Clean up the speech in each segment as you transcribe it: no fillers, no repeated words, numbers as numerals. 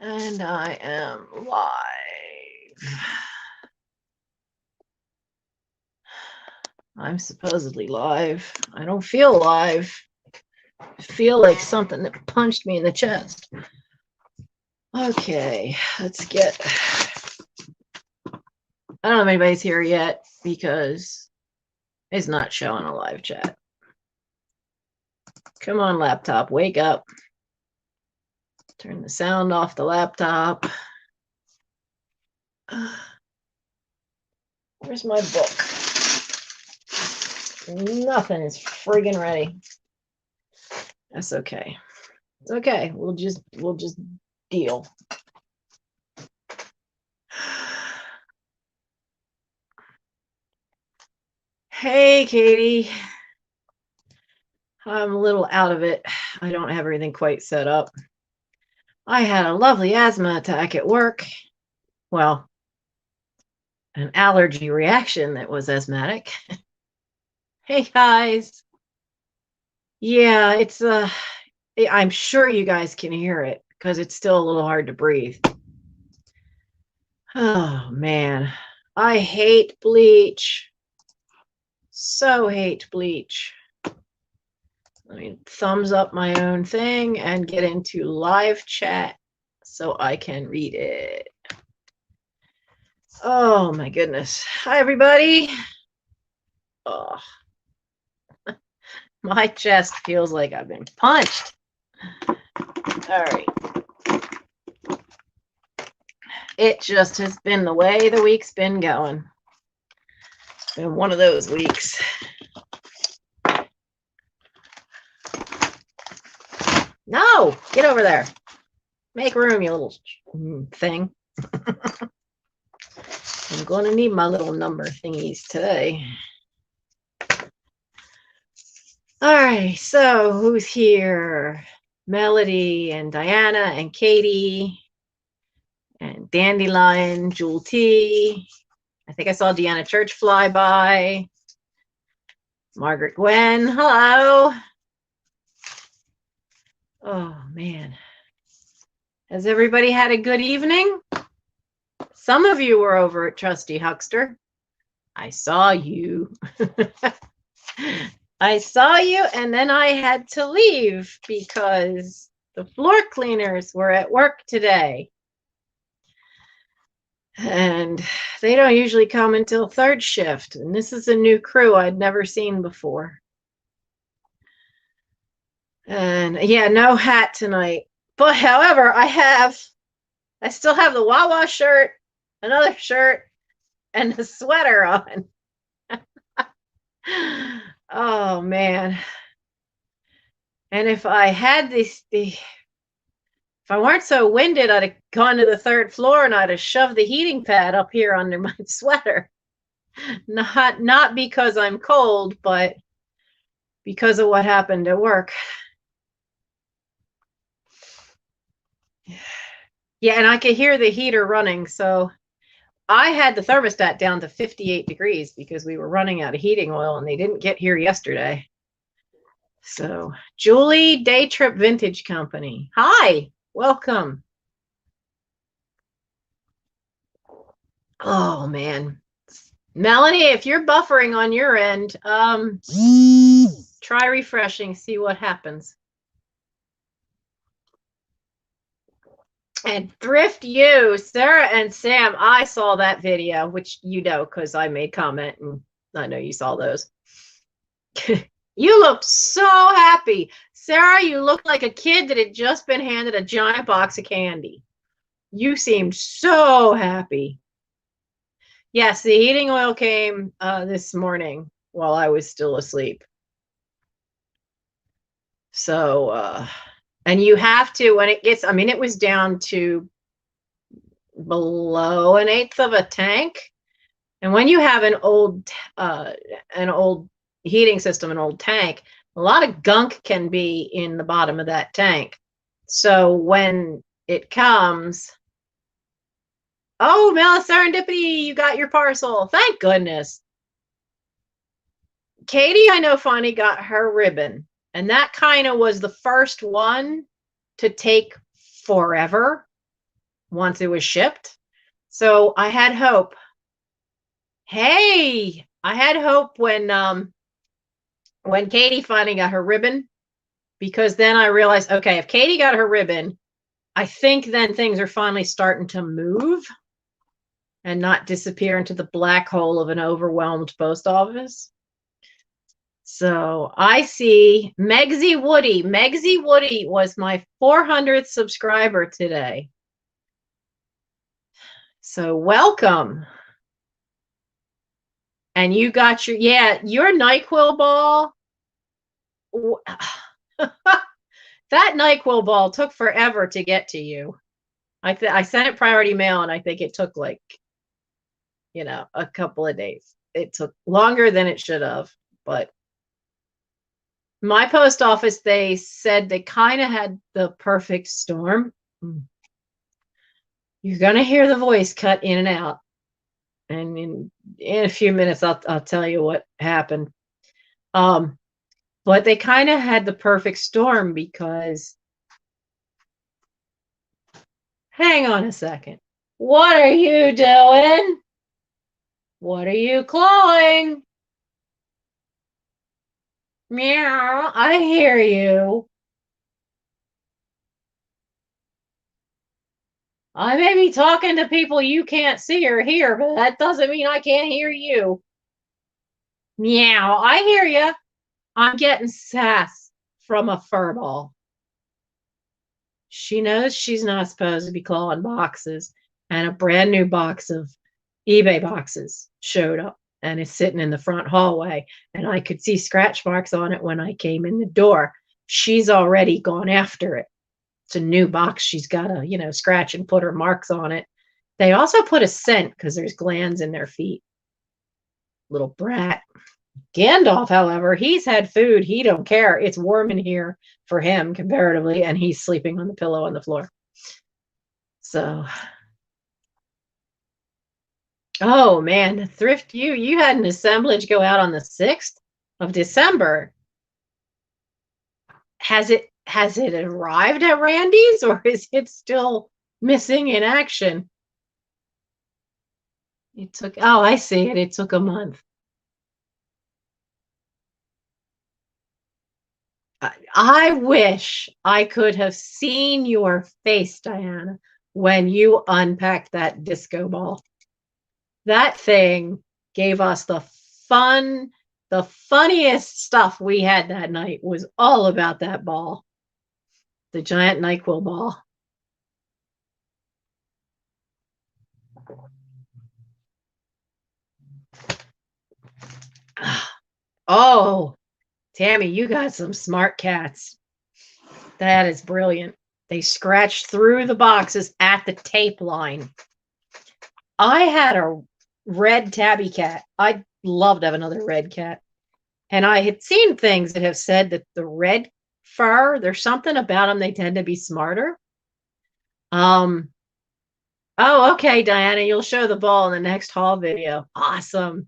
And I am live. I'm supposedly live. I don't feel live. I feel like something that punched me in the chest. Okay, let's get... I don't know if anybody's here yet because it's not showing a live chat. Come on, laptop, wake up. Turn the sound off the laptop. Where's my book? Nothing is friggin' ready. That's okay. It's okay. We'll just deal. Hey, Katie. I'm a little out of it. I don't have everything quite set up. I had a lovely asthma attack at work. Well, an allergy reaction that was asthmatic. Hey, guys. Yeah, it's I'm sure you guys can hear it because it's still a little hard to breathe. Oh, man. I hate bleach. So hate bleach. Let me thumbs up my own thing and get into live chat so I can read it. Oh my goodness. Hi, everybody. Oh, my chest feels like I've been punched. All right. It just has been the way the week's been going. It's been one of those weeks. No, get over there. Make room, you little thing. I'm going to need my little number thingies today. All right, so who's here? Melody and Diana and Katie and Dandelion, Jewel T. I think I saw Deanna Church fly by. Margaret Gwen, hello. Oh, man. Has everybody had a good evening? Some of you were over at Trusty Huckster. I saw you. I saw you, and then I had to leave because the floor cleaners were at work today. And they don't usually come until third shift. And this is a new crew I'd never seen before. And yeah, no hat tonight. But however, I still have the Wawa shirt, another shirt, and the sweater on. Oh man. And if I had if I weren't so winded, I'd have gone to the third floor and I'd have shoved the heating pad up here under my sweater. Not because I'm cold, but because of what happened at work. Yeah, and I could hear the heater running, so I had the thermostat down to 58 degrees because we were running out of heating oil and they didn't get here yesterday. So, Julie, Day Trip Vintage Company. Hi, welcome. Oh, man. Melanie, if you're buffering on your end, try refreshing, see what happens. And Thrift You, Sarah and Sam, I saw that video, which you know because I made comment and I know you saw those. You looked so happy. Sarah, you looked like a kid that had just been handed a giant box of candy. You seemed so happy. Yes, the heating oil came this morning while I was still asleep. So, and you have to, when it gets, I mean, it was down to below 1/8 of a tank. And when you have an old heating system, an old tank, a lot of gunk can be in the bottom of that tank. So when it comes, oh, Mel, serendipity, you got your parcel. Thank goodness. Katie, I know, finally got her ribbon. And that kind of was the first one to take forever. once it was shipped. So I had hope. Hey, I had hope when Katie finally got her ribbon, because then I realized, okay, if Katie got her ribbon, I think then things are finally starting to move and not disappear into the black hole of an overwhelmed post office. So I see Megsy Woody. Megsy Woody was my 400th subscriber today. So welcome. And you got your, yeah, your NyQuil ball. That NyQuil ball took forever to get to you. I sent it priority mail, and I think it took like, a couple of days. It took longer than it should have, but my post office, they said they kind of had the perfect storm. You're going to hear the voice cut in and out. And in a few minutes, I'll tell you what happened. But they kind of had the perfect storm because, hang on a second. What are you doing? What are you clawing? Meow, I hear you. I may be talking to people you can't see or hear, but that doesn't mean I can't hear you. Meow, I hear you. I'm getting sass from a fur ball. She knows she's not supposed to be clawing boxes, and a brand new box of eBay boxes showed up, and it's sitting in the front hallway, and I could see scratch marks on it when I came in the door. She's already gone after it. It's a new box. She's got to, scratch and put her marks on it. They also put a scent because there's glands in their feet. Little brat. Gandalf, however, he's had food. He don't care. It's warm in here for him comparatively, and he's sleeping on the pillow on the floor. So, oh man, the thrift you had an assemblage go out on the 6th of December. Has it arrived at Randy's, or is it still missing in action? It took, oh, I see it. It took a month. I wish I could have seen your face, Diana, when you unpacked that disco ball. That thing gave us the funniest stuff we had that night was all about that ball. The giant NyQuil ball. Oh, Tammy, you got some smart cats. That is brilliant. They scratched through the boxes at the tape line. I had a red tabby cat. I'd love to have another red cat. And I had seen things that have said that the red fur, there's something about them, they tend to be smarter. Oh, okay, Diana, you'll show the ball in the next haul video. Awesome.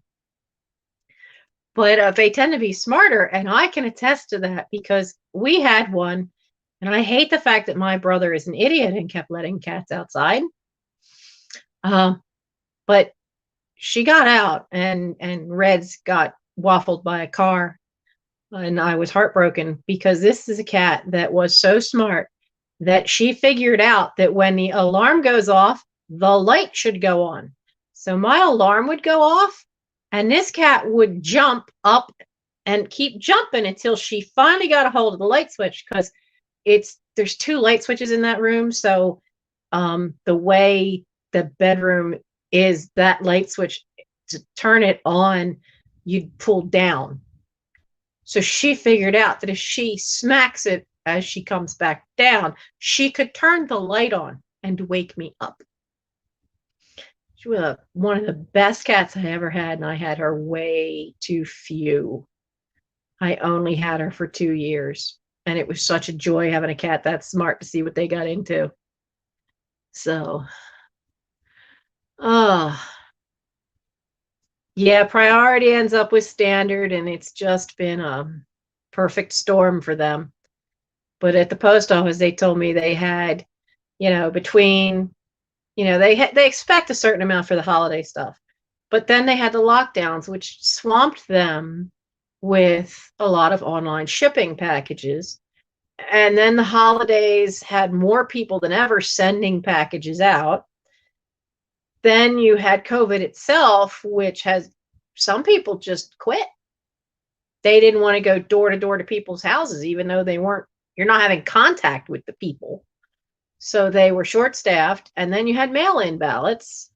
But they tend to be smarter, and I can attest to that because we had one, and I hate the fact that my brother is an idiot and kept letting cats outside. But she got out, and Reds got waffled by a car, and I was heartbroken because this is a cat that was so smart that she figured out that when the alarm goes off, the light should go on. So my alarm would go off, and this cat would jump up and keep jumping until she finally got a hold of the light switch, because there's 2 light switches in that room. So the way the bedroom is, that light switch, to turn it on, you'd pull down. So she figured out that if she smacks it as she comes back down, she could turn the light on and wake me up. She was one of the best cats I ever had, and I had her way too few. I only had her for 2 years, and it was such a joy having a cat that smart to see what they got into. So, yeah, priority ends up with standard, and it's just been a perfect storm for them. But at the post office, they told me they had, between You know, they expect a certain amount for the holiday stuff. But then they had the lockdowns, which swamped them with a lot of online shipping packages. And then the holidays had more people than ever sending packages out. Then you had COVID itself, which has some people just quit. They didn't want to go door to door to people's houses, even though you're not having contact with the people. So they were short staffed. And then you had mail in ballots.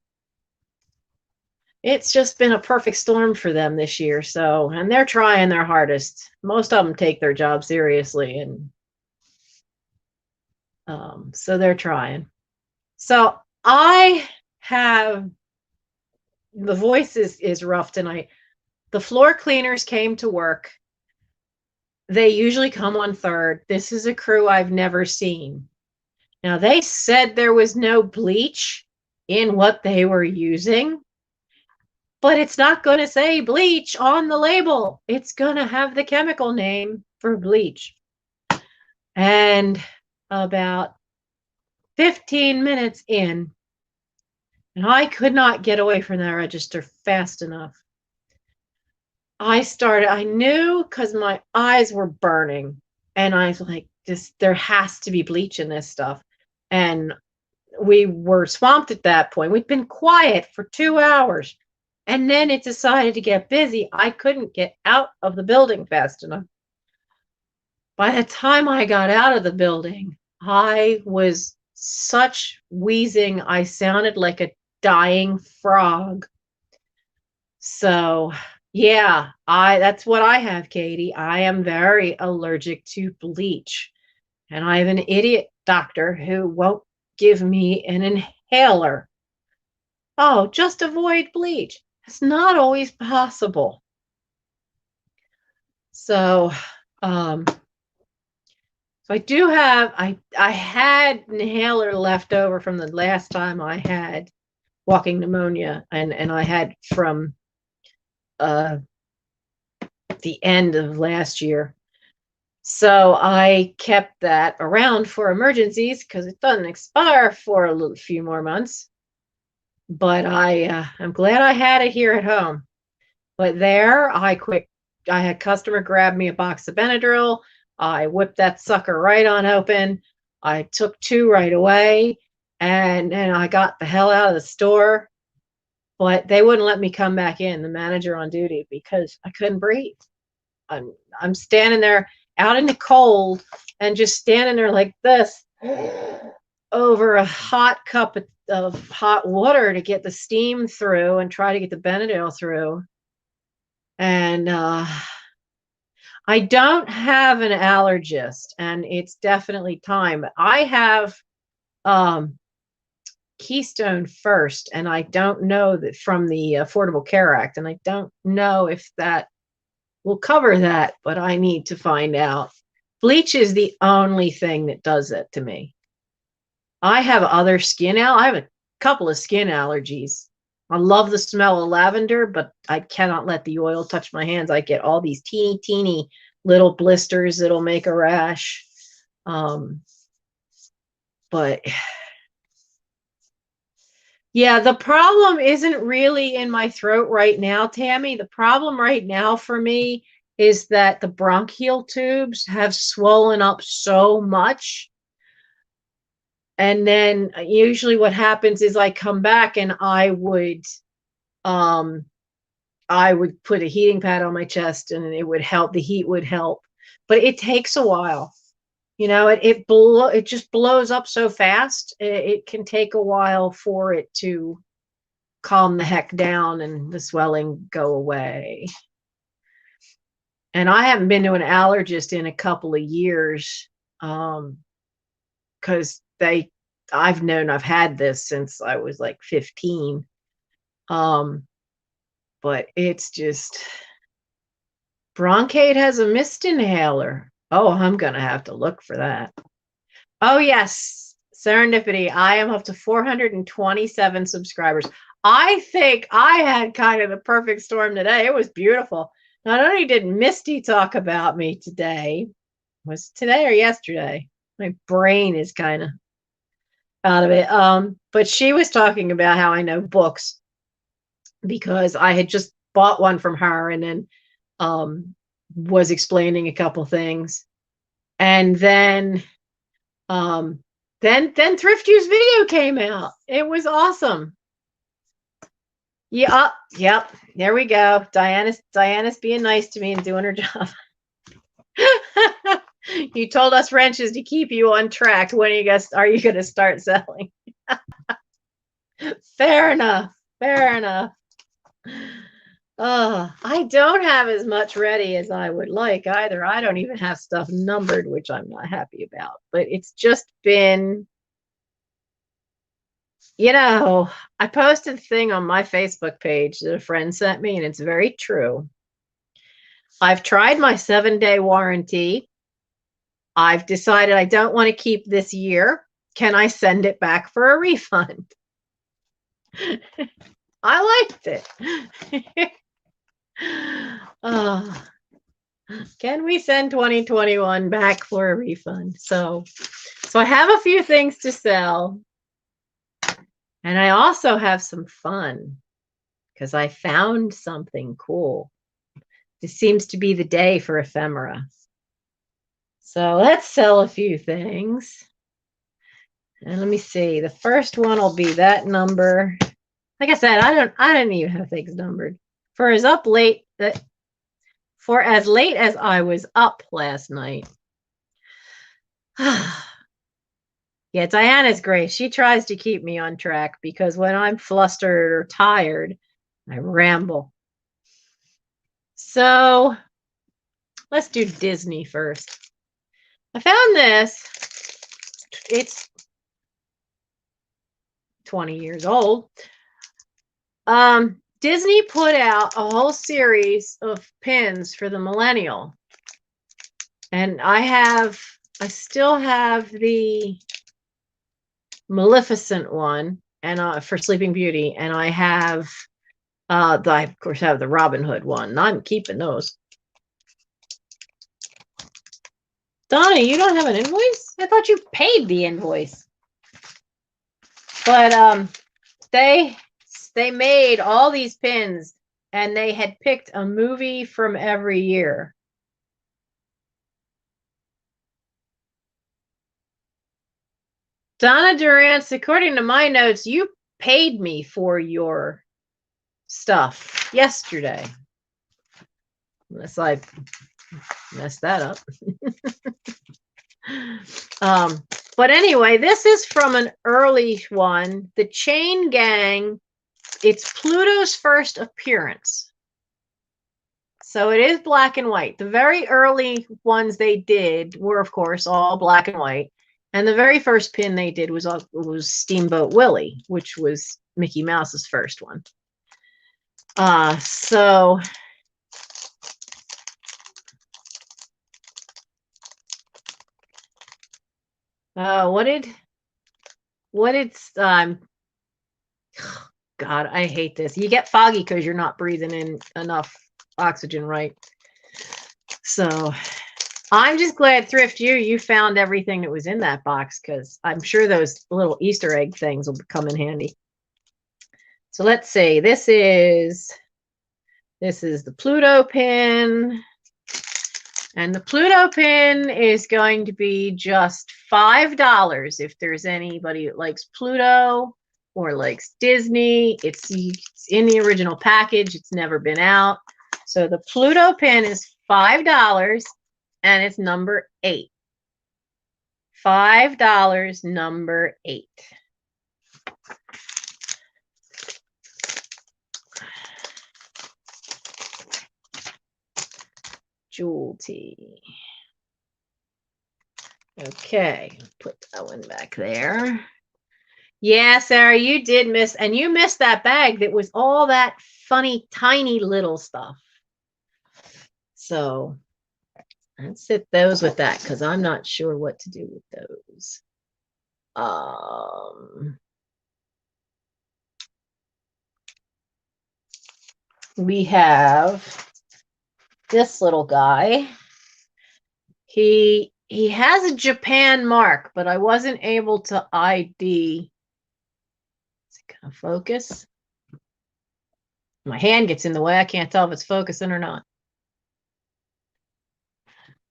It's just been a perfect storm for them this year. So, and they're trying their hardest. Most of them take their job seriously. And so they're trying. So I have, the voice is rough tonight. The floor cleaners came to work. They usually come on third. This is a crew I've never seen. Now, they said there was no bleach in what they were using, but it's not going to say bleach on the label. It's going to have the chemical name for bleach. And about 15 minutes in, and I could not get away from that register fast enough. I knew because my eyes were burning, and I was like, there has to be bleach in this stuff. And we were swamped at that point. We'd been quiet for 2 hours, and then it decided to get busy. I couldn't get out of the building fast enough. By the time I got out of the building, I was such wheezing. I sounded like a dying frog. So yeah, that's what I have, Katie. I am very allergic to bleach. And I have an idiot doctor who won't give me an inhaler. Oh, just avoid bleach. It's not always possible. So, so I do have, I had an inhaler left over from the last time I had walking pneumonia, and I had from the end of last year. So I kept that around for emergencies because it doesn't expire for a few more months. But I'm glad I had it here at home. But there, I had customer grab me a box of Benadryl. I whipped that sucker right on open. I took 2 right away, and I got the hell out of the store. But they wouldn't let me come back in, the manager on duty, because I couldn't breathe. I'm standing there out in the cold and just standing there like this over a hot cup of hot water to get the steam through and try to get the Benadryl through. And I don't have an allergist, and it's definitely time. I have Keystone First, and I don't know that from the Affordable Care Act, and I don't know if that will cover that, but I need to find out. Bleach is the only thing that does it to me. I have other I have a couple of skin allergies. I love the smell of lavender, but I cannot let the oil touch my hands. I get all these teeny little blisters that'll make a rash. But yeah, the problem isn't really in my throat right now, Tammy. The problem right now for me is that the bronchial tubes have swollen up so much. And then usually what happens is I come back and I would put a heating pad on my chest, and it would help. The heat would help, but it takes a while. You know, it just blows up so fast. It can take a while for it to calm the heck down and the swelling go away. And I haven't been to an allergist in a couple of years, because I've known I've had this since I was like 15. But it's just, Bronchate has a mist inhaler. Oh, I'm going to have to look for that. Oh, yes. Serendipity. I am up to 427 subscribers. I think I had kind of the perfect storm today. It was beautiful. Not only did Misty talk about me today, was it today or yesterday? My brain is kind of, out of it. But she was talking about how I know books because I had just bought one from her and then was explaining a couple things. And then Thrift Use video came out. It was awesome. Yeah, yep. There we go. Diana's being nice to me and doing her job. You told us wrenches to keep you on track. When are you gonna start selling? Fair enough. Fair enough. I don't have as much ready as I would like either. I don't even have stuff numbered, which I'm not happy about. But it's just been, I posted a thing on my Facebook page that a friend sent me, and it's very true. I've tried my 7-day warranty. I've decided I don't want to keep this year. Can I send it back for a refund? I liked it. Can we send 2021 back for a refund? So I have a few things to sell. And I also have some fun because I found something cool. This seems to be the day for ephemera. So let's sell a few things. And let me see. The first one will be that number. Like I said, I don't even have things numbered. For as late as I was up last night. Yeah, Diana's great. She tries to keep me on track because when I'm flustered or tired, I ramble. So let's do Disney first. I found this. It's 20 years old. Disney put out a whole series of pins for the millennial. And I still have the Maleficent one and for Sleeping Beauty, and I have I of course have the Robin Hood one, and I'm keeping those. Donna, you don't have an invoice? I thought you paid the invoice. But they made all these pins, and they had picked a movie from every year. Donna Durance, according to my notes, you paid me for your stuff yesterday. Unless I messed that up. But anyway, this is from an early one, the Chain Gang. It's Pluto's first appearance. So it is black and white. The very early ones they did were, of course, all black and white. And the very first pin they did was Steamboat Willie, which was Mickey Mouse's first one. God, I hate this. You get foggy because you're not breathing in enough oxygen, right? So I'm just glad Thrift you found everything that was in that box, because I'm sure those little Easter egg things will come in handy. So let's see. This is the Pluto pin. And the Pluto pin is going to be just $5 if there's anybody that likes Pluto or likes Disney. It's in the original package. It's never been out. So the Pluto pin is $5 and it's number 8. $5, number 8. Jewel tea. Okay, put that one back there. Yeah, Sarah, you did miss, and you missed that bag that was all that funny, tiny little stuff. So let's sit those with that, because I'm not sure what to do with those. We have this little guy. He he has a Japan mark, but I wasn't able to ID. Is it gonna focus? My hand gets in the way. I can't tell if it's focusing or not.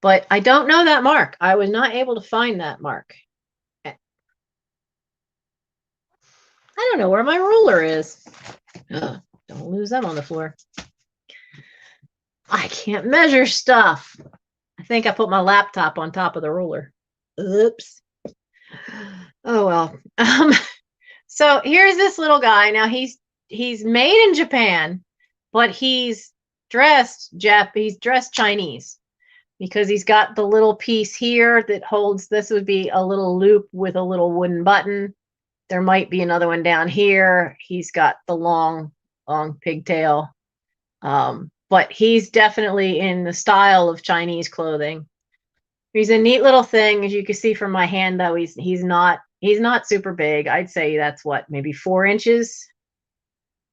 But I don't know that mark. I was not able to find that mark. I don't know where my ruler is. Ugh, don't lose them on the floor. I can't measure stuff. I think I put my laptop on top of the ruler. Oops. Oh well. So here's this little guy. Now he's made in Japan, but he's dressed Chinese because he's got the little piece here that holds. This would be a little loop with a little wooden button. There might be another one down here. He's got the long pigtail. But he's definitely in the style of Chinese clothing. He's a neat little thing, as you can see from my hand, though. He's not super big. I'd say that's what, maybe 4 inches.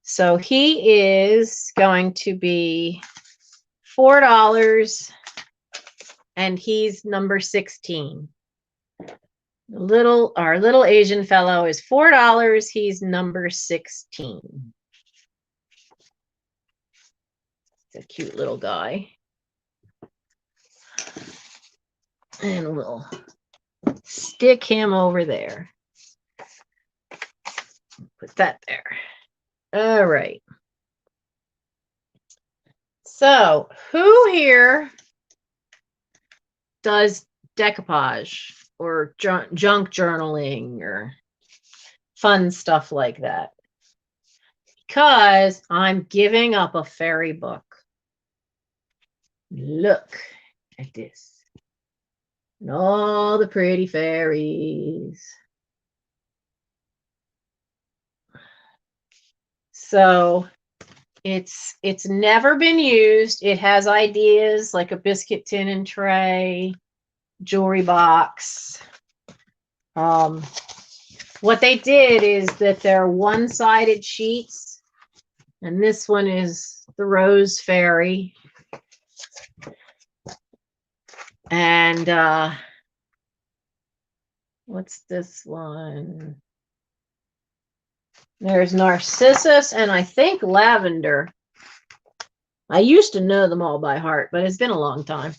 So he is going to be $4, and he's number 16. Our little Asian fellow is $4. He's number 16. It's a cute little guy. And we'll stick him over there. Put that there. All right. So, who here does decoupage or junk journaling or fun stuff like that? Because I'm giving up a fairy book. Look at this. And all the pretty fairies. So it's never been used. It has ideas like a biscuit tin and tray, jewelry box. What they did is that they're one-sided sheets, and this one is the Rose Fairy. And what's this one? There's Narcissus and I think Lavender. I used to know them all by heart, but it's been a long time.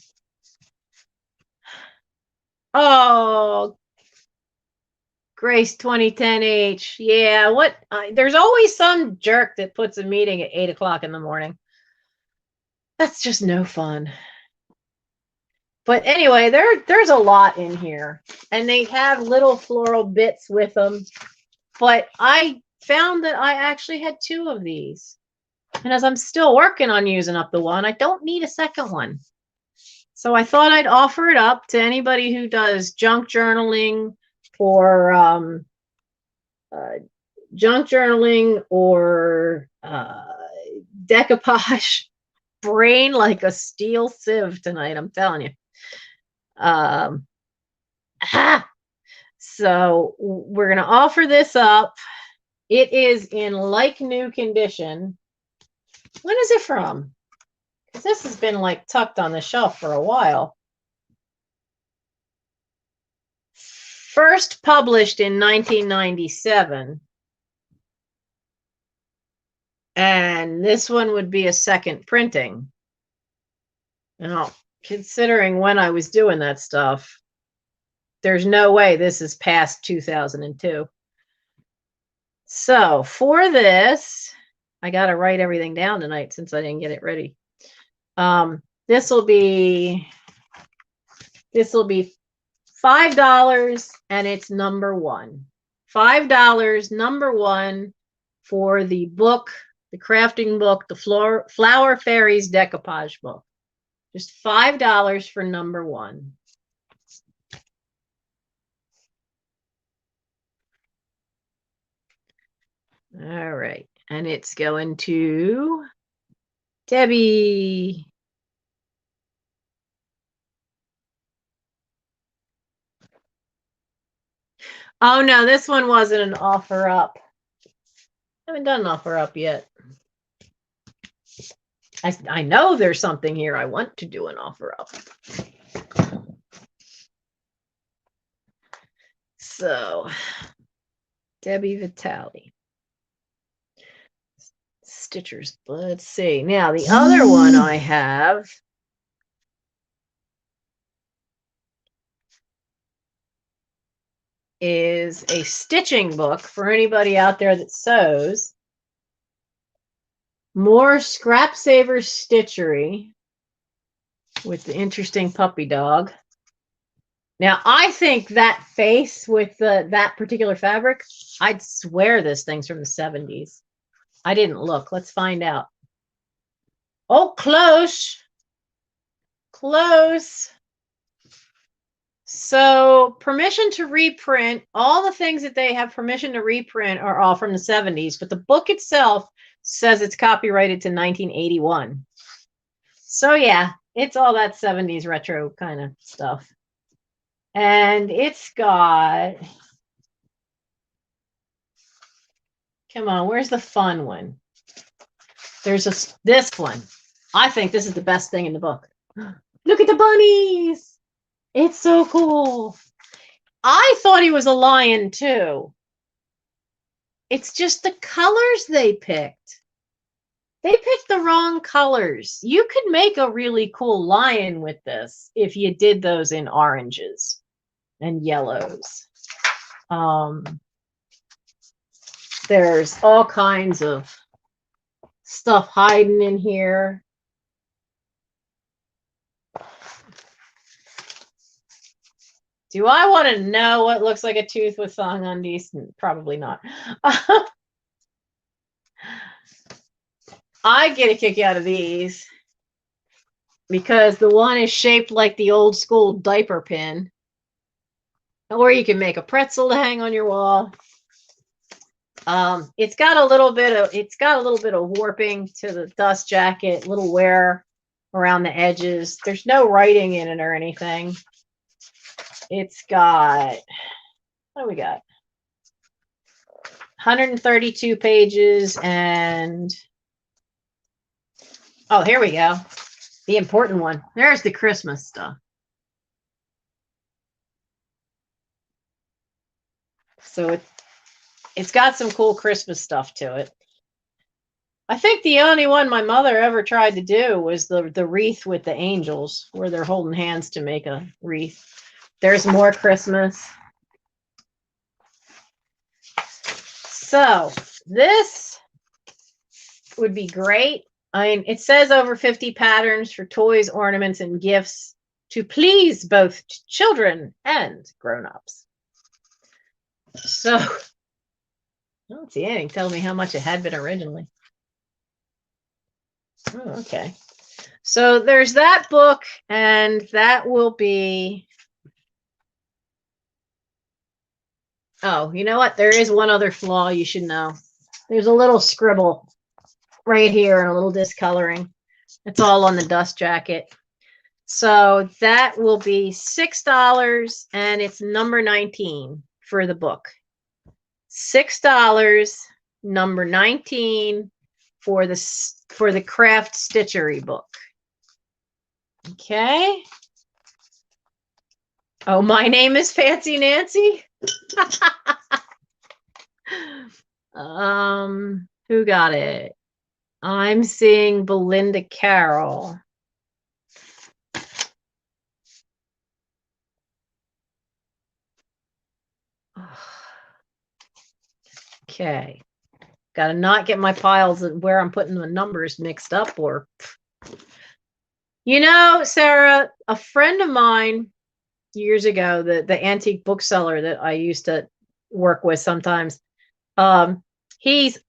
Oh, Grace 2010H. Yeah, what? There's always some jerk that puts a meeting at 8 o'clock in the morning. That's just no fun. But anyway, there's a lot in here, and they have little floral bits with them. But I found that I actually had 2 of these. And as I'm still working on using up the one, I don't need a second one. So I thought I'd offer it up to anybody who does junk journaling or decoupage. Brain like a steel sieve tonight, I'm telling you. So we're going to offer this up. It is in like new condition. When is it from? Because this has been like tucked on the shelf for a while. First published in 1997. And this one would be a second printing. Now, considering when I was doing that stuff, there's no way this is past 2002. So for this, I got to write everything down tonight since I didn't get it ready. This will be $5, and it's number 1. $5, number 1 for the book, the crafting book, the Flower Fairies decoupage book. Just $5 for number 1. All right. And it's going to Debbie. Oh, no, this one wasn't an offer up. I haven't done an offer up yet. I know there's something here I want to do an offer up. So, Debbie Vitale. Stitchers. Let's see. Now, the other one I have is a stitching book for anybody out there that sews. More Scrap Saver Stitchery with the interesting puppy dog. Now, I think that face with that particular fabric, I'd swear this thing's from the 70s. I didn't look. Let's find out. Oh, close. Close. So, permission to reprint, all the things that they have permission to reprint are all from the 70s, but the book itself says it's copyrighted to 1981. So, yeah, it's all that 70s retro kind of stuff. And it's got, come on, where's the fun one? There's this one. I think this is the best thing in the book. Look at the bunnies. It's so cool. I thought he was a lion too. It's just the colors they picked. They picked the wrong colors. You could make a really cool lion with this if you did those in oranges and yellows. There's all kinds of stuff hiding in here. Do I want to know what looks like a tooth with thong undies? Probably not. I get a kick out of these because the one is shaped like the old school diaper pin. Or you can make a pretzel to hang on your wall. It's got a little bit of warping to the dust jacket, little wear around the edges. There's no writing in it or anything. It's got, what do we got? 132 pages and, oh, here we go. The important one. There's the Christmas stuff. So it's got some cool Christmas stuff to it. I think the only one my mother ever tried to do was the wreath with the angels, where they're holding hands to make a wreath. There's more Christmas. So this would be great. I mean, it says over 50 patterns for toys, ornaments, and gifts to please both children and grown-ups. So, I don't see anything telling me how much it had been originally. Oh, okay. So there's that book, and that will be... Oh, you know what? There is one other flaw you should know. There's a little scribble right here and a little discoloring. It's all on the dust jacket. So that will be $6, and it's number 19 for the book. $6, number 19 for the craft stitchery book. Okay. Oh, my name is Fancy Nancy. Who got it? I'm seeing Belinda Carroll. Okay. Gotta not get my piles and where I'm putting the numbers mixed up, or you know, Sarah, a friend of mine years ago, the antique bookseller that I used to work with sometimes, his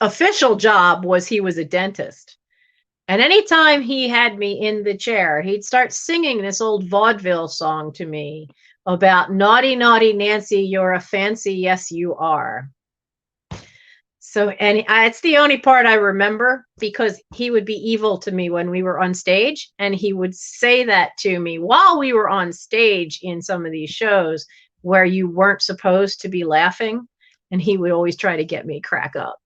official job was he was a dentist. And anytime he had me in the chair, he'd start singing this old vaudeville song to me about naughty, naughty Nancy, you're a fancy, yes, you are. So, and it's the only part I remember, because he would be evil to me when we were on stage, and he would say that to me while we were on stage in some of these shows where you weren't supposed to be laughing, and he would always try to get me crack up.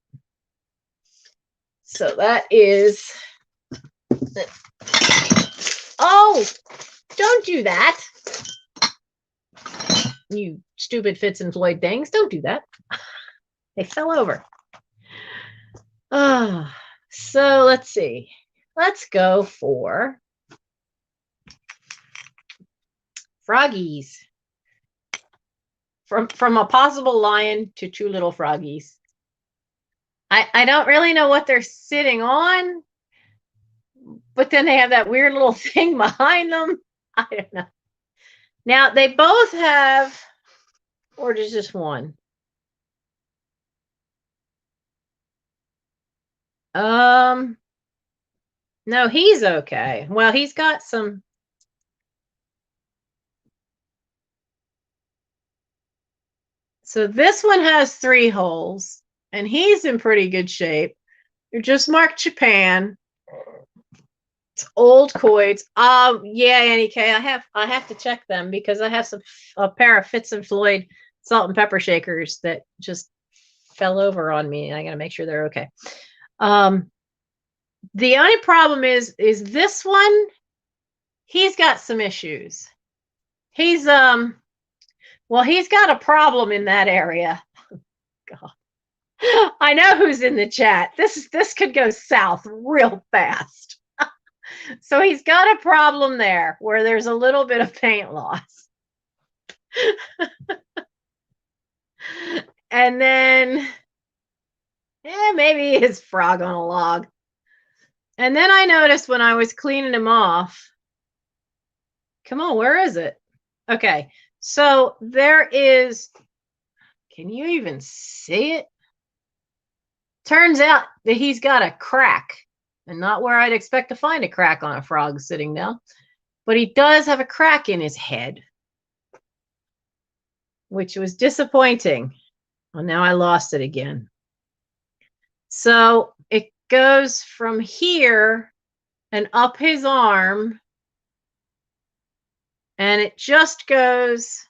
So that is, oh, don't do that. You stupid Fitz and Floyd things. Don't do that. They fell over. So let's see. Let's go for froggies. From a possible lion to two little froggies. I don't really know what they're sitting on, but then they have that weird little thing behind them. I don't know. Now they both have, or there's just one. No, he's okay. Well, he's got some. So this one has 3 holes, and he's in pretty good shape. They're just marked Japan. It's old coins. Yeah, Annie K. I have to check them because I have a pair of Fitz and Floyd salt and pepper shakers that just fell over on me, and I gotta make sure they're okay. The only problem is this one. He's got some issues. He's well, he's got a problem in that area. God. I know who's in the chat. This could go south real fast. So he's got a problem there where there's a little bit of paint loss. And then maybe his frog on a log. And then I noticed when I was cleaning him off. Come on, where is it? Okay. So there is, can you even see it? Turns out that he's got a crack, and not where I'd expect to find a crack on a frog sitting down, but he does have a crack in his head, which was disappointing. Well, now I lost it again. So it goes from here and up his arm, and it just goes,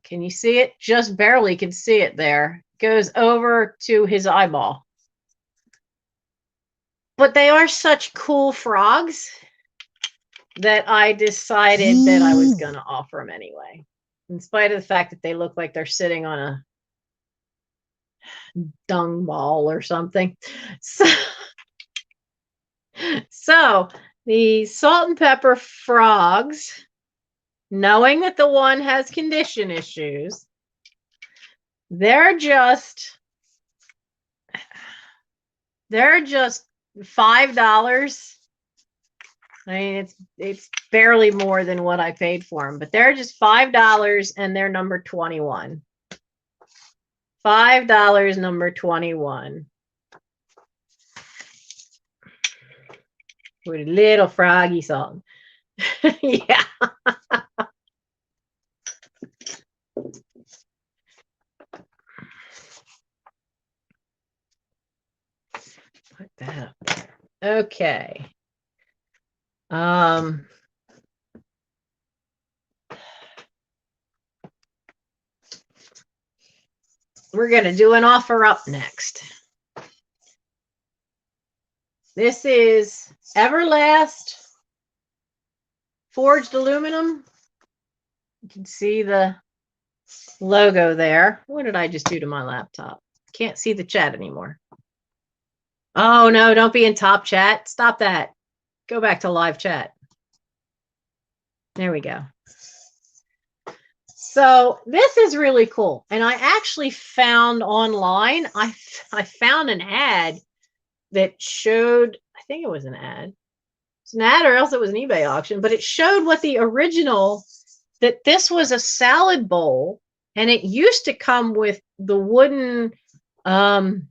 can you see it? Just barely can see it there. Goes over to his eyeball. But they are such cool frogs that I decided that I was going to offer them anyway, in spite of the fact that they look like they're sitting on a dung ball or something. So the salt and pepper frogs, knowing that the one has condition issues, they're just $5. I mean, it's barely more than what I paid for them, but they're just $5, and they're number 21. $5, number 21. With a little froggy song. Yeah. Put that up there. Okay. We're going to do an offer up next. This is Everlast forged aluminum. You can see the logo there. What did I just do to my laptop? Can't see the chat anymore. Oh, no, don't be in top chat. Stop that. Go back to live chat. There we go. So this is really cool. And I actually found online, I found an ad that showed, I think it was an ad. It's an ad or else it was an eBay auction, but it showed what the original, that this was a salad bowl, and it used to come with the wooden, the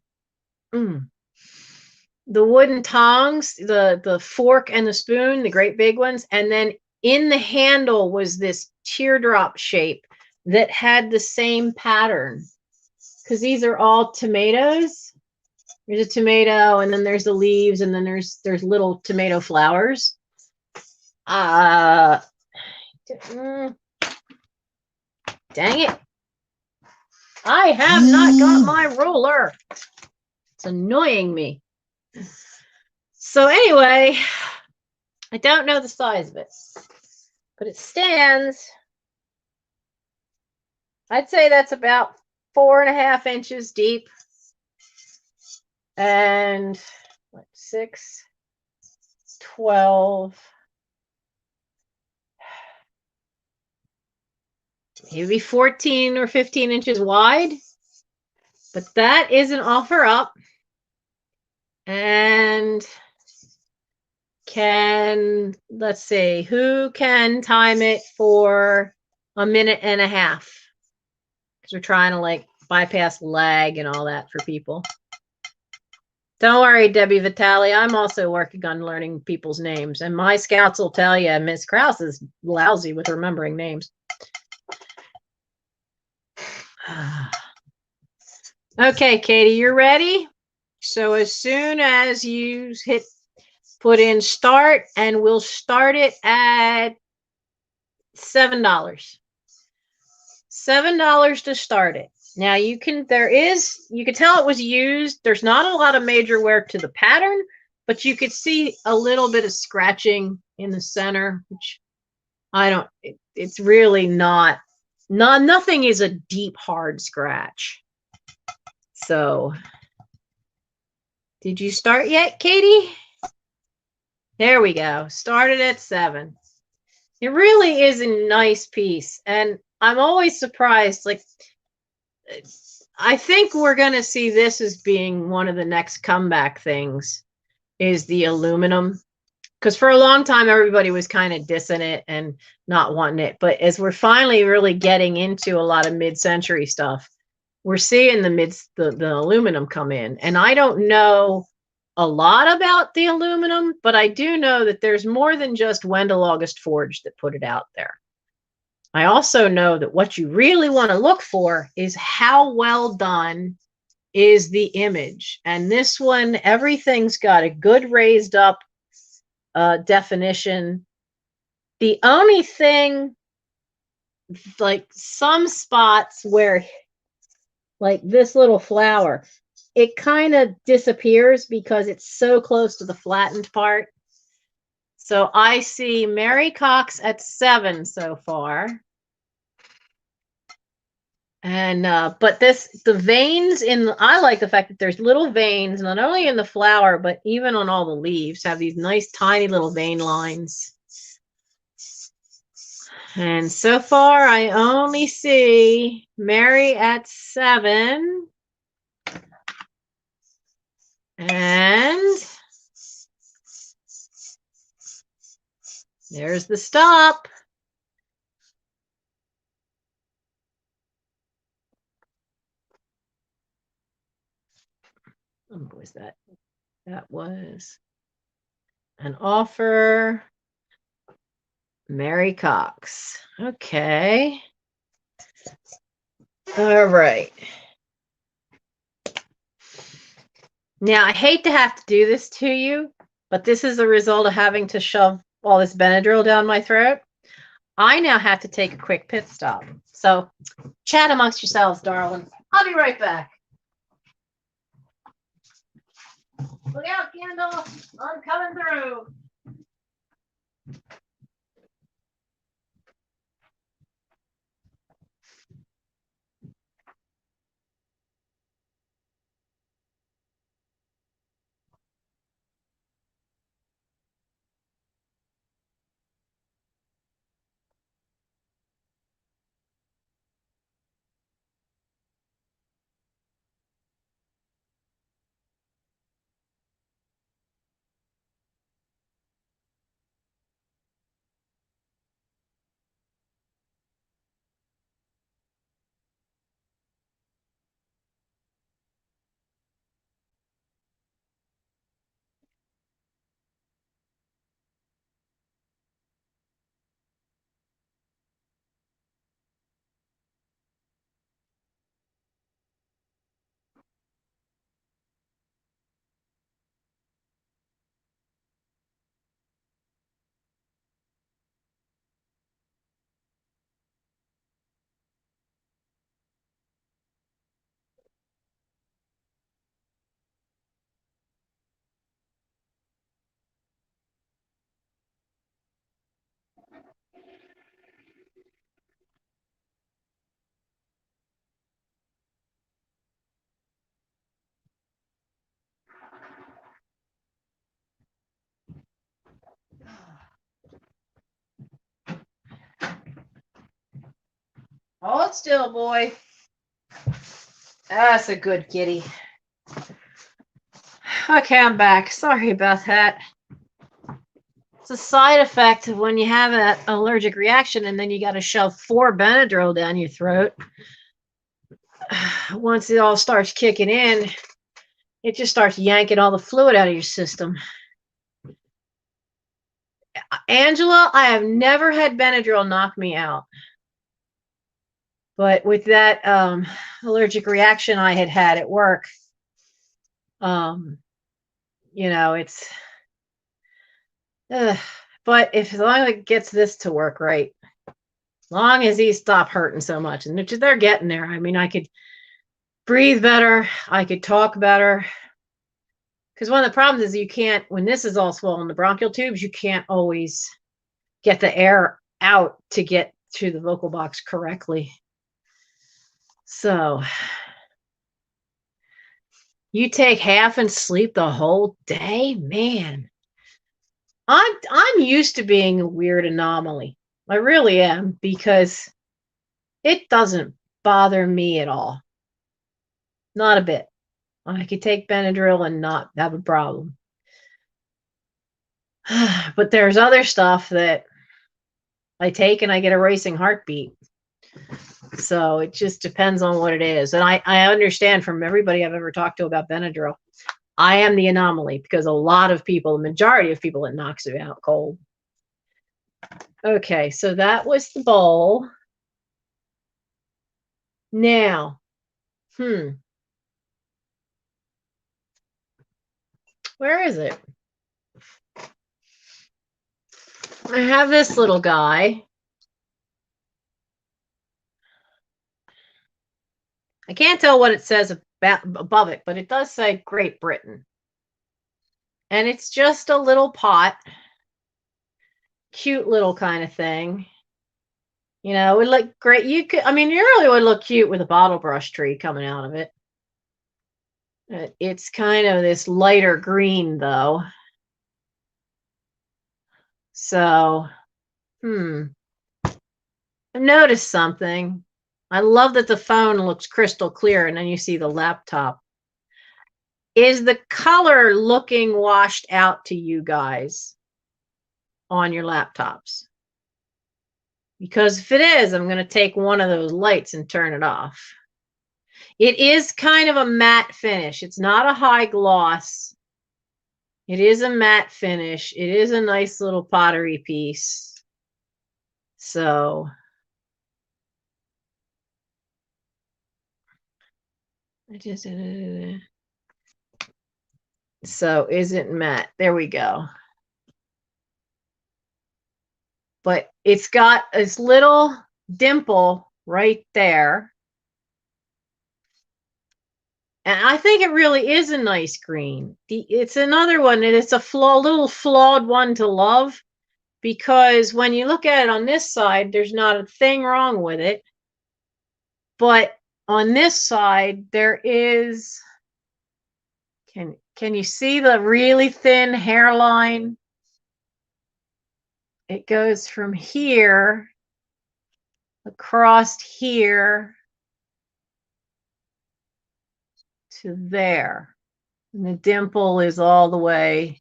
wooden tongs, the fork and the spoon, the great big ones, and then in the handle was this teardrop shape that had the same pattern, because these are all tomatoes. There's a tomato, and then there's the leaves, and then there's little tomato flowers. Dang it. I have not got my ruler. It's annoying me. So anyway, I don't know the size of it, but it stands I'd say that's about 4.5 inches deep. And what, 6, 12, maybe 14 or 15 inches wide. But that is an offer up. And let's see, who can time it for 1.5 minutes? Because we're trying to like bypass lag and all that for people. Don't worry, Debbie Vitale. I'm also working on learning people's names. And my scouts will tell you, Miss Krause is lousy with remembering names. Okay, Katie, you're ready? So as soon as you put in start, and we'll start it at $7. $7 to start it. Now you can tell it was used. There's not a lot of major wear to the pattern, but you could see a little bit of scratching in the center, which it's really nothing is a deep, hard scratch. So, did you start yet, Katie? There we go. Started at 7. It really is a nice piece. And I'm always surprised. Like, I think we're going to see this as being one of the next comeback things, is the aluminum. Because for a long time, everybody was kind of dissing it and not wanting it. But as we're finally really getting into a lot of mid-century stuff, we're seeing the aluminum come in. And I don't know a lot about the aluminum, but I do know that there's more than just Wendell August Forge that put it out there. I also know that what you really want to look for is how well done is the image. And this one, everything's got a good raised up definition. The only thing, like some spots where, like this little flower, it kind of disappears because it's so close to the flattened part. So I see Mary Cox at 7 so far. And but the veins I like the fact that there's little veins not only in the flower but even on all the leaves, have these nice tiny little vein lines. And so far I only see Mary at 7. And there's the stop. What was that? That was an offer. Mary Cox. Okay. All right. Now, I hate to have to do this to you, but this is the result of having to shove all this Benadryl down my throat. I now have to take a quick pit stop. So chat amongst yourselves, darling. I'll be right back. Look out, Kendall. I'm coming through. Hold still, boy. That's a good kitty. Okay, I'm back. Sorry about that. It's a side effect of when you have an allergic reaction and then you got to shove 4 Benadryl down your throat. Once it all starts kicking in, it just starts yanking all the fluid out of your system. Angela, I have never had Benadryl knock me out. But with that allergic reaction I had at work, you know, it's, but as long as it gets this to work right, as long as these stop hurting so much, and they're getting there. I mean, I could breathe better. I could talk better. Because one of the problems is you can't, when this is all swollen, the bronchial tubes, you can't always get the air out to get to the vocal box correctly. So you take half and sleep the whole day, man. I'm used to being a weird anomaly. I really am, because it doesn't bother me at all. Not a bit. I could take Benadryl and not have a problem. But there's other stuff that I take and I get a racing heartbeat. So it just depends on what it is. And I understand from everybody I've ever talked to about Benadryl, I am the anomaly, because a lot of people, the majority of people, it knocks you out cold. Okay, so that was the bowl. Now, where is it? I have this little guy. I can't tell what it says above it, but it does say Great Britain. And it's just a little pot. Cute little kind of thing. You know, it would look great. You could, I mean, you really would look cute with a bottle brush tree coming out of it. It's kind of this lighter green, though. So, I've noticed something. I love that the phone looks crystal clear, and then you see the laptop. Is the color looking washed out to you guys on your laptops? Because if it is, I'm going to take one of those lights and turn it off. It is kind of a matte finish. It's not a high gloss. It is a matte finish. It is a nice little pottery piece. So isn't matte. There we go. But it's got this little dimple right there. And I think it really is a nice green. It's another one, and it's a little flawed one to love, because when you look at it on this side, there's not a thing wrong with it. But on this side, there is, can you see the really thin hairline? It goes from here across here to there. And the dimple is all the way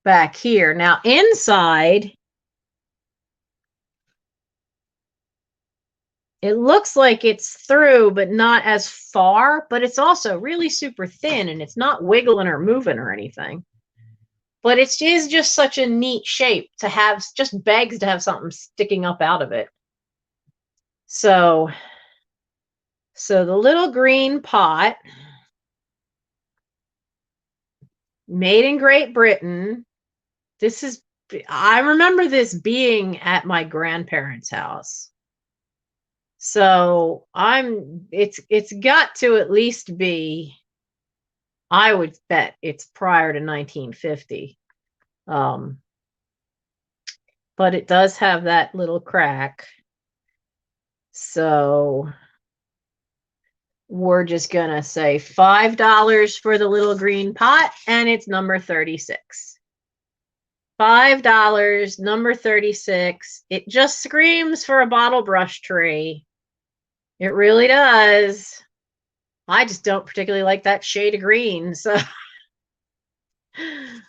back here. Now, inside, it looks like it's through, but not as far, but it's also really super thin, and it's not wiggling or moving or anything. But it is just such a neat shape to have, just begs to have something sticking up out of it. So the little green pot, made in Great Britain. This is, I remember this being at my grandparents' house. So it's got to at least be, I would bet it's prior to 1950. But it does have that little crack. So we're just going to say $5 for the little green pot, and it's number 36. $5, number 36. It just screams for a bottle brush tray. It really does. I just don't particularly like that shade of green. So,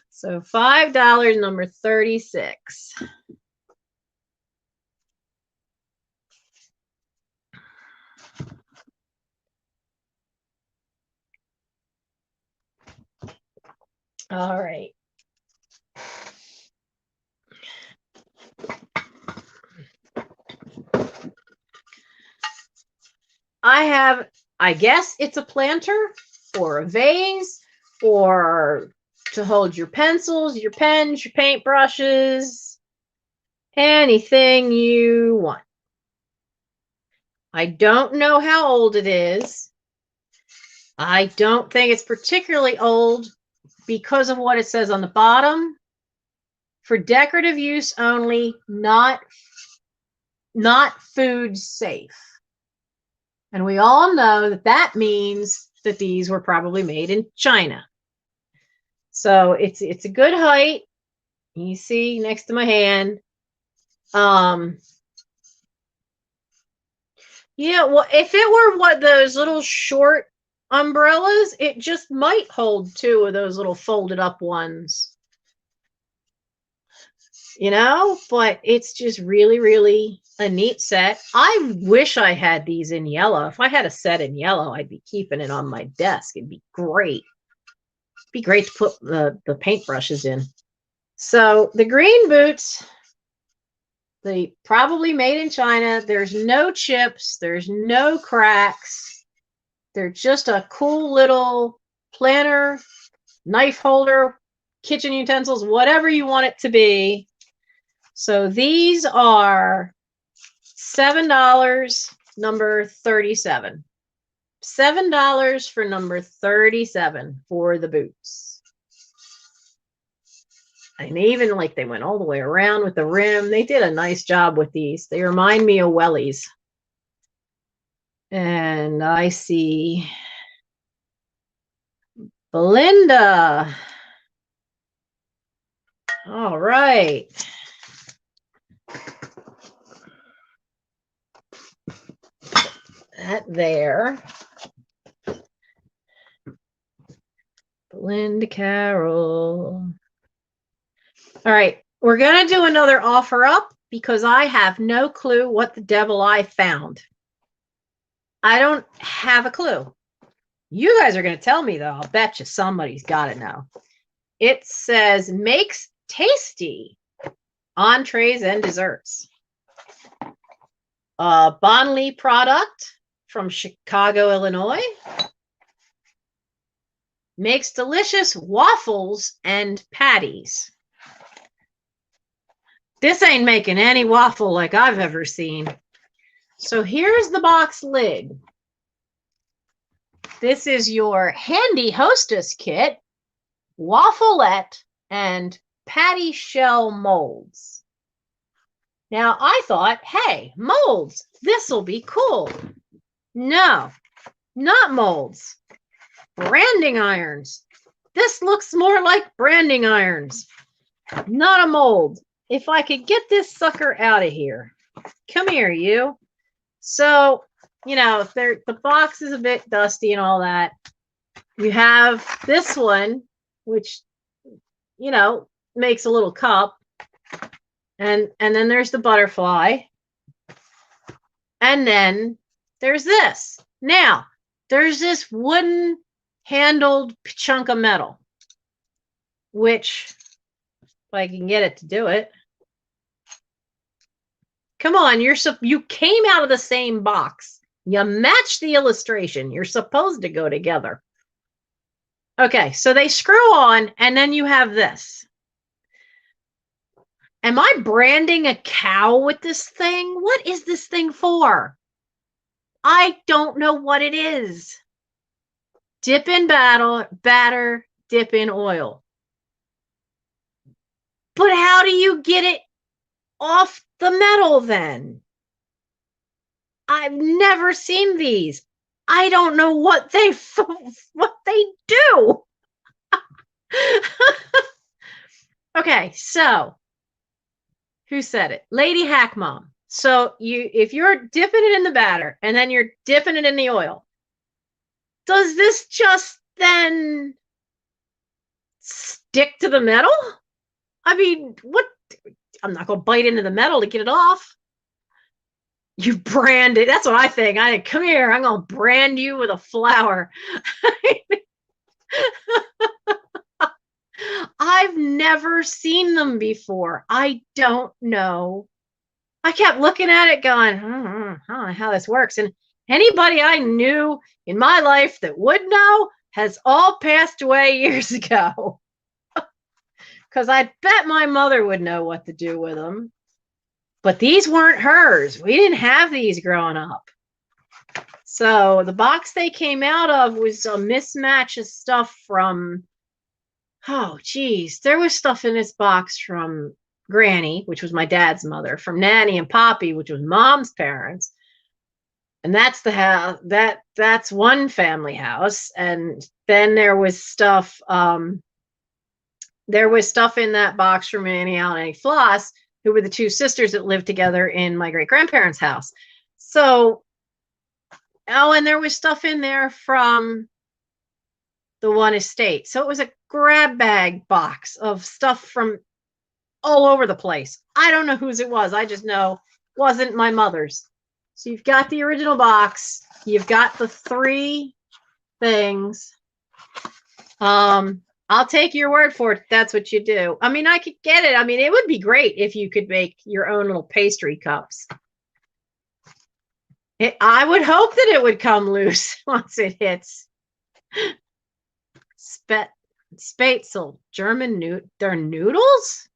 so $5, number 36. All right. I have, I guess it's a planter or a vase or to hold your pencils, your pens, your paintbrushes, anything you want. I don't know how old it is. I don't think it's particularly old because of what it says on the bottom. For decorative use only, not food safe. And we all know that that means that these were probably made in China. So it's a good height. You see next to my hand. Yeah, well, if it were what those little short umbrellas, it just might hold two of those little folded up ones. You know, but it's just really, really a neat set. I wish I had these in yellow. If I had a set in yellow, I'd be keeping it on my desk. It'd be great. It'd be great to put the paintbrushes in. So the green boots, they probably made in China. There's no chips. There's no cracks. They're just a cool little planter, knife holder, kitchen utensils, whatever you want it to be. So these are $7, number 37. $7 for number 37 for the boots. And even like they went all the way around with the rim. They did a nice job with these. They remind me of wellies. And I see Belinda. All right. That there. Belinda Carroll. All right. We're going to do another offer up because I have no clue what the devil I found. I don't have a clue. You guys are going to tell me, though. I'll bet you somebody's got to know. It says makes tasty entrees and desserts. Bonley product from Chicago, Illinois. Makes delicious waffles and patties. This ain't making any waffle like I've ever seen. So here's the box lid. This is your handy hostess kit, waffleette, and patty shell molds. Now I thought, hey, molds, this'll be cool. No, not molds. Branding irons. This looks more like branding irons, not a mold. If I could get this sucker out of here. Come here, you. So, you know, the box is a bit dusty and all that. You have this one, which, you know, makes a little cup. And then there's the butterfly. And then there's this. Now, there's this wooden handled chunk of metal, which, if I can get it to do it. Come on, you came out of the same box. You match the illustration. You're supposed to go together. Okay, so they screw on, and then you have this. Am I branding a cow with this thing? What is this thing for? I don't know what it is. Dip in batter, dip in oil. But how do you get it off the metal then? I've never seen these. I don't know what they do. Okay, so who said it? Lady Hack Mom So if you're dipping it in the batter and then you're dipping it in the oil, does this just then stick to the metal? I mean, what? I'm not going to bite into the metal to get it off. You brand it. That's what I think. Come here. I'm going to brand you with a flower. I've never seen them before. I don't know. I kept looking at it going, I don't know how this works. And anybody I knew in my life that would know has all passed away years ago. Because I bet my mother would know what to do with them. But these weren't hers. We didn't have these growing up. So the box they came out of was a mismatch of stuff from, oh, geez. There was stuff in this box from Granny, which was my dad's mother, from Nanny and Poppy, which was Mom's parents. And that's the house, that's one family house. And then there was stuff, in that box from Annie Al and Annie Floss, who were the two sisters that lived together in my great-grandparents' house. So, and there was stuff in there from the one estate. So it was a grab bag box of stuff from all over the place. I don't know whose it was. I just know it wasn't my mother's. So you've got the original box. You've got the 3 things. I'll take your word for it. That's what you do. I mean, I could get it. I mean, it would be great if you could make your own little pastry cups. I would hope that it would come loose once it hits. Spätzle, German they're noodles?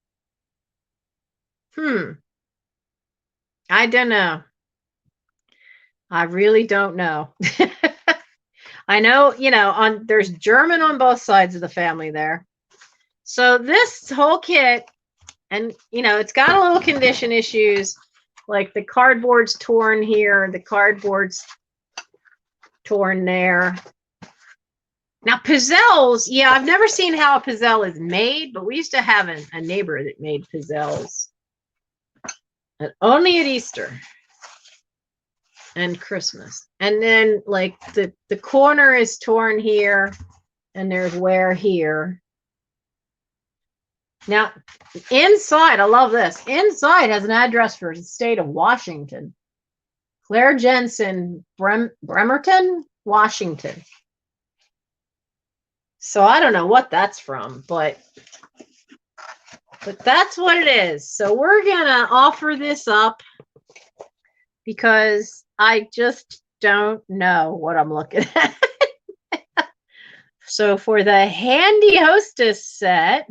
I don't know. I really don't know. I know, there's German on both sides of the family there. So this whole kit, and, it's got a little condition issues, like the cardboard's torn here, the cardboard's torn there. Now, pizzelles, yeah, I've never seen how a pizzelle is made, but we used to have a neighbor that made pizzelles. And only at Easter and Christmas. And then, like, the corner is torn here, and there's wear here. Now, inside, I love this. Inside has an address for the state of Washington. Claire Jensen, Bremerton, Washington. So I don't know what that's from, but that's what it is. So we're going to offer this up because I just don't know what I'm looking at. So for the Handy Hostess set,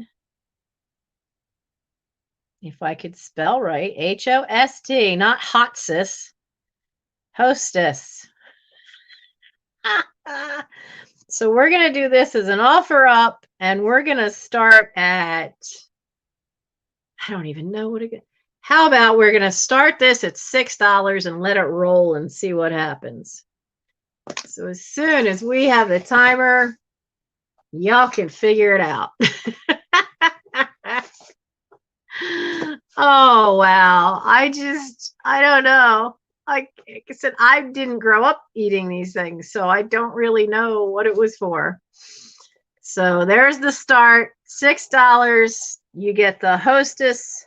if I could spell right, H-O-S-T, not hot sis, hostess. So we're going to do this as an offer up, and we're going to start at, I don't even know what it. How about we're going to start this at $6 and let it roll and see what happens. So as soon as we have the timer, y'all can figure it out. Oh, wow. I don't know. Like I said, I didn't grow up eating these things, so I don't really know what it was for. So there's the start, $6. You get the hostess,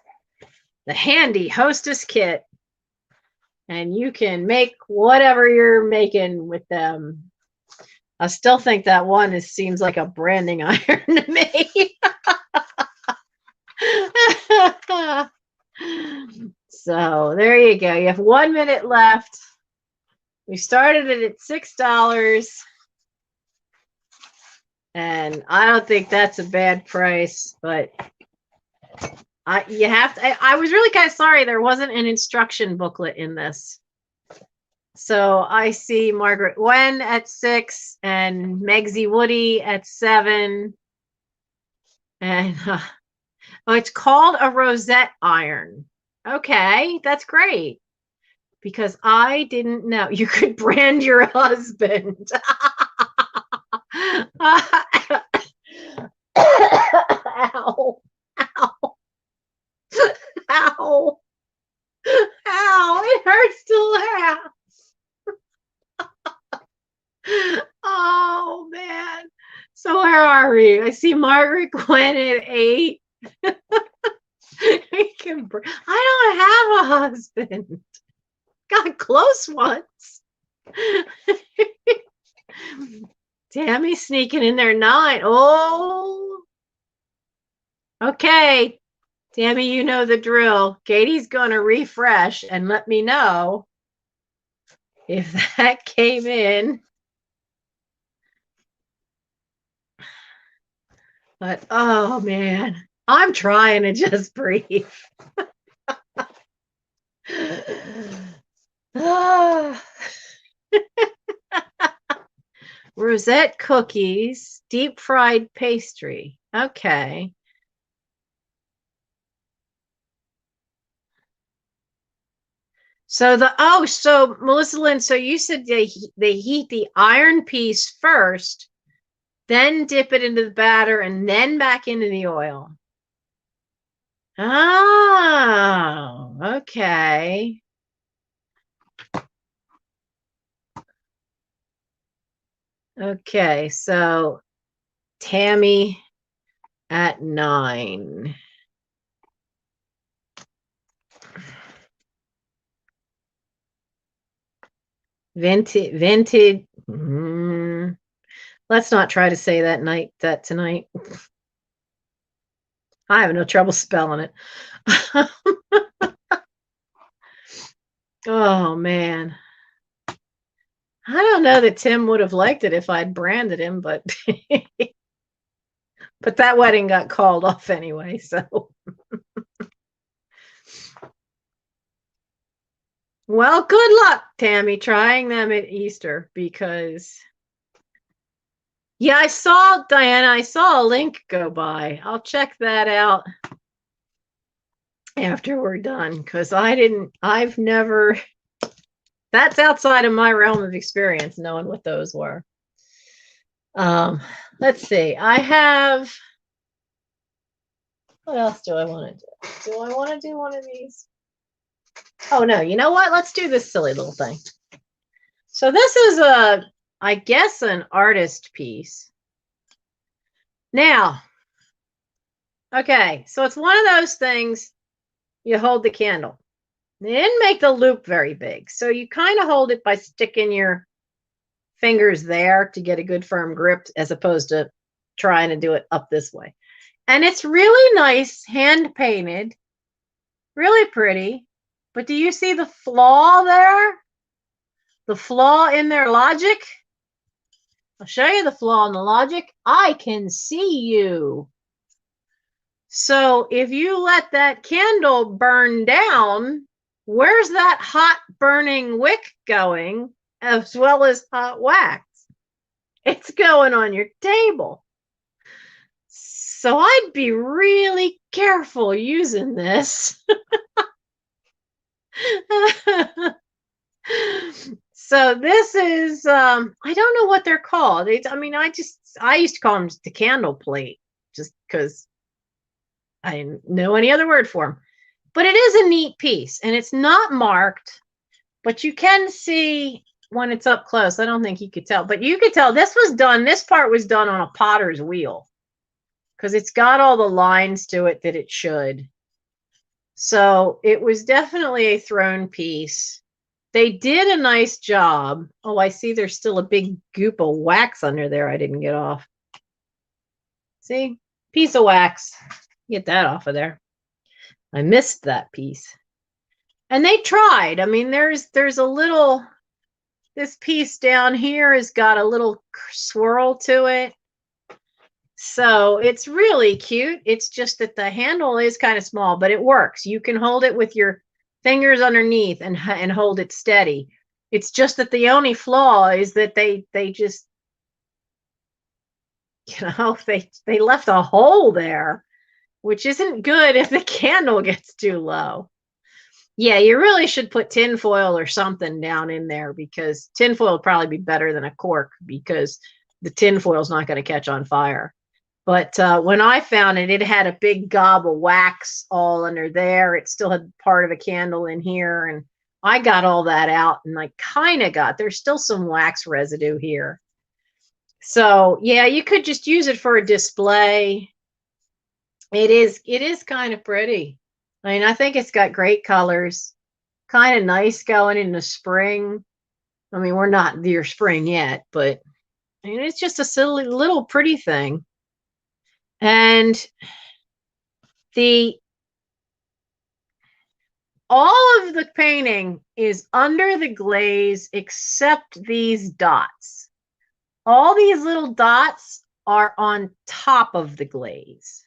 the Handy Hostess kit, and you can make whatever you're making with them. I still think that one seems like a branding iron to me. So there you go. You have 1 minute left. We started it at $6. And I don't think that's a bad price, but you have to. I was really kind of sorry there wasn't an instruction booklet in this. So I see Margaret Wen at 6 and Megsy Woody at 7. And oh, it's called a rosette iron. Okay, that's great. Because I didn't know you could brand your husband. Ow. Ow. Ow. heart still laughs. Oh man. So where are we? I see Margaret Gwen at 8. I don't have a husband. Got close ones. Tammy sneaking in there 9. Oh. Okay. Tammy, you know the drill. Katie's going to refresh and let me know if that came in. But, oh, man. I'm trying to just breathe. Rosette cookies, deep fried pastry. Okay. So so Melissa Lynn, so you said they heat the iron piece first, then dip it into the batter and then back into the oil. Oh, okay. Okay, so Tammy at 9. Vintage. Let's not try to say that tonight. I have no trouble spelling it. Oh man. I don't know that Tim would have liked it if I'd branded him, but but that wedding got called off anyway, so. Well, good luck, Tammy, trying them at Easter because, yeah, I saw, Diana, I saw a link go by. I'll check that out after we're done because I've never, that's outside of my realm of experience, knowing what those were. Let's see. I have, what else do I want to do? Do I want to do one of these? Oh, no, you know what? Let's do this silly little thing. So this is I guess, an artist piece. Now, okay, so it's one of those things, you hold the candle. They didn't make the loop very big, so you kind of hold it by sticking your fingers there to get a good firm grip as opposed to trying to do it up this way. And it's really nice, hand painted, really pretty. But do you see the flaw there? The flaw in their logic? I'll show you the flaw in the logic. I can see you. So if you let that candle burn down, where's that hot burning wick going, as well as hot wax? It's going on your table. So I'd be really careful using this. So this is, I don't know what they're called. I used to call them the candle plate just because I didn't know any other word for them. But it is a neat piece, and it's not marked, but you can see when it's up close. I don't think you could tell, but you could tell this part was done on a potter's wheel because it's got all the lines to it that it should. So it was definitely a thrown piece. They did a nice job. Oh, I see there's still a big goop of wax under there I didn't get off. See? Piece of wax. Get that off of there. I missed that piece. And they tried. I mean, there's a little, this piece down here has got a little swirl to it. So it's really cute. It's just that the handle is kind of small, but it works. You can hold it with your fingers underneath and hold it steady. It's just that the only flaw is that they just, they left a hole there, which isn't good if the candle gets too low. Yeah, you really should put tin foil or something down in there because tin foil would probably be better than a cork because the tin foil is not going to catch on fire. But when I found it, it had a big gob of wax all under there. It still had part of a candle in here. And I got all that out and I kind of there's still some wax residue here. So yeah, you could just use it for a display. It is kind of pretty. I mean, I think it's got great colors, kind of nice going in the spring. I mean, we're not near spring yet, but I mean, it's just a silly little pretty thing. And all of the painting is under the glaze except these dots. All these little dots are on top of the glaze.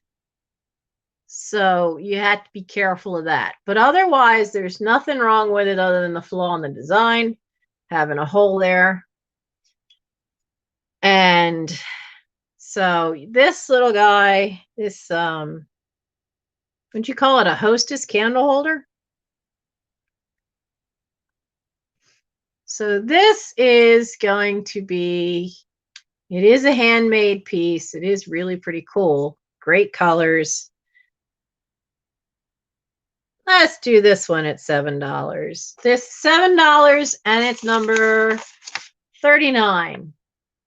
So you have to be careful of that. But otherwise, there's nothing wrong with it other than the flaw in the design, having a hole there. And so this little guy, this, what'd you call it? A hostess candle holder? So this is going to be, it is a handmade piece. It is really pretty cool. Great colors. Let's do this one at $7. This $7 and it's number 39.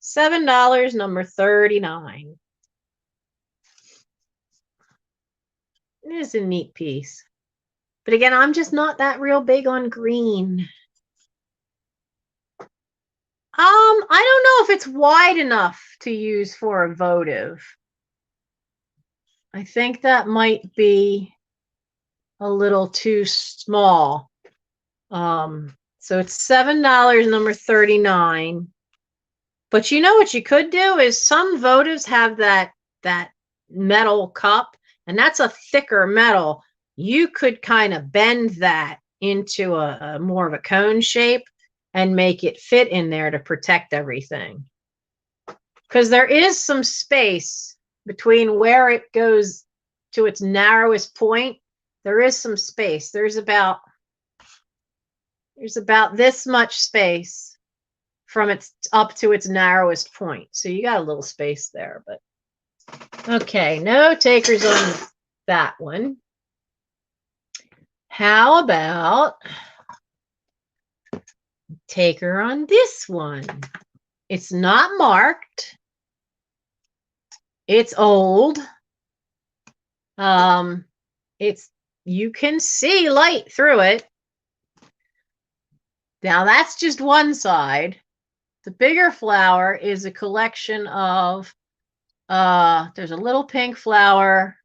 $7, number 39. It is a neat piece. But again, I'm just not that real big on green. I don't know if it's wide enough to use for a votive. I think that might be a little too small. So it's $7, number 39. But you know what you could do is some votives have that metal cup, and that's a thicker metal. You could kind of bend that into a more of a cone shape and make it fit in there to protect everything. Because there is some space between where it goes to its narrowest point. There is some space. There's about this much space from its up to its narrowest point. So you got a little space there, but okay, no takers on that one. How about taker on this one? It's not marked. It's old. You can see light through it. Now that's just one side. The bigger flower is a collection of, there's a little pink flower,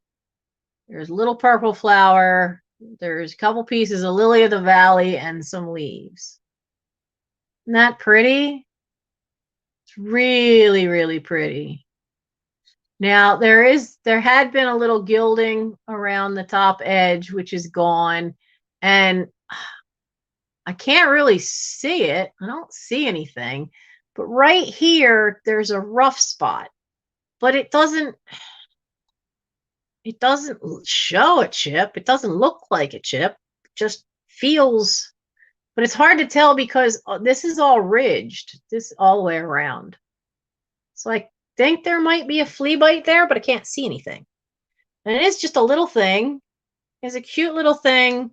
there's a little purple flower, there's a couple pieces of lily of the valley and some leaves. Isn't that pretty? It's really, really pretty. Now there had been a little gilding around the top edge, which is gone, and I can't really see it. I don't see anything, but right here there's a rough spot, but it doesn't show a chip. It doesn't look like a chip. It just feels, but it's hard to tell because this is all ridged, this all the way around. So I think there might be a flea bite there, but I can't see anything. And it is just a little thing. It's a cute little thing.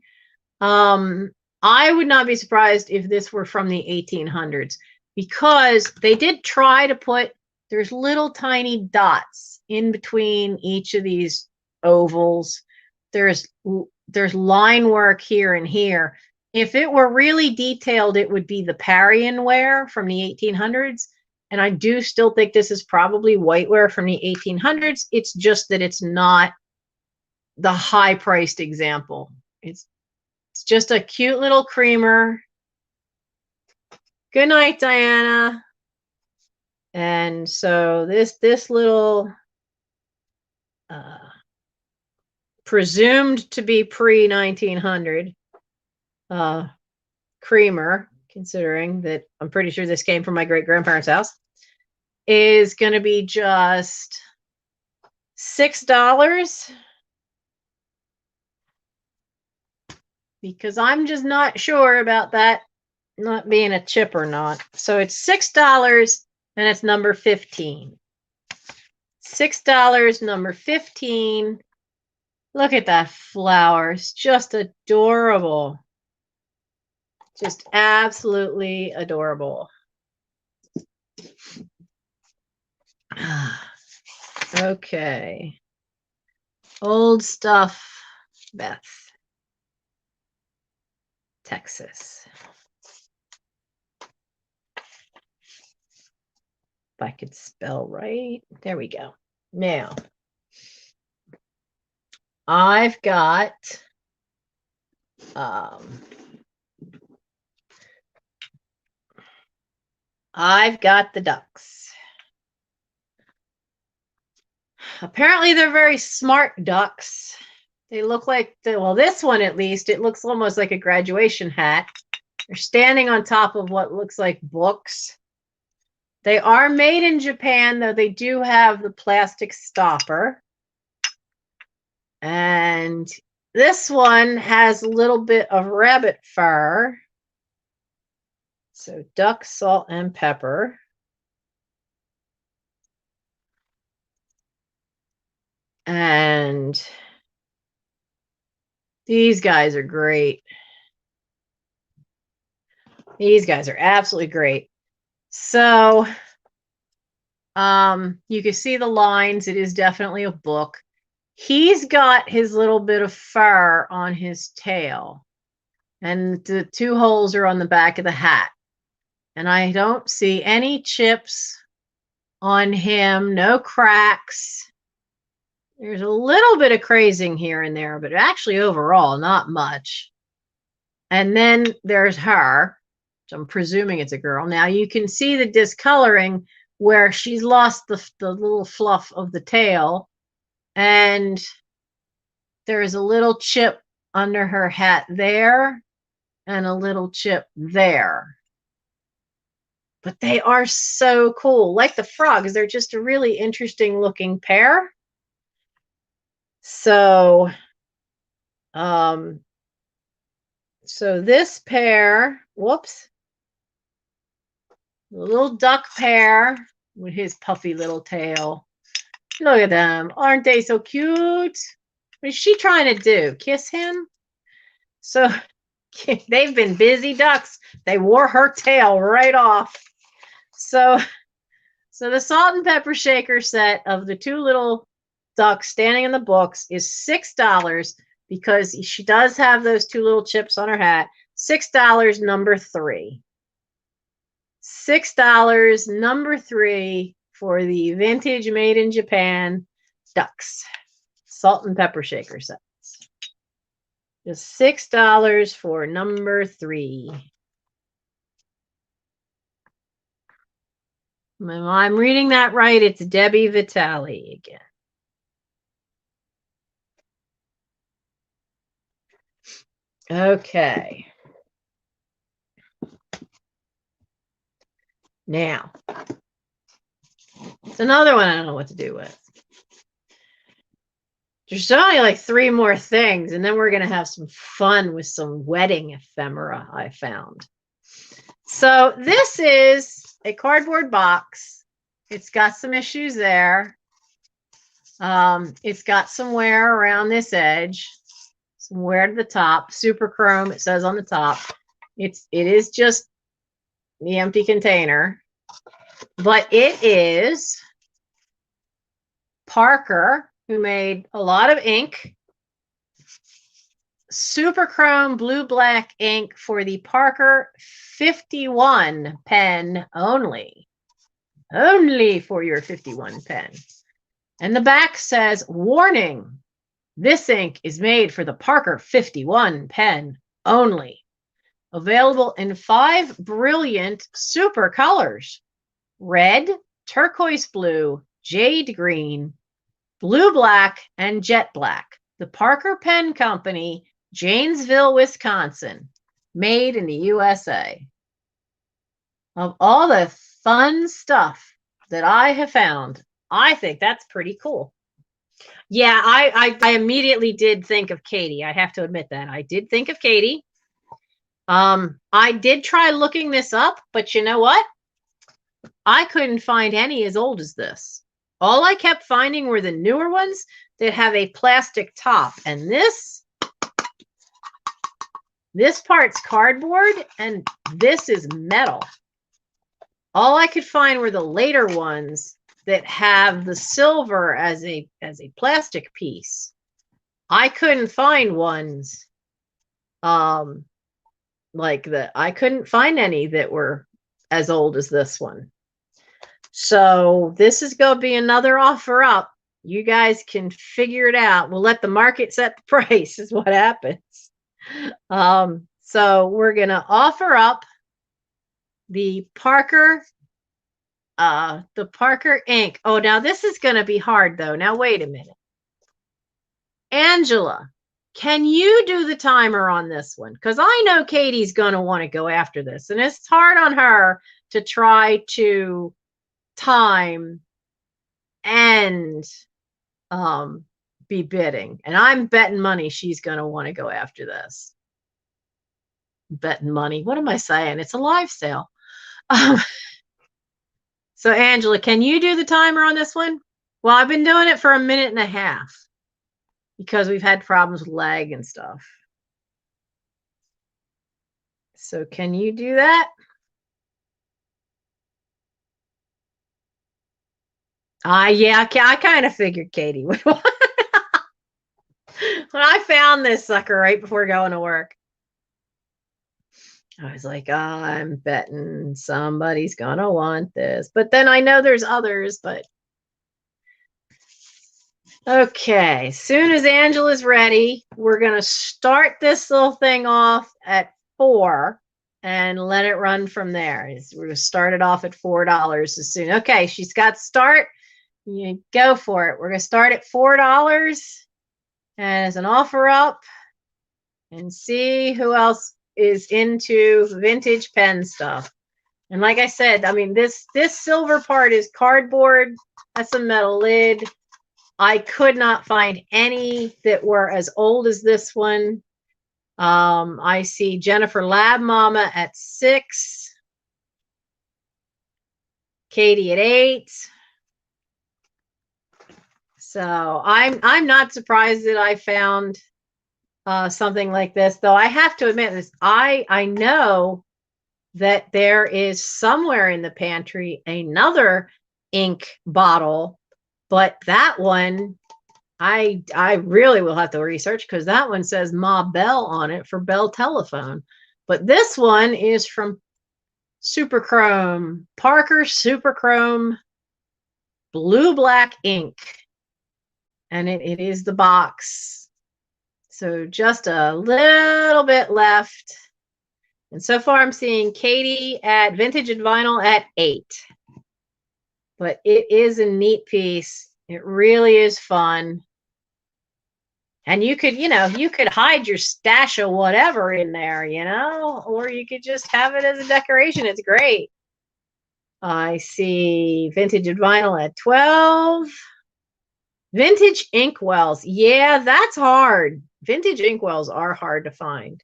I would not be surprised if this were from the 1800s because they did try to put, there's little tiny dots in between each of these ovals. There's line work here and here. If it were really detailed, it would be the Parian ware from the 1800s. And I do still think this is probably whiteware from the 1800s. It's just that it's not the high-priced example. It's just a cute little creamer. Good night, Diana. And so this little presumed to be pre-1900 creamer, considering that I'm pretty sure this came from my great-grandparents' house, is going to be just $6. Because I'm just not sure about that not being a chip or not. So it's $6 and it's number 15. $6, number 15. Look at that flower. It's just adorable. Just absolutely adorable. Okay. Old stuff, Beth. Texas. If I could spell right. There we go. Now, I've got the ducks. Apparently they're very smart ducks. They look like, well, this one at least, it looks almost like a graduation hat. They're standing on top of what looks like books. They are made in Japan, though they do have the plastic stopper. And this one has a little bit of rabbit fur. So duck, salt, and pepper. And these guys are great. These guys are absolutely great. So you can see the lines. It is definitely a book. He's got his little bit of fur on his tail. And the 2 holes are on the back of the hat. And I don't see any chips on him, no cracks. There's a little bit of crazing here and there, but actually overall, not much. And then there's her, which I'm presuming it's a girl. Now you can see the discoloring where she's lost the little fluff of the tail. And there's a little chip under her hat there and a little chip there. But they are so cool. Like the frogs, they're just a really interesting looking pair. So, so this pair, whoops, the little duck pair with his puffy little tail. Look at them. Aren't they so cute? What is she trying to do? Kiss him? So they've been busy ducks. They wore her tail right off. So the salt and pepper shaker set of the 2 little ducks standing in the books is $6 because she does have those 2 little chips on her hat. $6, number 3. $6, number 3 for the vintage made in Japan ducks. Salt and pepper shaker sets. Just $6 for number 3. If I'm reading that right, it's Debbie Vitale again. Okay. Now, it's another one I don't know what to do with. There's only like 3 more things, and then we're going to have some fun with some wedding ephemera I found. So this is a cardboard box. It's got some issues there. It's got some wear around this edge, some wear to the top. Super chrome, it says on the top. It is just the empty container, but it is Parker, who made a lot of ink. Super chrome blue black ink for the Parker 51 pen only. Only for your 51 pen. And the back says, warning, this ink is made for the Parker 51 pen only. Available in 5 brilliant super colors: red, turquoise blue, jade green, blue black, and jet black. The Parker Pen Company, Janesville, Wisconsin. Made in the USA. Of all the fun stuff that I have found, I think that's pretty cool. Yeah, I immediately did think of Katie. I have to admit that. I did think of Katie. I did try looking this up, but you know what? I couldn't find any as old as this. All I kept finding were the newer ones that have a plastic top. And this This part's cardboard and this is metal. All I could find were the later ones that have the silver as a plastic piece. I couldn't find ones like that. I couldn't find any that were as old as this one. So this is going to be another offer up. You guys can figure it out. We'll let the market set the price is what happens. So we're going to offer up the Parker ink. Oh, now this is going to be hard though. Now wait a minute. Angela, can you do the timer on this one? Because I know Katie's going to want to go after this, and it's hard on her to try to time and be bidding. And I'm betting money she's going to want to go after this. Betting money. What am I saying? It's a live sale. So Angela, can you do the timer on this one? Well, I've been doing it for 1.5 minutes because we've had problems with lag and stuff. So can you do that? Yeah, I kind of figured Katie would want. When I found this sucker right before going to work, I was like, oh, I'm betting somebody's gonna want this. But then I know there's others, but okay. As soon as Angela's ready, we're gonna start this little thing off at 4 and let it run from there. We're gonna start it off at $4 as soon. Okay, she's got start. You go for it. We're gonna start at $4 and as an offer up and see who else is into vintage pen stuff. And like I said, I mean, this silver part is cardboard. That's a metal lid. I could not find any that were as old as this one. I see Jennifer Lab Mama at 6. Katie at 8. So I'm not surprised that I found something like this, though I have to admit this. I know that there is somewhere in the pantry another ink bottle, but that one I really will have to research because that one says Ma Bell on it for Bell Telephone. But this one is from Super Chrome, Parker Super Chrome Blue Black ink. And it is the box. So just a little bit left. And so far I'm seeing Katie at Vintage and Vinyl at 8. But it is a neat piece. It really is fun. And you could, you could hide your stash of whatever in there, or you could just have it as a decoration. It's great. I see Vintage and Vinyl at 12. Vintage inkwells. Yeah, that's hard. Vintage inkwells are hard to find.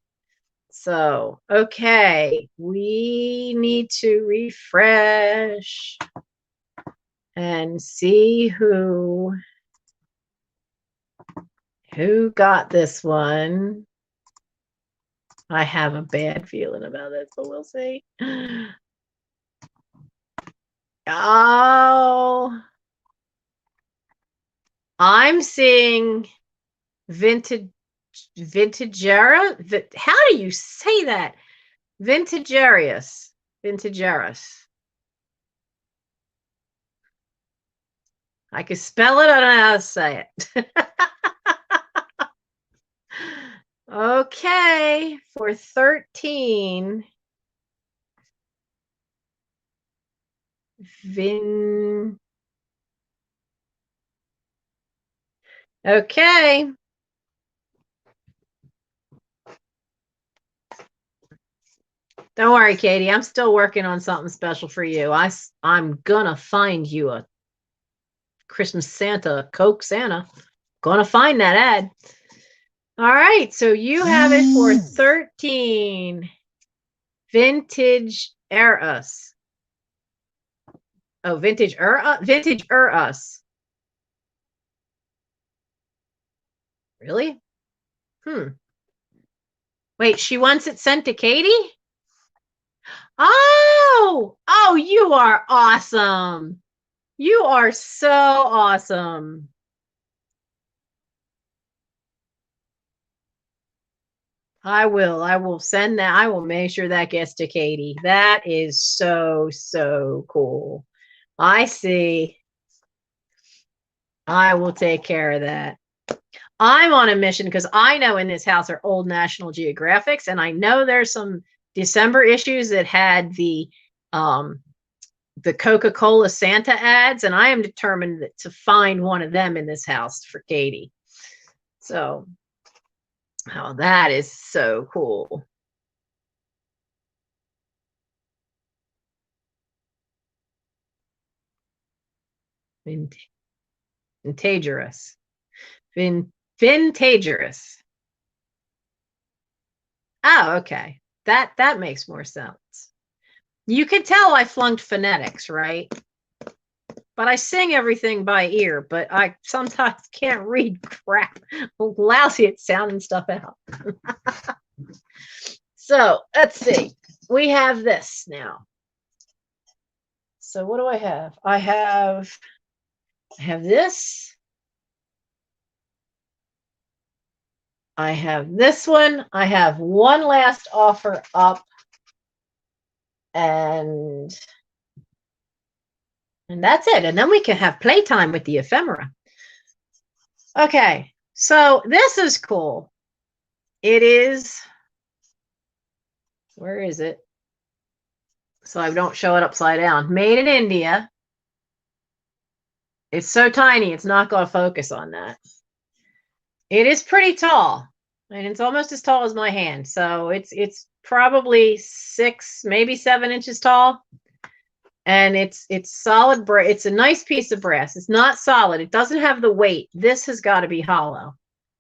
So, okay, we need to refresh and see who got this one. I have a bad feeling about it, so we'll see. Oh, I'm seeing Vintagera. How do you say that? Vintagerous. I can spell it. I don't know how to say it. Okay, for 13. Okay. Don't worry, Katie. I'm still working on something special for you. I'm gonna find you a Christmas Santa, Coke Santa. Gonna find that ad. All right, so you have it for 13. Vintage Us. Oh, Vintage Us. Really? Wait, she wants it sent to Katie? Oh, you are awesome. You are so awesome. I will send that. I will make sure that gets to Katie. That is so, so cool. I see. I will take care of that. I'm on a mission because I know in this house are old National Geographics, and I know there's some December issues that had the Coca-Cola Santa ads, and I am determined to find one of them in this house for Katie. So, oh, that is so cool. Vintagerous. Vintagerous. Oh, okay. That makes more sense. You can tell I flunked phonetics, right? But I sing everything by ear, but I sometimes can't read crap. I'm lousy at sounding stuff out. So let's see. We have this now. So what do I have? I have this. I have this one. I have one last offer up. And that's it. And then we can have playtime with the ephemera. Okay, so this is cool. It is, where is it? So I don't show it upside down. Made in India. It's so tiny, it's not going to focus on that. It is pretty tall, and it's almost as tall as my hand. So it's probably 6, maybe 7 inches tall. And it's solid brass. It's a nice piece of brass. It's not solid. It doesn't have the weight. This has got to be hollow.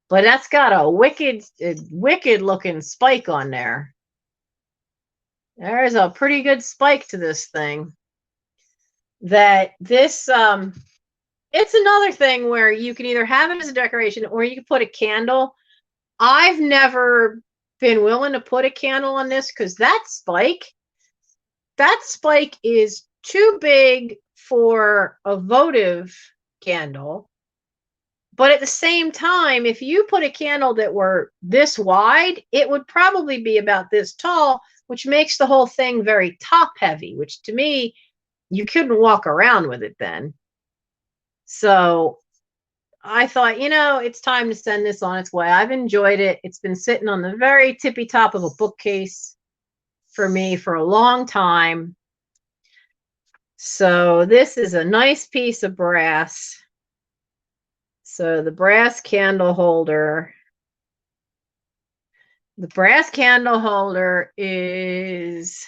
But that's got a wicked looking spike on there. There's a pretty good spike to this thing. That this it's another thing where you can either have it as a decoration or you can put a candle. I've never been willing to put a candle on this because that spike is too big for a votive candle. But at the same time, if you put a candle that were this wide, it would probably be about this tall, which makes the whole thing very top heavy, which to me, you couldn't walk around with it then. So I thought, it's time to send this on its way. I've enjoyed it. It's been sitting on the very tippy top of a bookcase for me for a long time. So this is a nice piece of brass. So the brass candle holder. The brass candle holder is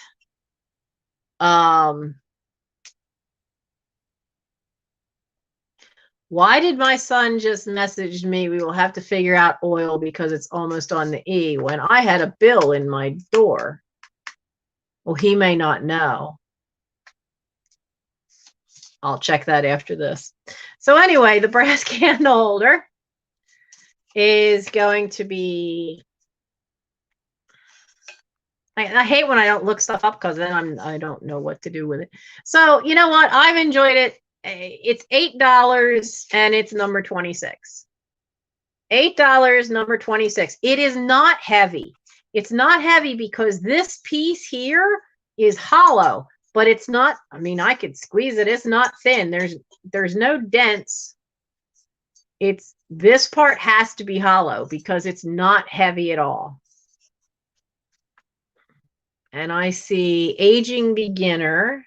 why did my son just message me? We will have to figure out oil because it's almost on the E when I had a bill in my door. Well, he may not know. I'll check that after this. So anyway, the brass candle holder is going to be, I hate when I don't look stuff up because then I don't know what to do with it. So you know what? I've enjoyed it. It's $8 and it's number 26. $8, number 26. It is not heavy. It's not heavy because this piece here is hollow. But it's not, I mean, I could squeeze it. It's not thin. There's no dents. This part has to be hollow because it's not heavy at all. And I see aging beginner.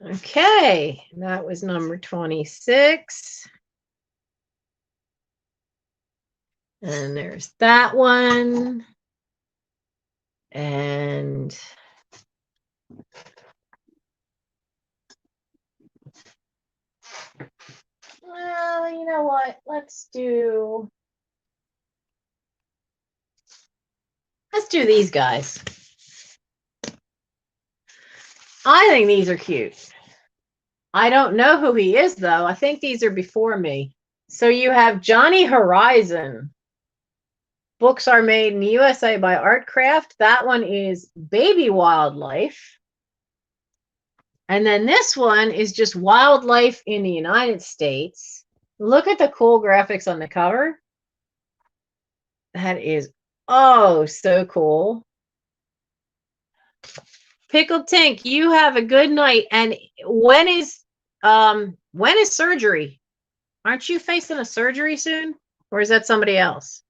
Okay, that was number 26. And there's that one. And well, you know what? Let's do these guys. I think these are cute. I don't know who he is, though. I think these are before me. So you have Johnny Horizon. Books are made in the USA by Artcraft. That one is Baby Wildlife. And then this one is just wildlife in the United States. Look at the cool graphics on the cover. That is, oh, so cool. Pickled Tink, you have a good night. And when is surgery? Aren't you facing a surgery soon? Or is that somebody else?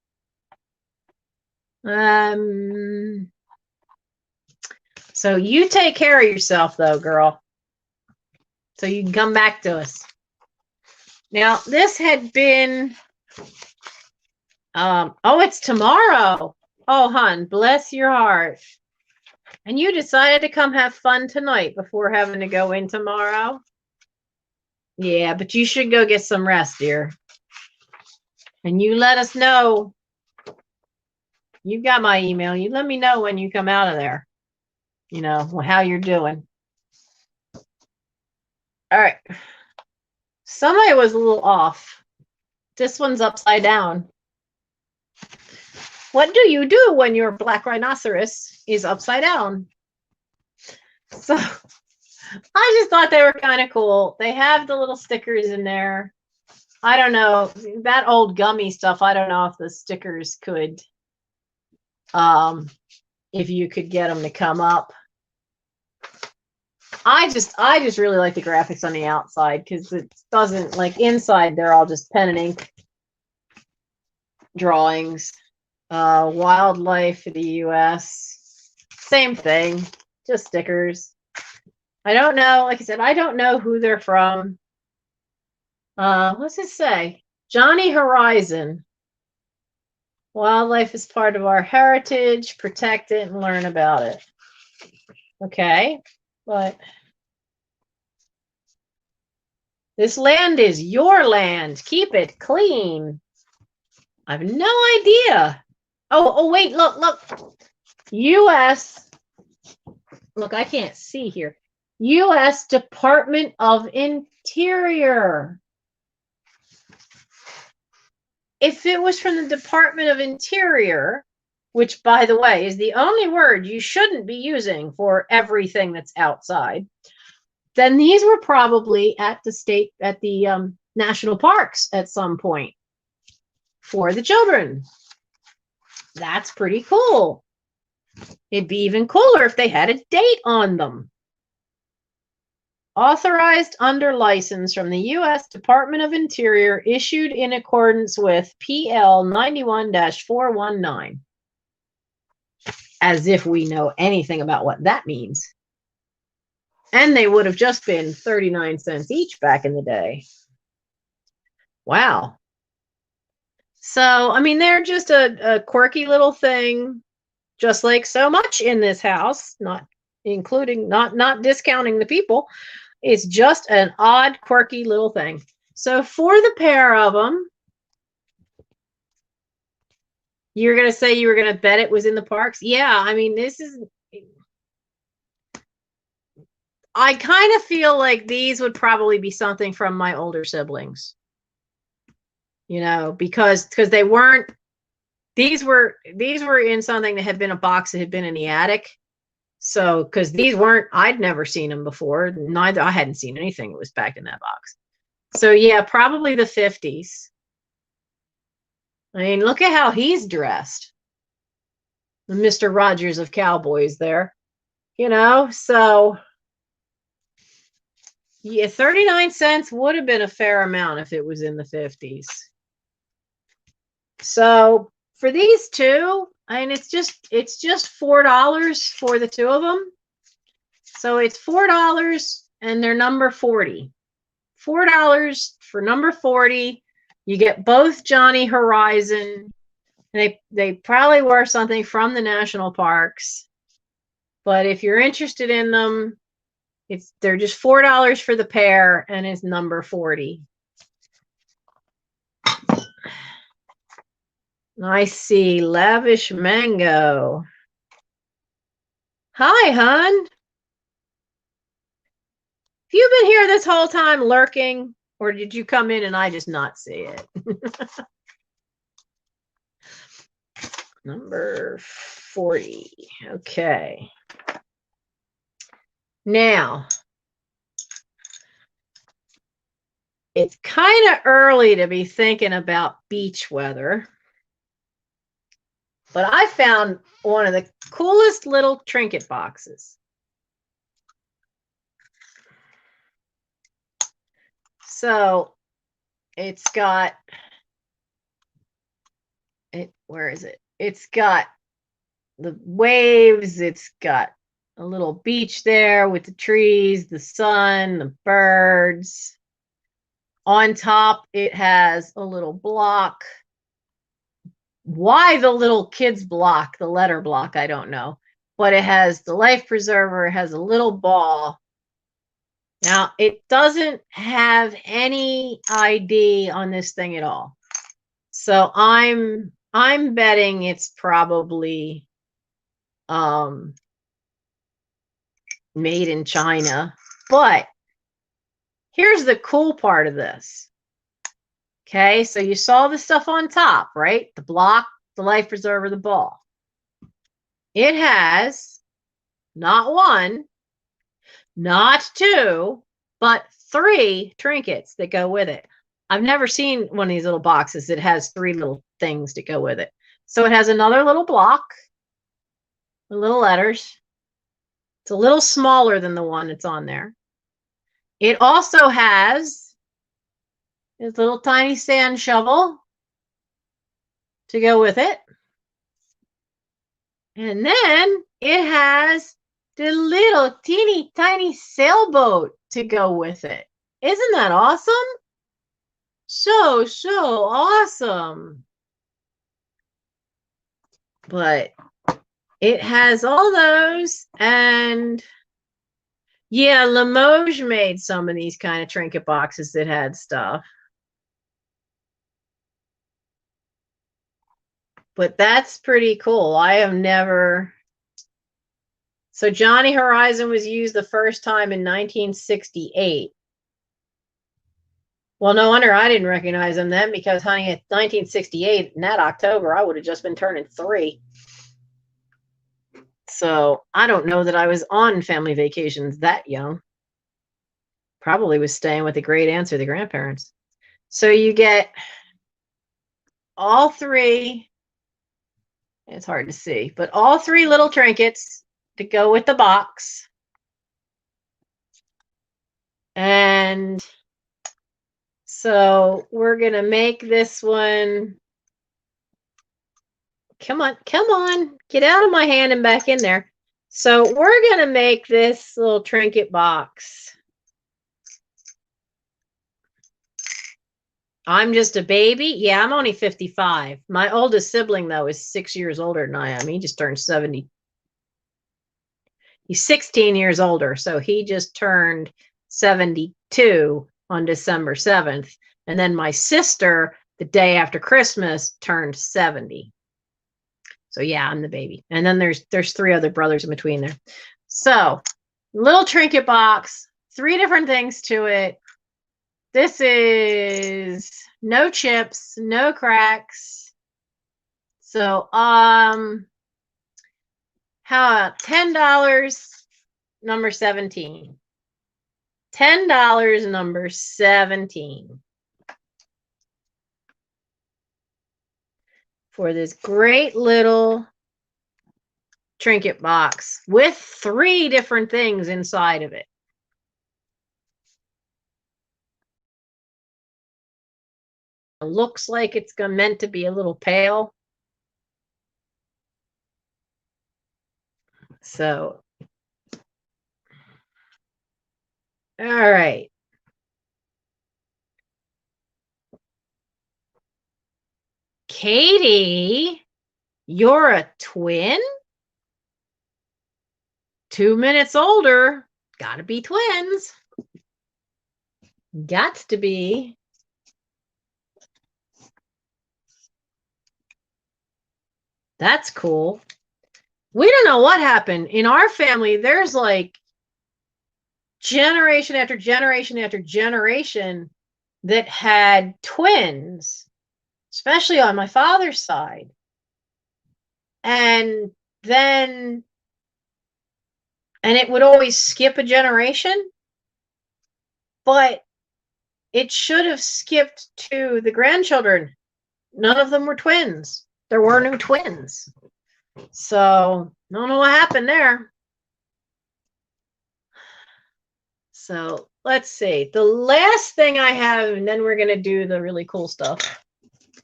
So you take care of yourself though, girl. So you can come back to us. Now, this had been oh, it's tomorrow. Oh, hon, bless your heart. And you decided to come have fun tonight before having to go in tomorrow? Yeah, but you should go get some rest, dear. And you let us know. You've got my email. You let me know when you come out of there. You know, how you're doing. All right. Somebody was a little off. This one's upside down. What do you do when your black rhinoceros is upside down? So I just thought they were kind of cool. They have the little stickers in there. I don't know. That old gummy stuff, I don't know if the stickers could, if you could get them to come up. I just really like the graphics on the outside because it doesn't, like inside, they're all just pen and ink drawings. Wildlife for the US. Same thing, just stickers. I don't know, like I said, I don't know who they're from. What's it say? Johnny Horizon. Wildlife is part of our heritage. Protect it and learn about it. Okay, but this land is your land. Keep it clean. I have no idea. Oh, wait, look. U.S. Look, I can't see here. U.S. Department of Interior. If it was from the Department of Interior, which, by the way, is the only word you shouldn't be using for everything that's outside, then these were probably at the national parks at some point for the children. That's pretty cool. It'd be even cooler if they had a date on them. Authorized under license from the U.S. Department of Interior, issued in accordance with PL 91-419. As if we know anything about what that means. And they would have just been 39 cents each back in the day. Wow. So, I mean, they're just a quirky little thing, just like so much in this house, not discounting the people. It's just an odd, quirky little thing. So for the pair of them, you're going to say you were going to bet it was in the parks? Yeah, I mean, I kind of feel like these would probably be something from my older siblings. You know, because they weren't, these were in something that had been a box that had been in the attic. So, because these weren't, I'd never seen them before. I hadn't seen anything that was back in that box. So yeah, probably the 50s. I mean, look at how he's dressed. The Mr. Rogers of Cowboys there. You know, so yeah, 39 cents would have been a fair amount if it was in the 50s. So for these two, I mean, it's just $4 for the two of them. So it's $4 and they're number 40. $4 for number 40. You get both Johnny Horizon. They probably were something from the national parks. But if you're interested in them, they're just $4 for the pair and it's number 40. I see Lavish Mango. Hi, hon. Have you been here this whole time lurking? Or did you come in and I just not see it? Number 40. Okay. Now, it's kind of early to be thinking about beach weather, but I found one of the coolest little trinket boxes. So it's got it. Where is it? It's got the waves. It's got a little beach there with the trees, the sun, the birds. On top, it has a little block. Why the little kids block, the letter block, I don't know. But it has the life preserver. It has a little ball. Now, it doesn't have any ID on this thing at all. So I'm betting it's probably made in China. But here's the cool part of this. Okay, so you saw the stuff on top, right? The block, the life preserver, the ball. It has not one, not two, but 3 trinkets that go with it. I've never seen one of these little boxes that has 3 little things to go with it. So it has another little block with little letters. It's a little smaller than the one that's on there. It also has this little tiny sand shovel to go with it. And then it has the little teeny tiny sailboat to go with it. Isn't that awesome? So awesome. But it has all those, and yeah, Limoges made some of these kind of trinket boxes that had stuff. But that's pretty cool. I have never. So Johnny Horizon was used the first time in 1968. Well, no wonder I didn't recognize him then, because, honey, in 1968, in that October, I would have just been turning 3. So I don't know that I was on family vacations that young. Probably was staying with the great aunts or the grandparents. So you get all 3. It's hard to see, but all 3 little trinkets to go with the box. And so we're going to make this one. Come on, get out of my hand and back in there. So we're going to make this little trinket box. I'm just a baby. Yeah, I'm only 55. My oldest sibling, though, is 6 years older than I am. He just turned 70. He's 16 years older, so he just turned 72 on December 7th. And then my sister, the day after Christmas, turned 70. So yeah, I'm the baby. And then there's 3 other brothers in between there. So little trinket box, 3 different things to it. This is no chips, no cracks. So how about $10, number 17. $10, number 17. For this great little trinket box with 3 different things inside of it. It looks like it's meant to be a little pale. So, all right. Katie, you're a twin? 2 minutes older. Gotta be twins. Got to be. That's cool. We don't know what happened. In our family, there's like generation after generation after generation that had twins, especially on my father's side. And then, and it would always skip a generation, but it should have skipped to the grandchildren. None of them were twins. There were no twins. So I don't know what happened there. So let's see. The last thing I have, and then we're gonna do the really cool stuff.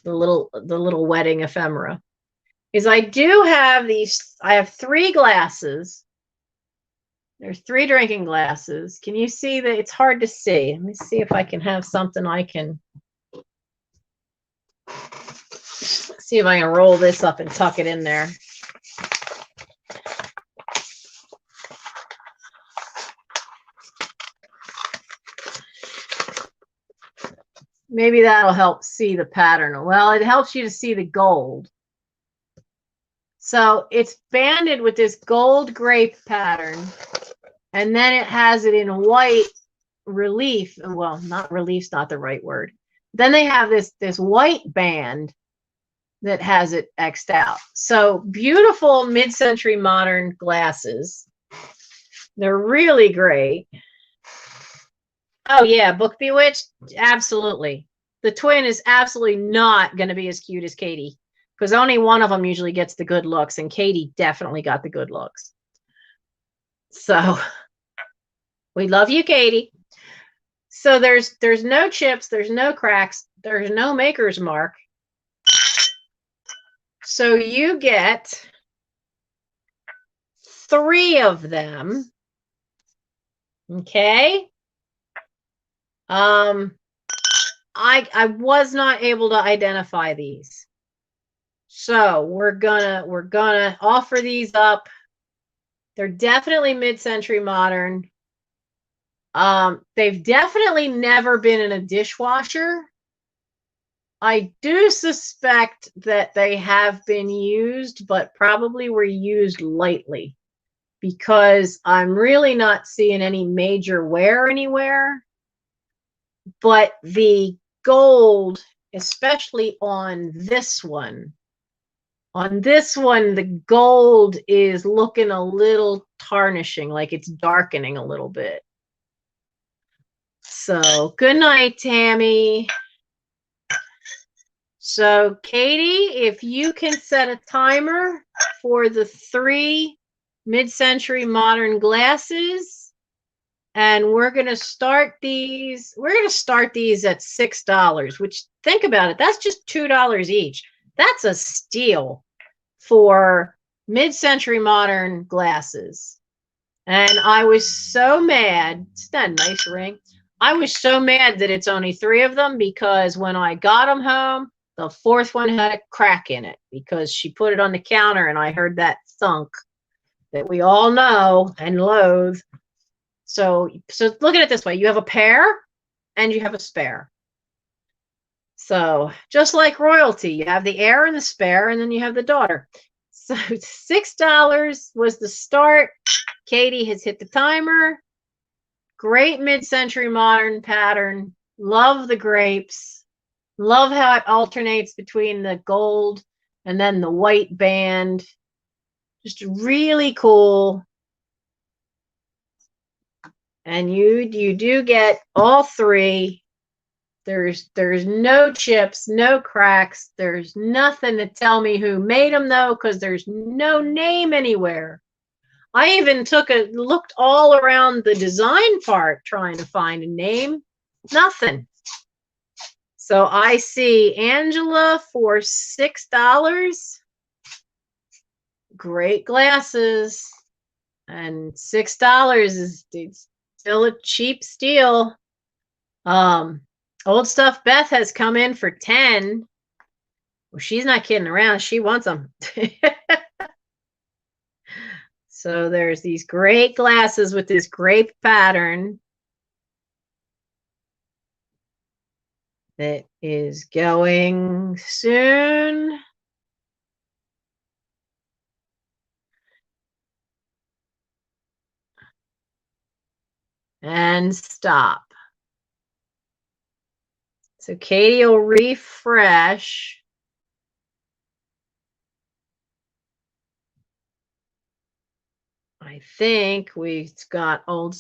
The little wedding ephemera. Is I do have these. I have 3 glasses. There's 3 drinking glasses. Can you see that? It's hard to see. Let me see if I can have something I can. See if I can roll this up and tuck it in there. Maybe that'll help see the pattern. Well, it helps you to see the gold. So it's banded with this gold grape pattern, and then it has it in white relief. Well, not relief's not the right word. Then they have this white band that has it X'd out. So beautiful mid-century modern glasses. They're really great. Oh yeah, Book Bewitched, absolutely. The twin is absolutely not going to be as cute as Katie, because only one of them usually gets the good looks, and Katie definitely got the good looks. So we love you, Katie. So there's no chips, there's no cracks, there's no maker's mark. So you get 3 of them. Okay. I was not able to identify these. So we're gonna offer these up. They're definitely mid-century modern. They've definitely never been in a dishwasher. I do suspect that they have been used, but probably were used lightly, because I'm really not seeing any major wear anywhere. But the gold, especially on this one, the gold is looking a little tarnishing, like it's darkening a little bit. So good night, Tammy. So Katie, if you can set a timer for the 3 mid-century modern glasses, and we're going to start these. We're going to start these at $6, which, think about it, that's just $2 each. That's a steal for mid-century modern glasses. And I was so mad. Isn't that a nice ring? I was so mad that it's only 3 of them, because when I got them home, the 4th one had a crack in it, because she put it on the counter and I heard that thunk that we all know and loathe. So look at it this way. You have a pair and you have a spare. So just like royalty, you have the heir and the spare, and then you have the daughter. So $6 was the start. Katie has hit the timer. Great mid-century modern pattern. Love the grapes. Love how it alternates between the gold and then the white band. Just really cool. And you do get all 3. There's no chips, no cracks. There's nothing to tell me who made them, though, because there's no name anywhere. I even looked all around the design part trying to find a name. Nothing. So I see Angela for $6. Great glasses. And $6 is still a cheap steal. Old Stuff Beth has come in for 10. Well, she's not kidding around. She wants them. So there's these great glasses with this grape pattern that is going soon. And stop. So Katie will refresh. I think we've got old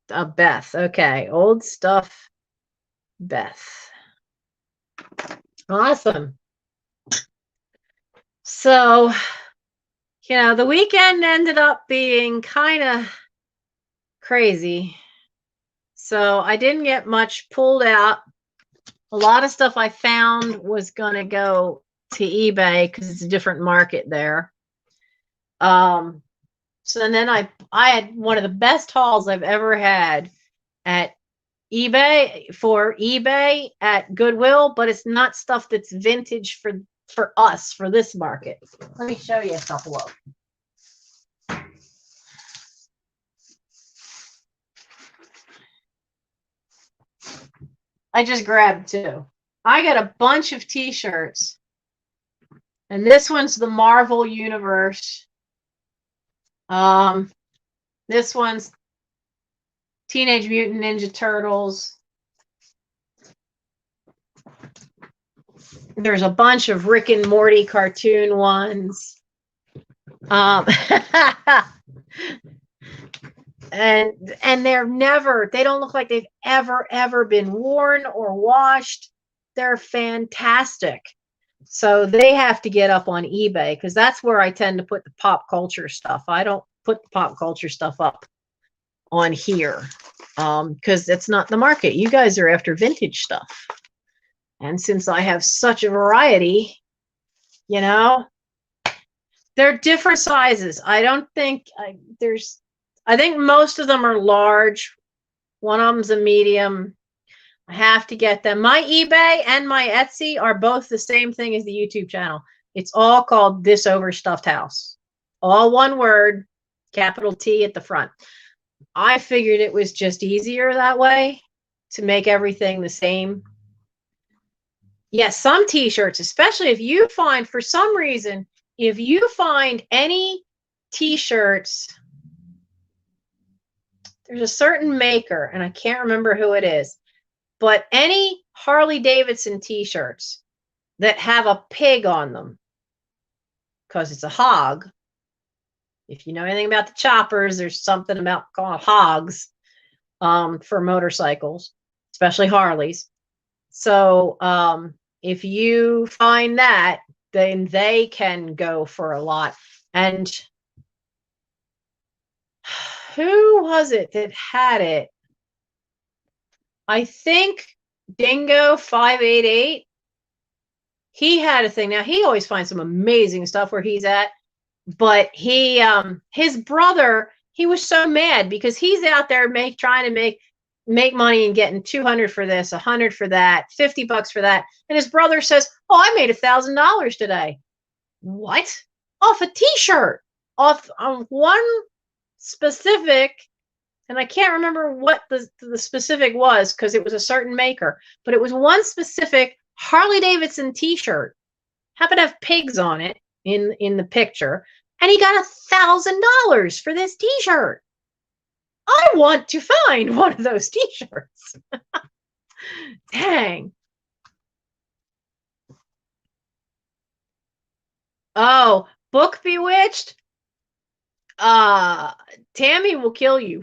Beth. Okay, old stuff, Beth. Awesome. So, the weekend ended up being kind of crazy. So I didn't get much pulled out. A lot of stuff I found was going to go to eBay because it's a different market there. So and then I had one of the best hauls I've ever had at eBay at Goodwill, but it's not stuff that's vintage for us for this market. Let me show you a couple of them. I just grabbed two. I got a bunch of t-shirts. And this one's the Marvel Universe. This one's Teenage Mutant Ninja Turtles. There's a bunch of Rick and Morty cartoon ones. And they don't look like they've ever been worn or washed. They're fantastic. So they have to get up on eBay because that's where I tend to put the pop culture stuff. I don't put the pop culture stuff up on here because it's not the market. You guys are after vintage stuff. And since I have such a variety, they're different sizes. I don't think I think most of them are large. One of them's a medium. I have to get them. My eBay and my Etsy are both the same thing as the YouTube channel. It's all called Thisoverstuffedhouse. All one word, capital T at the front. I figured it was just easier that way to make everything the same. Yes, some t-shirts, especially if you find, for some reason, if you find any t-shirts, there's a certain maker, and I can't remember who it is, but any Harley Davidson t-shirts that have a pig on them, because it's a hog. If you know anything about the choppers, there's something about called hogs for motorcycles, especially Harleys. So if you find that, then they can go for a lot. And who was it that had it? I think Dingo 588. He had a thing. Now he always finds some amazing stuff where he's at, but his brother, he was so mad because he's out there trying to make money and getting 200 for this, 100 for that, $50 for that, and his brother says, "Oh, I made $1,000 today." What? Off a t-shirt, off on one specific. And I can't remember what the specific was because it was a certain maker, but it was one specific Harley Davidson t-shirt. Happened to have pigs on it in the picture, and he got $1,000 for this t-shirt. I want to find one of those t-shirts. Dang. Oh, Book Bewitched? Tammy will kill you.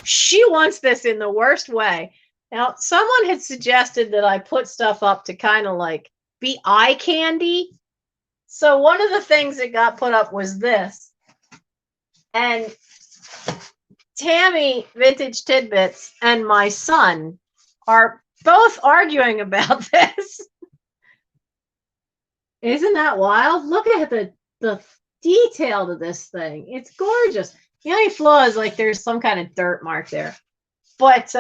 She wants this in the worst way. Now, someone had suggested that I put stuff up to kind of like be eye candy. So one of the things that got put up was this. And Tammy, Vintage Tidbits, and my son are both arguing about this. Isn't that wild? Look at the detail to this thing. It's gorgeous. The only flaw is like there's some kind of dirt mark there. But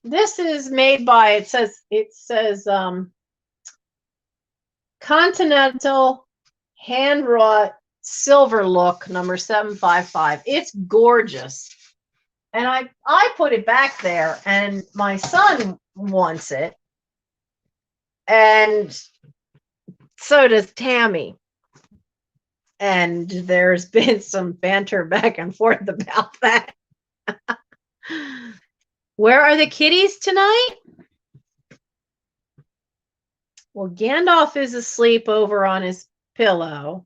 this is made by, it says Continental Hand Wrought Silver Look number 755. It's gorgeous. And I put it back there, and my son wants it. And so does Tammy. And there's been some banter back and forth about that. Where are the kitties tonight? Well, Gandalf is asleep over on his pillow.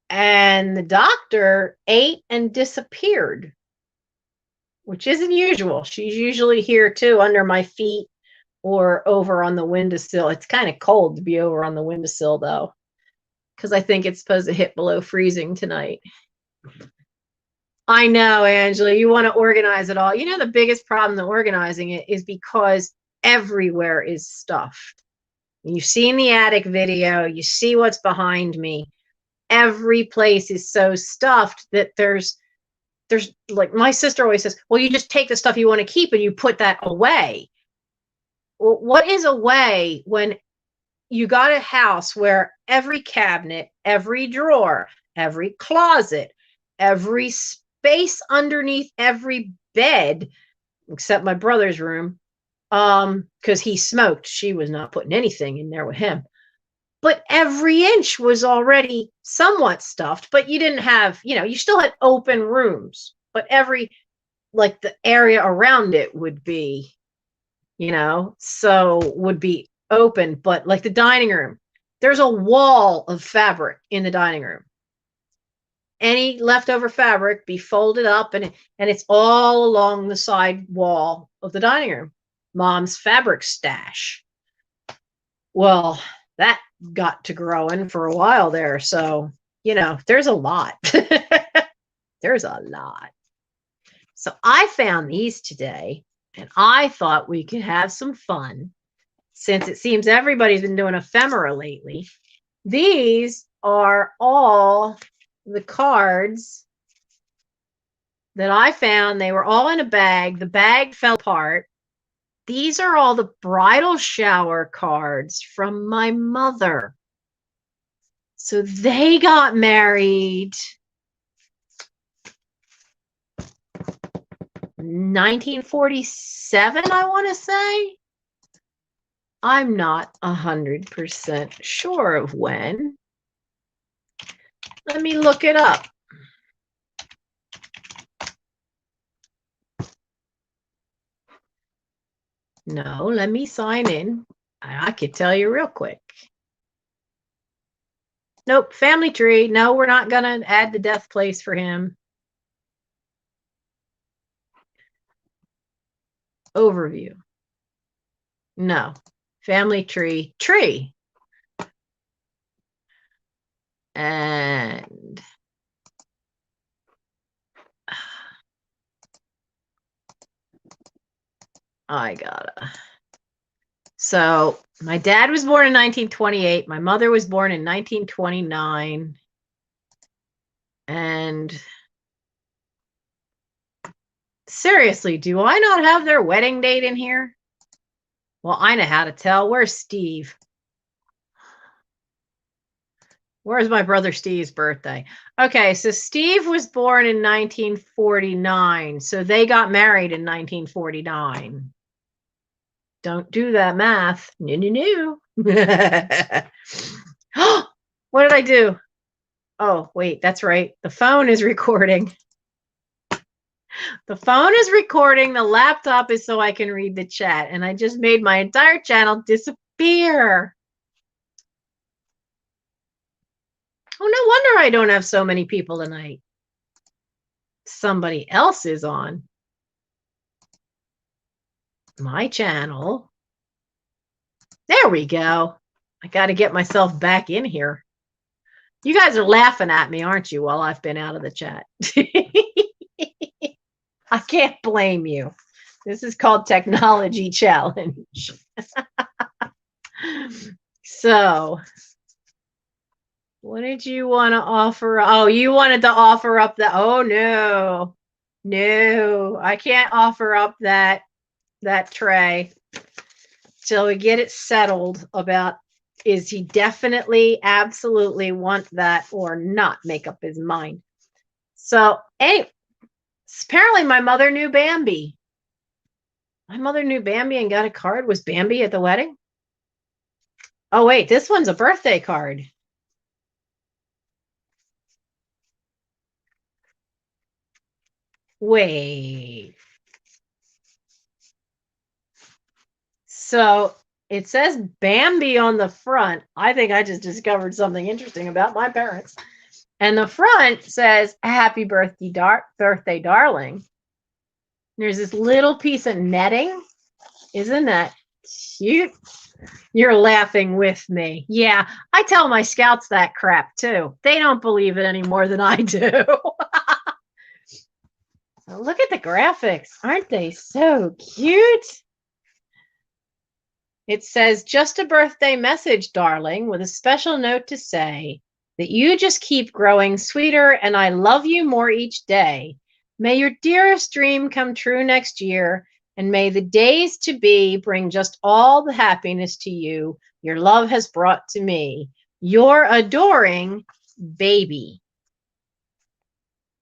And the doctor ate and disappeared, which isn't usual. She's usually here too, under my feet or over on the windowsill. It's kind of cold to be over on the windowsill though, because I think it's supposed to hit below freezing tonight. I know, Angela, you want to organize it all. You know, the biggest problem to organizing it is because everywhere is stuffed. You've seen the attic video, you see what's behind me. Every place is so stuffed that there's like, my sister always says, well, you just take the stuff you want to keep and you put that away. Well, what is away when you got a house where every cabinet, every drawer, every closet, every space underneath every bed, except my brother's room, because he smoked. She was not putting anything in there with him. But every inch was already somewhat stuffed, but you didn't have, you still had open rooms, but like the area around it would be, so would be open. But like the dining room, there's a wall of fabric in the dining room. Any leftover fabric be folded up and it's all along the side wall of the dining room. Mom's fabric stash. Well, that got to growing for a while there. So, there's a lot. There's a lot. So I found these today and I thought we could have some fun since it seems everybody's been doing ephemera lately. These are all the cards that I found. They were all in a bag. The bag fell apart. These are all the bridal shower cards from my mother. So they got married 1947, I want to say. I'm not 100% sure of when. Let me look it up. No, let me sign in. I could tell you real quick. Nope, family tree. No, we're not going to add the death place for him. Overview. No, family tree. Tree. And I gotta. So my dad was born in 1928. My mother was born in 1929. And seriously, do I not have their wedding date in here? Well, I know how to tell. Where's Steve? Where's my brother Steve's birthday? Okay, so Steve was born in 1949. So they got married in 1949. Don't do that math. No. What did I do? Oh, wait, that's right. The phone is recording. The phone is recording. The laptop is so I can read the chat. And I just made my entire channel disappear. Oh, no wonder I don't have so many people tonight. Somebody else is on my channel. There we go. I got to get myself back in here. You guys are laughing at me, aren't you, while I've been out of the chat? I can't blame you. This is called technology challenge. So, what did you want to offer? Oh, you wanted to offer up the, oh no, I can't offer up that tray till we get it settled about, is he definitely absolutely want that or not, make up his mind. So anyway, apparently my mother knew Bambi. My mother knew Bambi and got a card. Was Bambi at the wedding? Oh wait, this one's a birthday card. Wait. So it says Bambi on the front. I think I just discovered something interesting about my parents. And the front says, happy birthday, darling. There's this little piece of netting. Isn't that cute? You're laughing with me. Yeah, I tell my scouts that crap too. They don't believe it any more than I do. Look at the graphics. Aren't they so cute? It says, just a birthday message, darling, with a special note to say that you just keep growing sweeter and I love you more each day. May your dearest dream come true next year, and may the days to be bring just all the happiness to you your love has brought to me. Your adoring baby.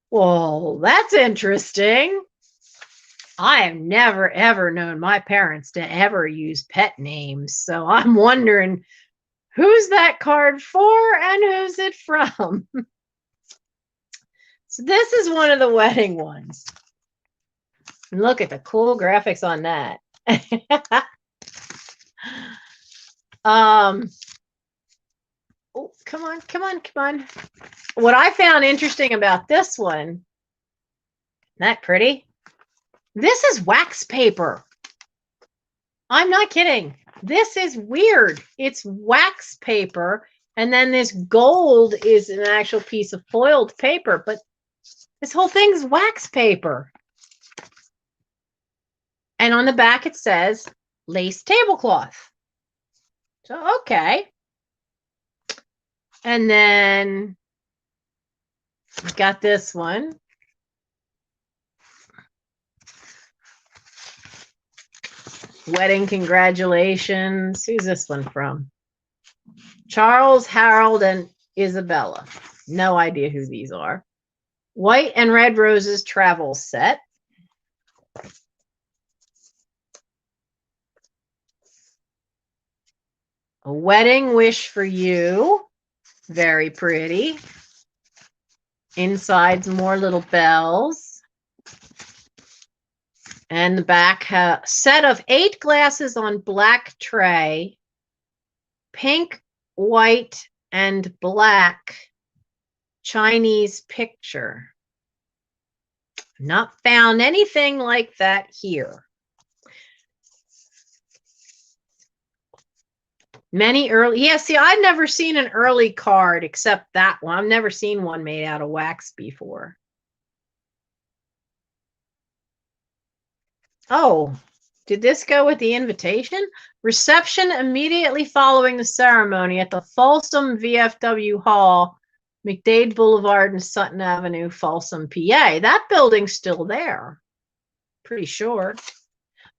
Well, that's interesting. I have never, ever known my parents to ever use pet names. So I'm wondering, who's that card for and who's it from? So this is one of the wedding ones. And look at the cool graphics on that. Oh, come on, come on, come on. What I found interesting about this one, isn't that pretty? This is wax paper. I'm not kidding. This is weird. It's wax paper, and then this gold is an actual piece of foiled paper, but this whole thing's wax paper. And on the back it says lace tablecloth. So, okay. And then we got this one. Wedding congratulations. Who's this one from? Charles, Harold, and Isabella. No idea who these are. White and red roses travel set. A wedding wish for you. Very pretty. Inside's more little bells. And the back set of 8 glasses on black tray. Pink, white, and black Chinese picture. Not found anything like that here. Many early, yeah, see, I've never seen an early card except that one. I've never seen one made out of wax before. Oh, did this go with the invitation? Reception immediately following the ceremony at the Folsom VFW Hall, McDade Boulevard and Sutton Avenue, Folsom, PA. That building's still there. Pretty sure.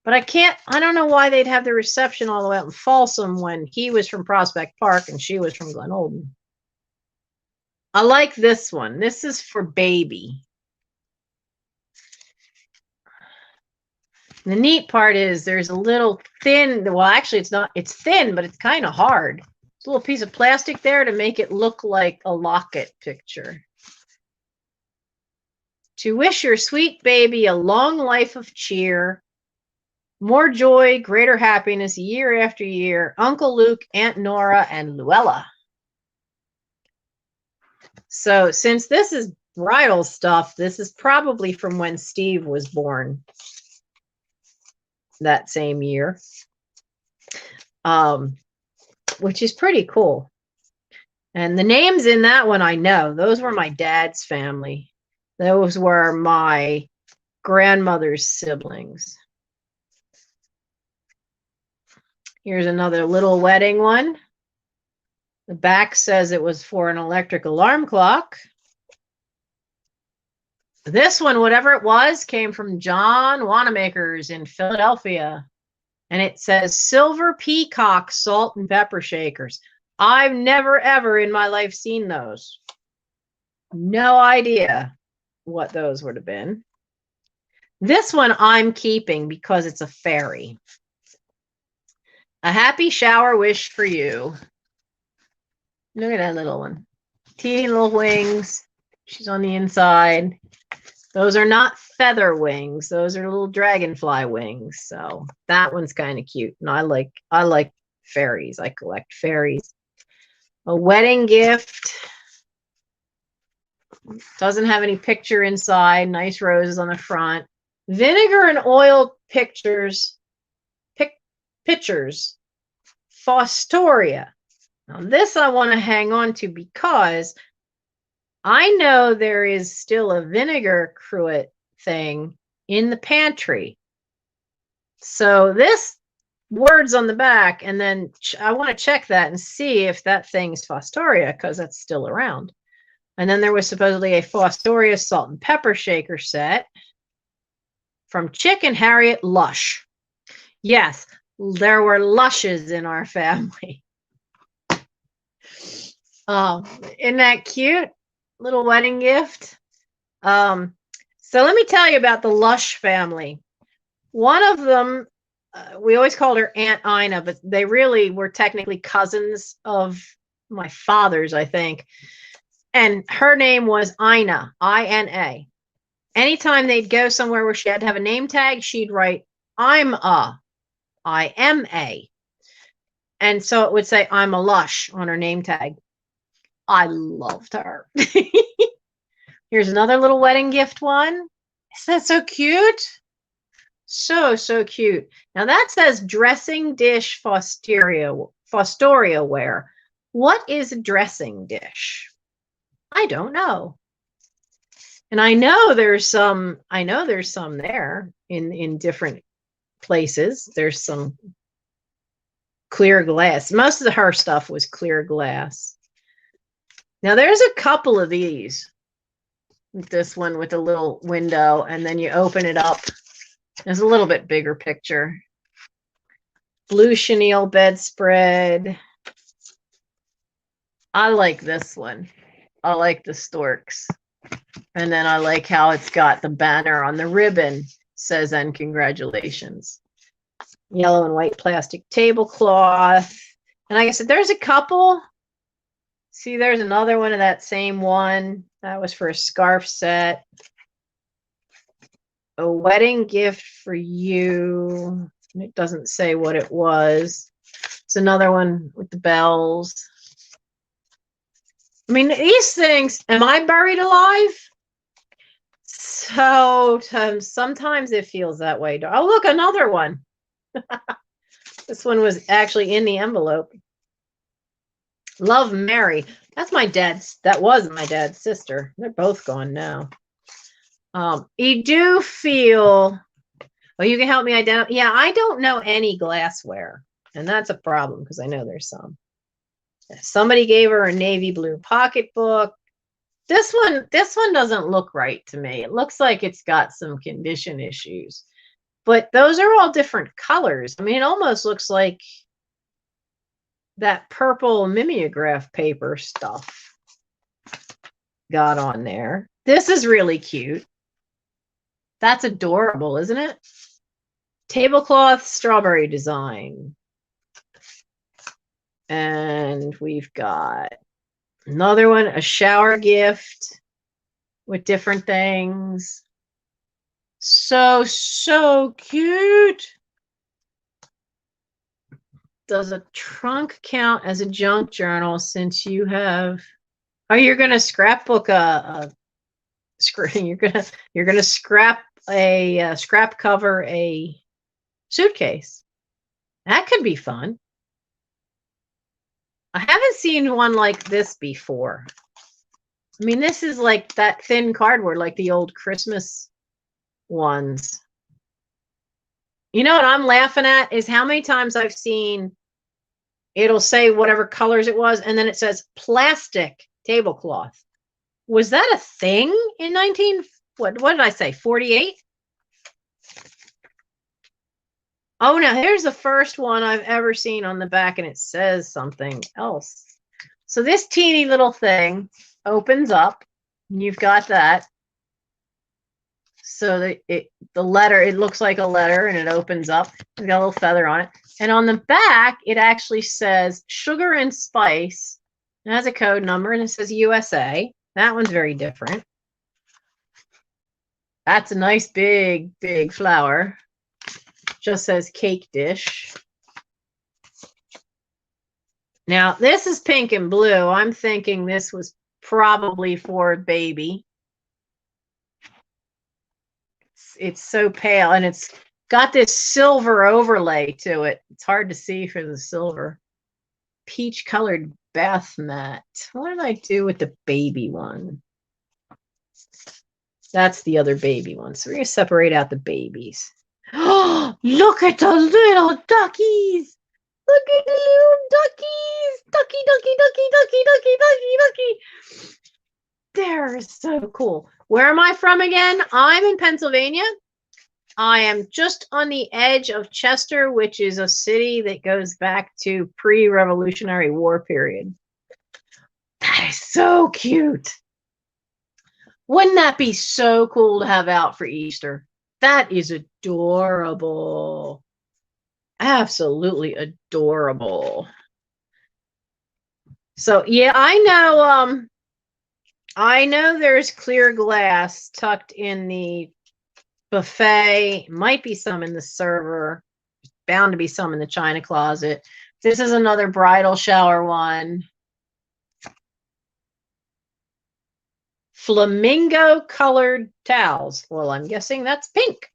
But I don't know why they'd have the reception all the way out in Folsom when he was from Prospect Park and she was from Glen Olden. I like this one. This is for baby. The neat part is there's a little thin, well, actually it's not, it's thin, but it's kind of hard. It's a little piece of plastic there to make it look like a locket picture. To wish your sweet baby a long life of cheer, more joy, greater happiness year after year, Uncle Luke, Aunt Nora, and Luella. So since this is bridal stuff, this is probably from when Steve was born. That same year, which is pretty cool. And the names in that one I know. Those were my dad's family. Those were my grandmother's siblings. Here's another little wedding one. The back says it was for an electric alarm clock. This one, whatever it was, came from John Wanamaker's in Philadelphia. And it says Silver Peacock Salt and Pepper Shakers. I've never, ever in my life seen those. No idea what those would have been. This one I'm keeping because it's a fairy. A happy shower wish for you. Look at that little one. Teeny little wings. She's on the inside. Those are not feather wings. Those are little dragonfly wings. So that one's kind of cute. And I like fairies. I collect fairies. A wedding gift. Doesn't have any picture inside. Nice roses on the front. Vinegar and oil pictures. Pictures. Fostoria. Now this I want to hang on to because I know there is still a vinegar cruet thing in the pantry. So this words on the back, and then I want to check that and see if that thing's Fostoria because that's still around. And then there was supposedly a Fostoria salt and pepper shaker set from Chick and Harriet Lush. Yes, there were Lushes in our family. Oh, isn't that cute? Little wedding gift. So let me tell you about the Lush family. One of them, we always called her Aunt Ina, but they really were technically cousins of my father's, I think. And her name was Ina, I-N-A. Anytime they'd go somewhere where she had to have a name tag, she'd write, I'm a, I-M-A. And so it would say, I'm a Lush on her name tag. I loved her. Here's another little wedding gift one. Isn't that so cute? So cute. Now that says dressing dish Fostoria ware. What is a dressing dish? I don't know. And I know there's some there in different places. There's some clear glass. Most of her stuff was clear glass. Now there's a couple of these. This one with a little window, and then you open it up. There's a little bit bigger picture. Blue chenille bedspread. I like this one. I like the storks. And then I like how it's got the banner on the ribbon. Says, and congratulations. Yellow and white plastic tablecloth. And like I said, there's a couple. See, there's another one of that same one. That was for a scarf set. A wedding gift for you. It doesn't say what it was. It's another one with the bells. I mean, these things, am I buried alive? So sometimes it feels that way. Oh, look, another one. This one was actually in the envelope. Love Mary. That's my dad's. That was my dad's sister. They're both gone now. You do feel. Oh, you can help me identify. Yeah, I don't know any glassware, and that's a problem because I know there's some. Somebody gave her a navy blue pocketbook. This one doesn't look right to me. It looks like it's got some condition issues, but those are all different colors. I mean, it almost looks like that purple mimeograph paper stuff got on there. This is really cute. That's adorable, isn't it? Tablecloth strawberry design. And we've got another one, a shower gift with different things. So cute. Does a trunk count as a junk journal since you have, oh, you're going to scrapbook you're going to scrap cover a suitcase. That could be fun. I haven't seen one like this before. I mean, this is like that thin cardboard, like the old Christmas ones. You know what I'm laughing at is how many times I've seen it'll say whatever colors it was, and then it says plastic tablecloth. Was that a thing in what did I say, 48? Oh, no, here's the first one I've ever seen on the back, and it says something else. So this teeny little thing opens up, and you've got that. So the letter, it looks like a letter, and it opens up. It's got a little feather on it. And on the back, it actually says sugar and spice. It has a code number, and it says USA. That one's very different. That's a nice big flower. Just says cake dish. Now, this is pink and blue. I'm thinking this was probably for baby. It's so pale, and it's got this silver overlay to it. It's hard to see for the silver. Peach colored bath mat. What did I do with the baby one? That's the other baby one. So we're going to separate out the babies. Oh, look at the little duckies. Look at the little duckies. Ducky, ducky, ducky, ducky, ducky, ducky, ducky. They're so cool. Where am I from again? I'm in Pennsylvania. I am just on the edge of Chester, which is a city that goes back to pre-Revolutionary War period. That is so cute. Wouldn't that be so cool to have out for Easter? That is adorable. Absolutely adorable. So yeah, I know there's clear glass tucked in the buffet. Might be some in the server. Bound to be some in the china closet. This is another bridal shower one. Flamingo colored towels. Well, I'm guessing that's pink.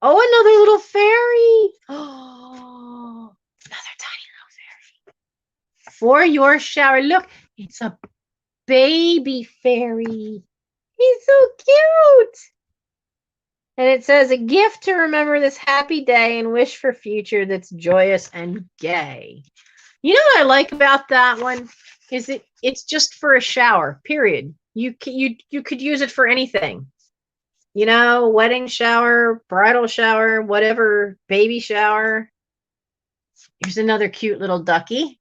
Oh, another little fairy. Oh, another tiny little fairy. For your shower. Look, it's a baby fairy. He's so cute. And it says, a gift to remember this happy day and wish for future that's joyous and gay. You know what I like about that one? Is it's just for a shower, period. You could use it for anything. You know, wedding shower, bridal shower, whatever, baby shower. Here's another cute little ducky.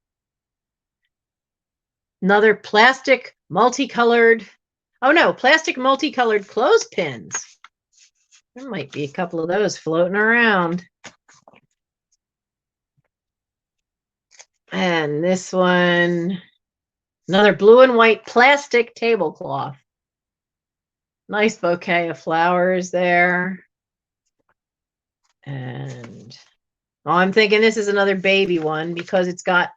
Another plastic multicolored, oh no, plastic multicolored clothespins. There might be a couple of those floating around. And this one, another blue and white plastic tablecloth. Nice bouquet of flowers there. And oh, I'm thinking this is another baby one because it's got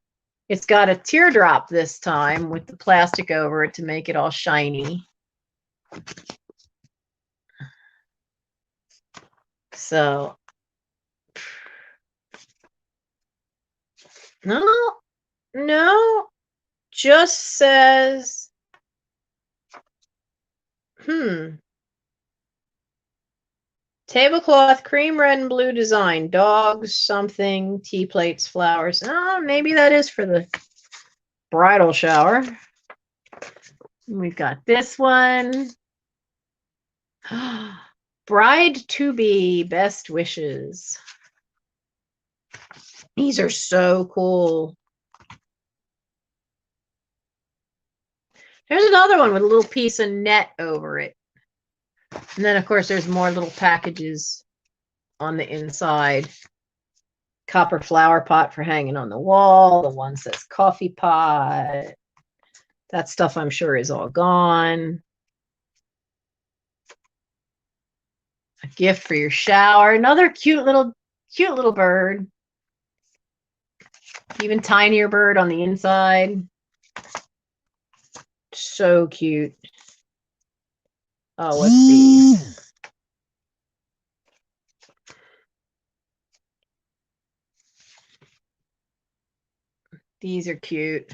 a teardrop this time with the plastic over it to make it all shiny. So no, just says, tablecloth, cream red and blue design, dogs, something, tea plates, flowers. Oh, maybe that is for the bridal shower. We've got this one. Bride to be, best wishes. These are so cool. There's another one with a little piece of net over it. And then, of course, there's more little packages on the inside. Copper flower pot for hanging on the wall. The one says coffee pot. That stuff, I'm sure, is all gone. A gift for your shower. Another cute little bird. Even tinier bird on the inside. So cute. Oh, what's these? These are cute.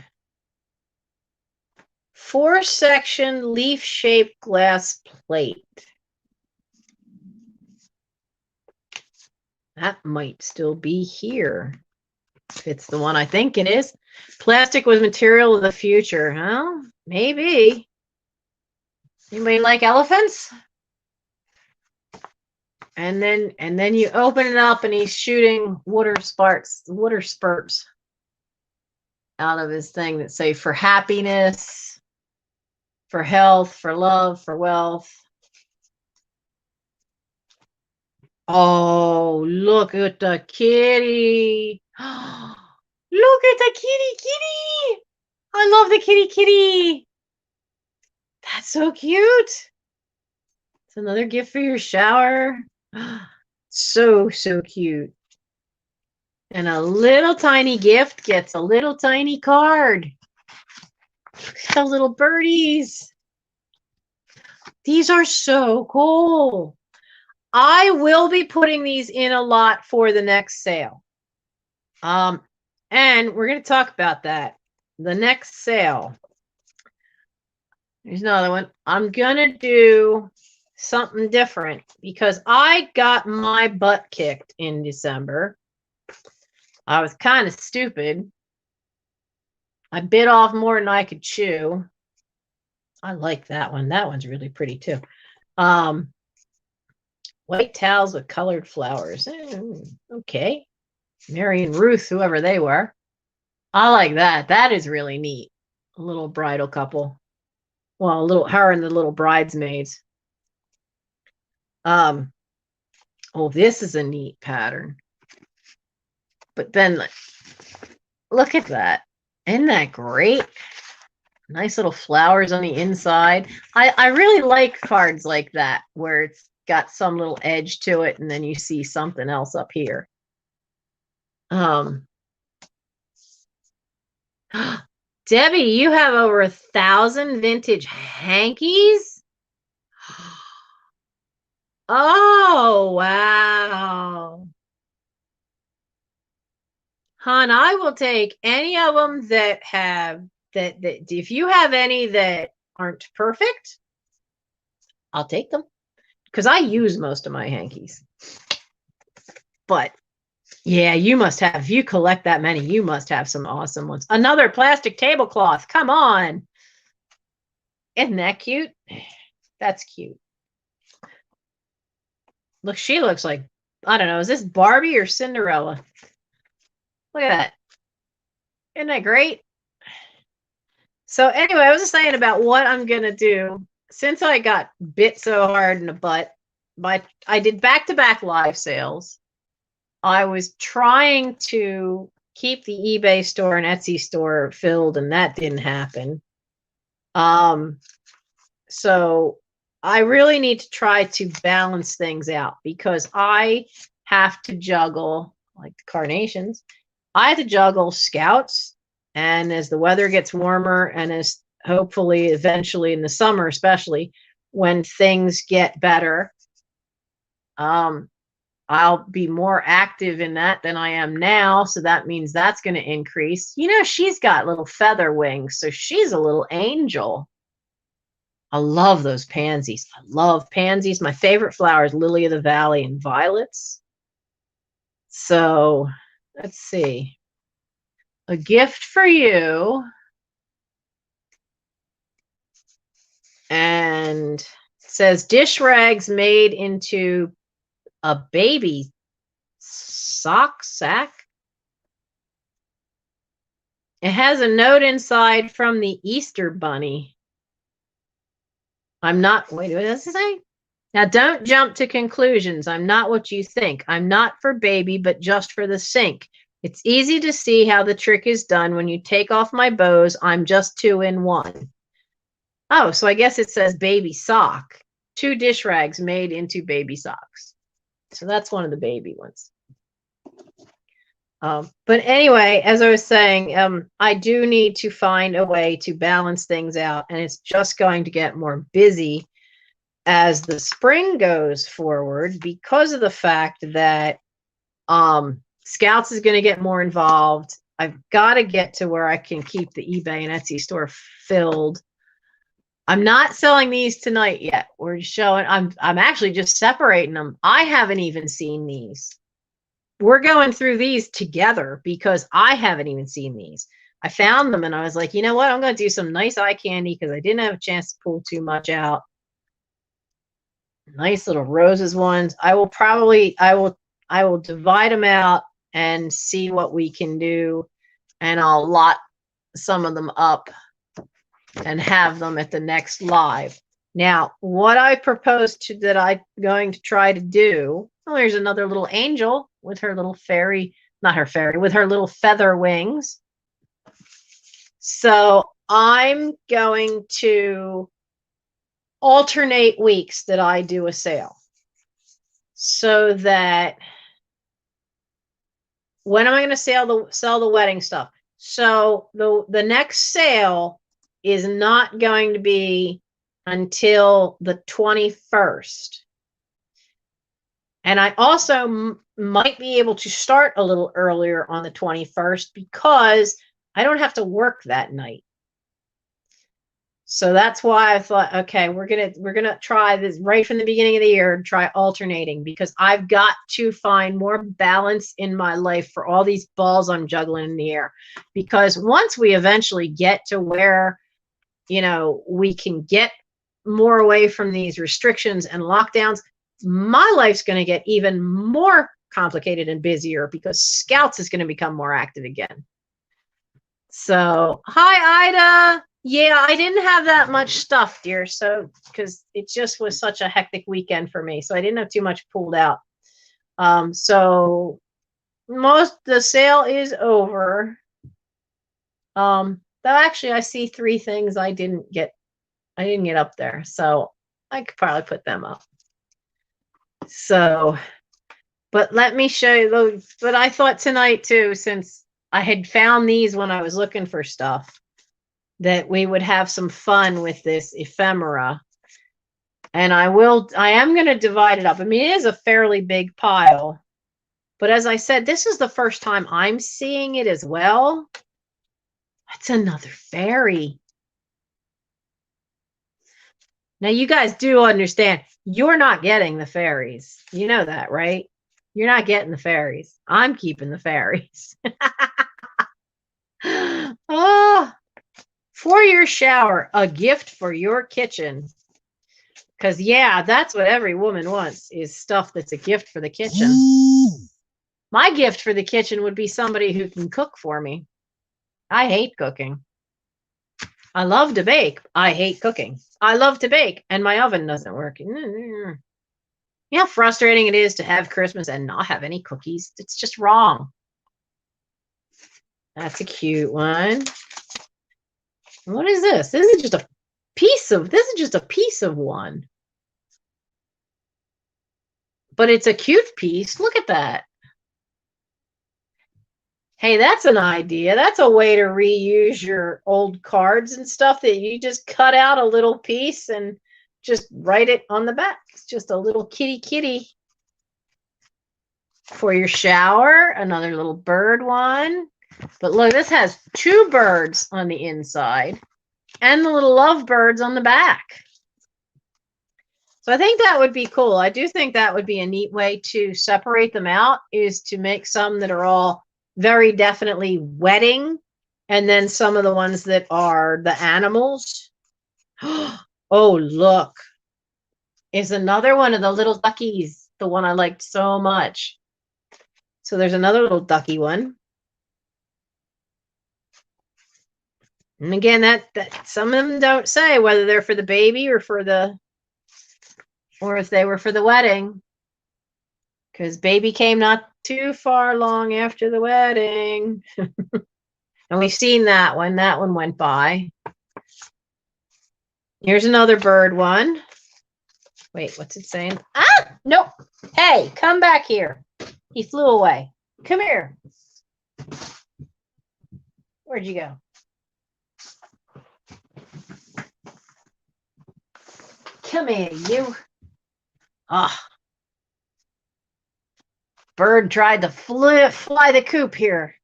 4-section leaf-shaped glass plate. That might still be here. If it's the one I think it is. Plastic was material of the future, huh? Maybe. Anybody like elephants? And then you open it up and he's shooting water spurts out of his thing that say for happiness, for health, for love, for wealth. Oh, look at the kitty. Look at the kitty. I love the kitty. That's so cute. It's another gift for your shower. So, so cute. And a little tiny gift gets a little tiny card. The little birdies. These are so cool. I will be putting these in a lot for the next sale. And we're going to talk about that. The next sale. There's another one. I'm going to do something different because I got my butt kicked in December. I was kind of stupid. I bit off more than I could chew. I like that one. That one's really pretty too. White towels with colored flowers. Okay. Mary and Ruth, whoever they were. I like that. That is really neat. A little bridal couple. Well, a little her and the little bridesmaids. Oh, this is a neat pattern. But then look at that. Isn't that great? Nice little flowers on the inside. I really like cards like that where it's got some little edge to it and then you see something else up here. Debbie, you have over 1,000 vintage hankies? Oh, wow. Hon, I will take any of them that have that if you have any that aren't perfect, I'll take them because I use most of my hankies. But yeah, you must have, if you collect that many, you must have some awesome ones. Another plastic tablecloth. Come on. Isn't that cute? That's cute. Look, she looks like, I don't know, is this Barbie or Cinderella? Look at that. Isn't that great? So anyway, I was just saying about what I'm going to do. Since I got bit so hard in the butt, I did back-to-back live sales. I was trying to keep the eBay store and Etsy store filled, and that didn't happen. So I really need to try to balance things out because I have to juggle, like the carnations, I have to juggle scouts. And as the weather gets warmer and as hopefully eventually in the summer, especially when things get better, I'll be more active in that than I am now. So that means that's going to increase. You know, she's got little feather wings, so she's a little angel. I love those pansies. I love pansies. My favorite flower is lily of the valley and violets. So let's see. A gift for you. And it says dish rags made into a baby sack. It has a note inside from the Easter bunny. I'm not, wait, what does it say? Now don't jump to conclusions. I'm not what you think. I'm not for baby, but just for the sink. It's easy to see how the trick is done when you take off my bows. I'm just 2 in 1. Oh, so I guess it says baby sock. 2 dish rags made into baby socks. So that's one of the baby ones. But anyway, as I was saying, I do need to find a way to balance things out, and it's just going to get more busy as the spring goes forward because of the fact that Scouts is going to get more involved. I've got to get to where I can keep the eBay and Etsy store filled. I'm not selling these tonight yet. We're showing, I'm actually just separating them. I haven't even seen these. We're going through these together because I haven't even seen these. I found them and I was like, you know what? I'm going to do some nice eye candy because I didn't have a chance to pull too much out. Nice little roses ones. I will divide them out and see what we can do. And I'll lot some of them up and have them at the next live. Now, what I proposed to that I'm going to try to do, oh, there's another little angel with her little fairy, not her fairy, with her little feather wings. So I'm going to alternate weeks that I do a sale. So that when am I going to sell the wedding stuff? So the next sale is not going to be until the 21st. And I also might be able to start a little earlier on the 21st because I don't have to work that night. So that's why I thought, okay, we're gonna try this right from the beginning of the year, try alternating, because I've got to find more balance in my life for all these balls I'm juggling in the air. Because once we eventually get to where, you know, we can get more away from these restrictions and lockdowns, my life's going to get even more complicated and busier because Scouts is going to become more active again. So, hi, Ida. Yeah, I didn't have that much stuff, dear. So, because it just was such a hectic weekend for me. So I didn't have too much pulled out. So the sale is over. Though actually I see 3 things I didn't get up there. So I could probably put them up. So, but let me show you those. But I thought tonight too, since I had found these when I was looking for stuff, that we would have some fun with this ephemera. And I am going to divide it up. I mean, it is a fairly big pile. But as I said, this is the first time I'm seeing it as well. That's another fairy. Now, you guys do understand, you're not getting the fairies. You know that, right? You're not getting the fairies. I'm keeping the fairies. Oh, for your shower, a gift for your kitchen. Because, yeah, that's what every woman wants, is stuff that's a gift for the kitchen. My gift for the kitchen would be somebody who can cook for me. I hate cooking. I love to bake. I hate cooking. I love to bake, and my oven doesn't work. You know how frustrating it is to have Christmas and not have any cookies? It's just wrong. That's a cute one. What is this? This is just a piece of one. But it's a cute piece. Look at that. Hey, that's an idea. That's a way to reuse your old cards and stuff, that you just cut out a little piece and just write it on the back. It's just a little kitty for your shower. Another little bird one. But look, this has 2 birds on the inside and the little lovebirds on the back. So I think that would be cool. I do think that would be a neat way to separate them out, is to make some that are all very definitely wedding, and then some of the ones that are the animals. Oh, look. Is another one of the little duckies, the one I liked so much. So there's another little ducky one. And again, that some of them don't say whether they're for the baby or if they were for the wedding. Because baby came not too far long after the wedding. And we've seen that one. That one went by. Here's another bird one. Wait, what's it saying? Ah, nope. Hey, come back here. He flew away. Come here. Where'd you go? Come here, you. Ah. Bird tried to fly the coop here.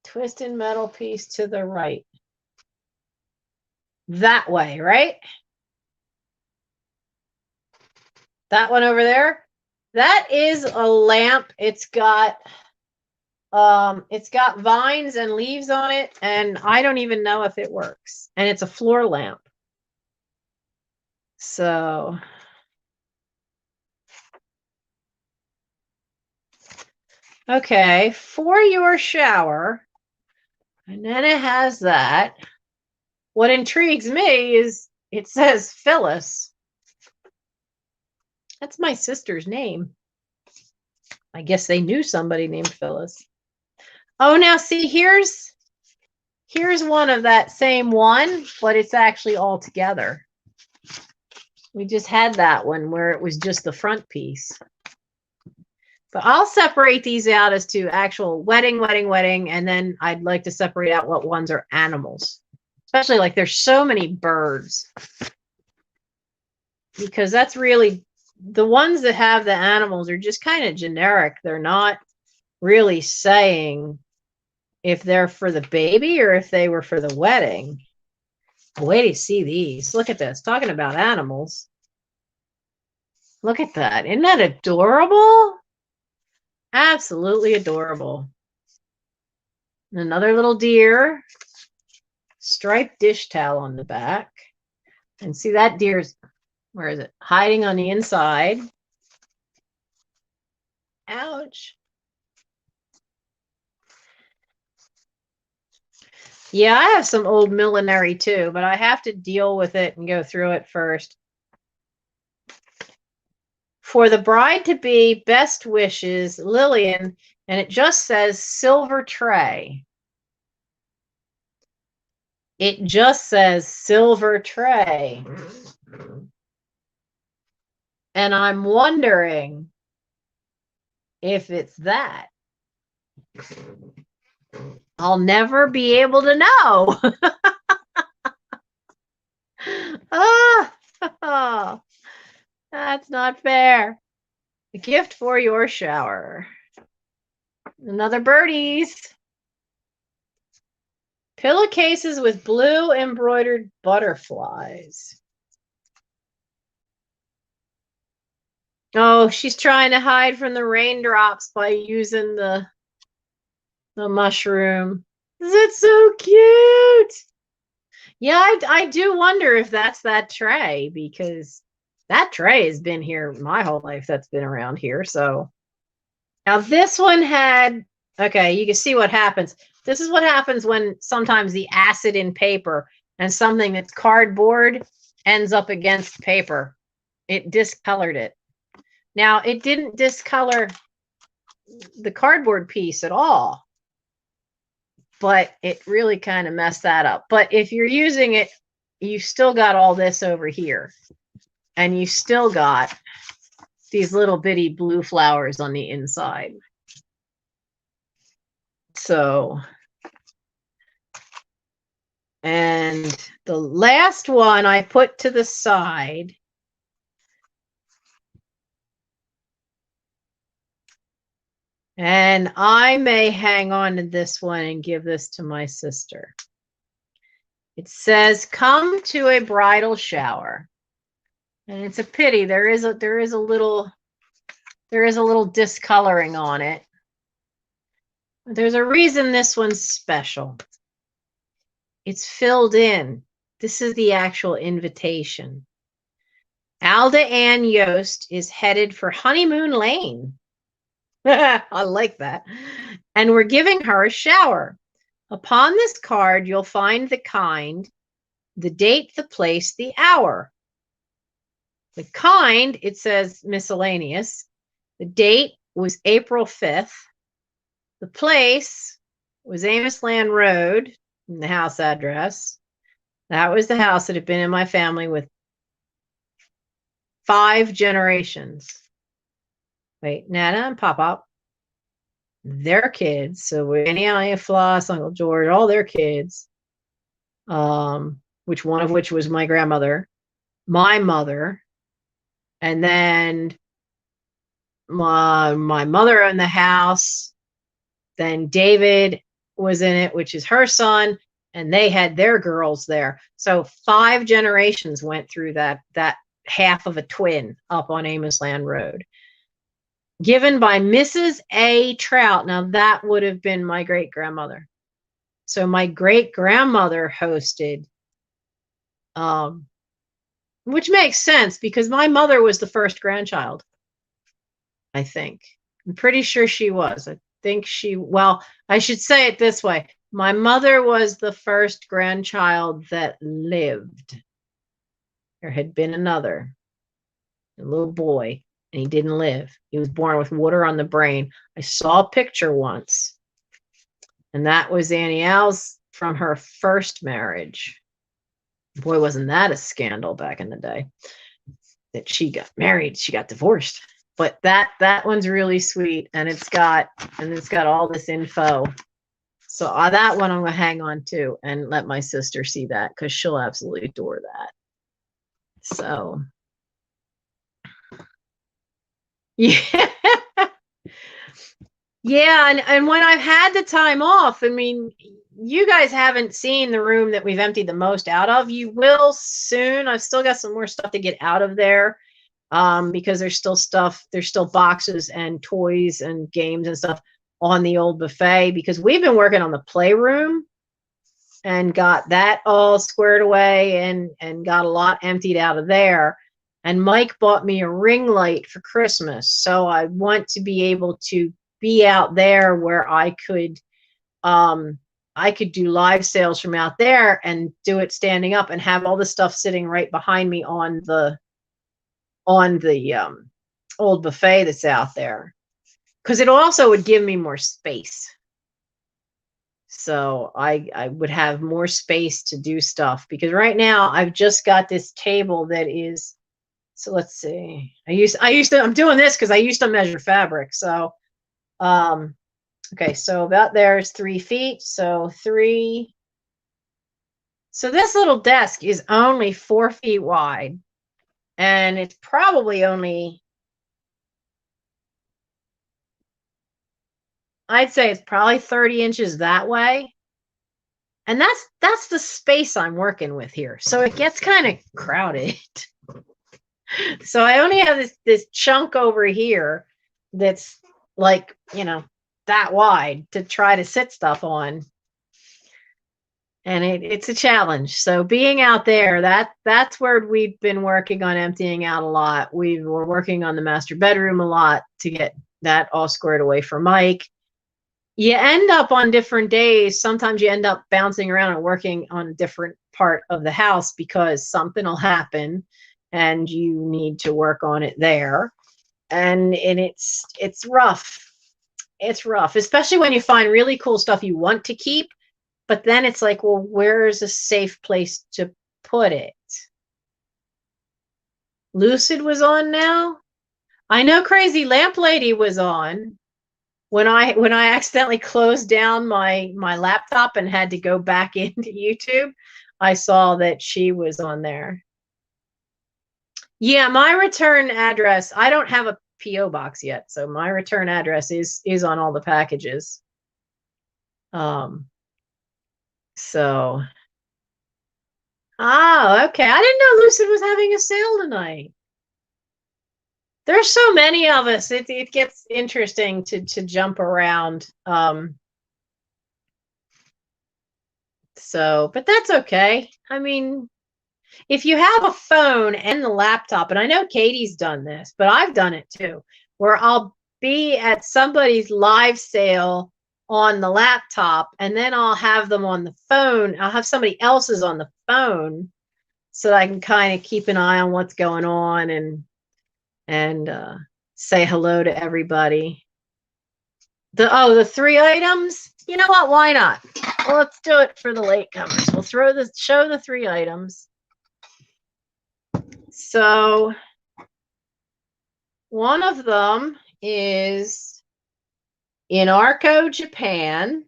Twisted metal piece to the right. That way, right? That one over there. That is a lamp. It's got vines and leaves on it, and I don't even know if it works. And it's a floor lamp. So okay, for your shower. And then it has that. What intrigues me is it says Phyllis. That's my sister's name. I guess they knew somebody named Phyllis. Oh, now see, here's Here's one of that same one, but it's actually all together. We just had that one where it was just the front piece. But I'll separate these out as to actual wedding, and then I'd like to separate out what ones are animals. Especially like there's so many birds. Because that's really, the ones that have the animals are just kind of generic. They're not really saying if they're for the baby or if they were for the wedding. Wait to see these. Look at this. Talking about animals. Look at that. Isn't that adorable? Absolutely adorable. Another little deer. Striped dish towel on the back. And see that deer's, where is it? Hiding on the inside. Ouch. Yeah, I have some old millinery too, but I have to deal with it and go through it first. For the bride-to-be, best wishes, Lillian, and it just says silver tray. It just says silver tray. And I'm wondering if it's that. I'll never be able to know. Oh, that's not fair. A gift for your shower. Another birdies. Pillowcases with blue embroidered butterflies. Oh, she's trying to hide from the raindrops by using the mushroom. Is it so cute? Yeah, I do wonder if that's that tray, because that tray has been here my whole life. That's been around here. So now this one had, okay, you can see what happens. This is what happens when sometimes the acid in paper and something that's cardboard ends up against paper. It discolored it. Now, it didn't discolor the cardboard piece at all, but it really kind of messed that up. But if you're using it, you still got all this over here, and you still got these little bitty blue flowers on the inside. So, and the last one I put to the side. And I may hang on to this one and give this to my sister. It says, "Come to a bridal shower." And it's a pity. There is a little discoloring on it. There's a reason this one's special. It's filled in. This is the actual invitation. Alda Ann Yost is headed for Honeymoon Lane. I like that. And we're giving her a shower. Upon this card, you'll find the kind, the date, the place, the hour. The kind, it says miscellaneous. The date was April 5th. The place was Amos Land Road, the house address. That was the house that had been in my family with 5 generations. Wait, Nana and Pop-Pop, their kids. So Annie, Aunt Floss, Uncle George, all their kids. Which one of which was my grandmother, my mother, and then my mother in the house. Then David was in it, which is her son, and they had their girls there. So 5 generations went through that half of a twin up on Amos Land Road. Given by Mrs. A. Trout. Now, that would have been my great-grandmother. So my great-grandmother hosted, which makes sense because my mother was the first grandchild, I think. I'm pretty sure she was. I think well, I should say it this way. My mother was the first grandchild that lived. There had been another, a little boy. And he didn't live. He was born with water on the brain. I saw a picture once. And that was Annie Al's from her first marriage. Boy, wasn't that a scandal back in the day that she got married, she got divorced. But that one's really sweet, and it's got all this info. So that one I'm gonna hang on to and let my sister see that, because she'll absolutely adore that. So yeah. Yeah, and when I've had the time off, I mean, you guys haven't seen the room that we've emptied the most out of. You will soon. I've still got some more stuff to get out of there, because there's still boxes and toys and games and stuff on the old buffet, because we've been working on the playroom and got that all squared away and got a lot emptied out of there. And Mike bought me a ring light for Christmas, so I want to be able to be out there where I could do live sales from out there and do it standing up and have all the stuff sitting right behind me on the old buffet that's out there, because it also would give me more space. So I would have more space to do stuff, because right now I've just got this table that is, so let's see, I'm doing this because I used to measure fabric. So okay, so about there is 3 feet. So this little desk is only 4 feet wide, and it's probably only, I'd say it's probably 30 inches that way. And that's the space I'm working with here. So it gets kind of crowded. So I only have this chunk over here that's like, that wide to try to sit stuff on. And it's a challenge. So being out there, that's where we've been working on emptying out a lot. We were working on the master bedroom a lot to get that all squared away for Mike. You end up on different days. Sometimes you end up bouncing around and working on a different part of the house because something will happen and you need to work on it there. And it's rough. It's rough, especially when you find really cool stuff you want to keep, but then it's like, well, where's a safe place to put it? Lucid was on now. I know Crazy Lamp Lady was on. When I accidentally closed down my laptop and had to go back into YouTube, I saw that she was on there. Yeah, my return address, I don't have a PO box yet, so my return address is on all the packages. So okay. I didn't know Lucid was having a sale tonight. There's so many of us. It gets interesting to jump around. But that's okay. I mean, if you have a phone and the laptop, and I know Katie's done this, but I've done it too, where I'll be at somebody's live sale on the laptop, and then I'll have them on the phone. I'll have somebody else's on the phone so that I can kind of keep an eye on what's going on and say hello to everybody. The 3 items. You know what? Why not? Well, let's do it for the latecomers. We'll show the 3 items. So one of them is in Arco, Japan.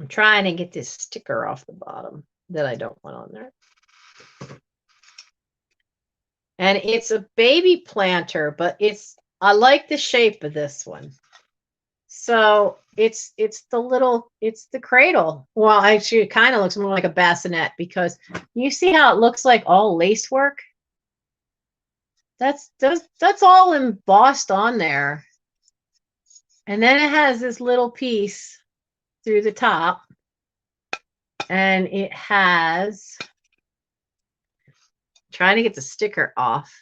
I'm trying to get this sticker off the bottom that I don't want on there. And it's a baby planter, but I like the shape of this one. So it's the cradle. Well, actually it kind of looks more like a bassinet, because you see how it looks like all lace work? That's all embossed on there. And then it has this little piece through the top, and it has, trying to get the sticker off.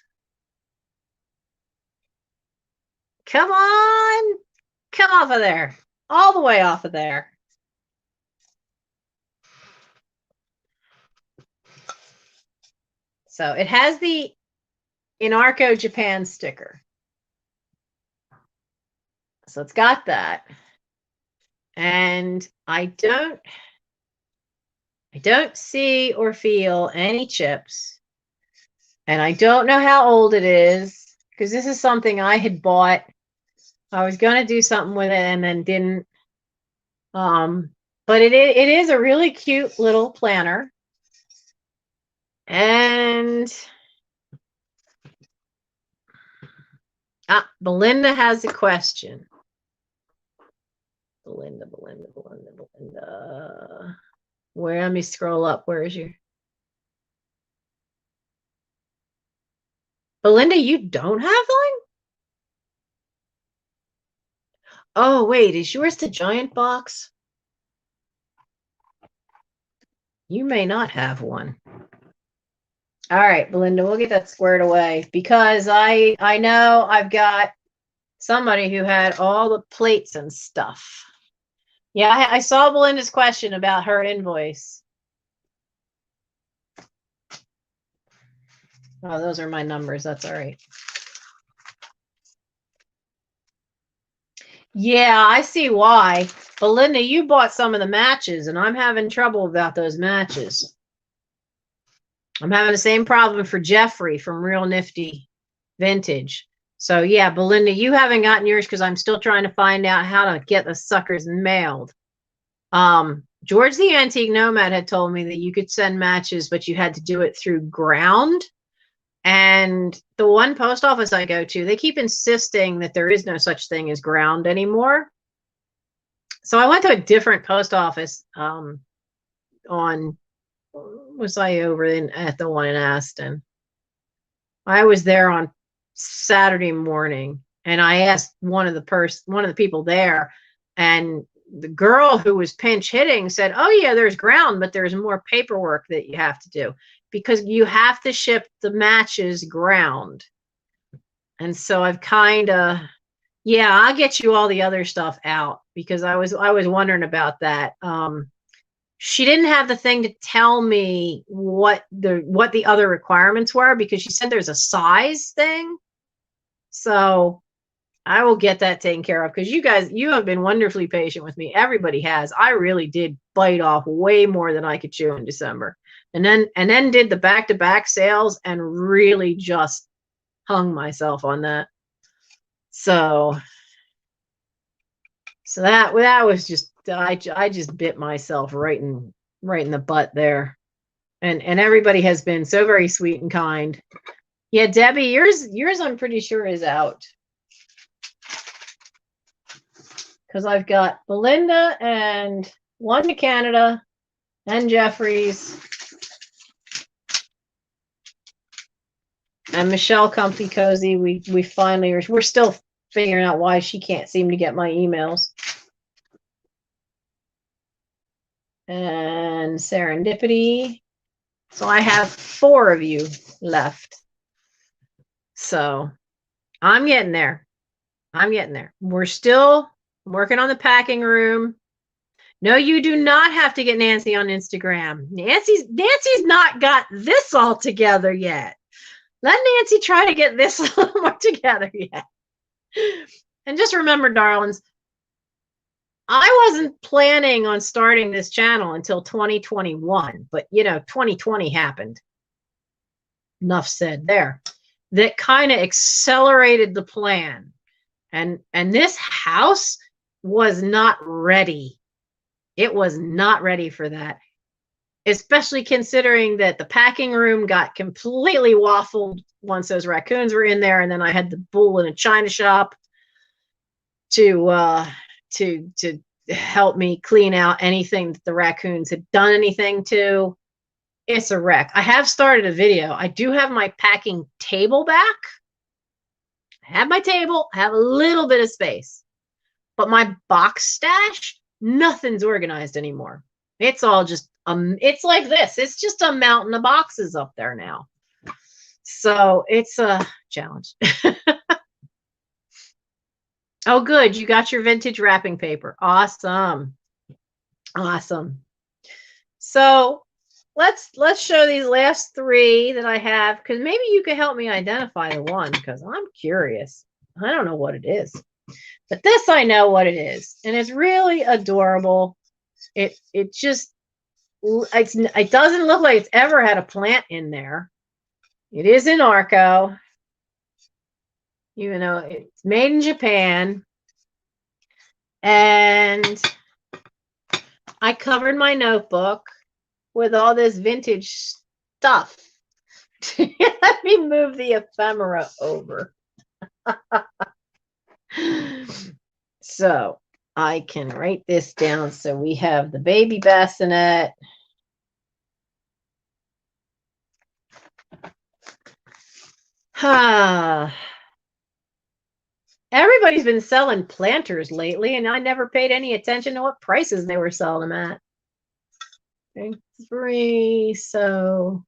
Come on, come off of there, all the way off of there. So it has the Inarco Japan sticker. So it's got that. And I don't see or feel any chips. And I don't know how old it is, because this is something I had bought. I was going to do something with it and then didn't. But it is a really cute little planner. And Belinda has a question. Belinda. Where, let me scroll up. Where is your Belinda? You don't have one? Oh, wait, is yours the giant box? You may not have one. All right, Belinda, we'll get that squared away, because I know I've got somebody who had all the plates and stuff. Yeah, I saw Belinda's question about her invoice. Oh, those are my numbers. That's all right. Yeah, I see why. Belinda, you bought some of the matches, and I'm having trouble about those matches. I'm having the same problem for Jeffrey from Real Nifty Vintage. So yeah, Belinda, you haven't gotten yours because I'm still trying to find out how to get the suckers mailed. George the Antique Nomad had told me that you could send matches, but you had to do it through ground. And the one post office I go to, they keep insisting that there is no such thing as ground anymore. So I went to a different post office was I over at the one in Aston? I was there on Saturday morning, and I asked one of the people there, and the girl who was pinch hitting said, "Oh yeah, there's ground, but there's more paperwork that you have to do, because you have to ship the matches ground." And so I've yeah, I'll get you all the other stuff out, because I was wondering about that. She didn't have the thing to tell me what the other requirements were, because she said there's a size thing. So I will get that taken care of, because you have been wonderfully patient with me. Everybody has. I really did bite off way more than I could chew in December. And then did the back-to-back sales and really just hung myself on that. So that was just, I just bit myself right in the butt there. And everybody has been so very sweet and kind. Yeah, Debbie, yours I'm pretty sure is out. Because I've got Belinda and one to Canada and Jeffries and Michelle Comfy Cozy. We finally we're still figuring out why she can't seem to get my emails. And Serendipity. So I have 4 of you left. So I'm getting there. We're still working on the packing room. No, you do not have to get Nancy on Instagram. Nancy's not got this all together yet. Let Nancy try to get this a little more together yet. And just remember, darlings, I wasn't planning on starting this channel until 2021, but 2020 happened. Enough said there. That kind of accelerated the plan. And this house was not ready. It was not ready for that. Especially considering that the packing room got completely waffled once those raccoons were in there, and then I had the bull in a china shop to help me clean out anything that the raccoons had done anything to. It's a wreck. I have started a video. I do have my packing table back. I have my table, I have a little bit of space, but my box stash, nothing's organized anymore. It's all just it's like this. It's just a mountain of boxes up there now. So it's a challenge. Oh, good. You got your vintage wrapping paper. Awesome. So let's show these last 3 that I have, because maybe you could help me identify the one, because I'm curious. I don't know what it is. But this, I know what it is, and it's really adorable. It just, it doesn't look like it's ever had a plant in there. It is in Arco. You know, it's made in Japan. And I covered my notebook with all this vintage stuff. Let me move the ephemera over. So I can write this down. So we have the baby bassinet. Everybody's been selling planters lately, and I never paid any attention to what prices they were selling them at. Okay, 3. So,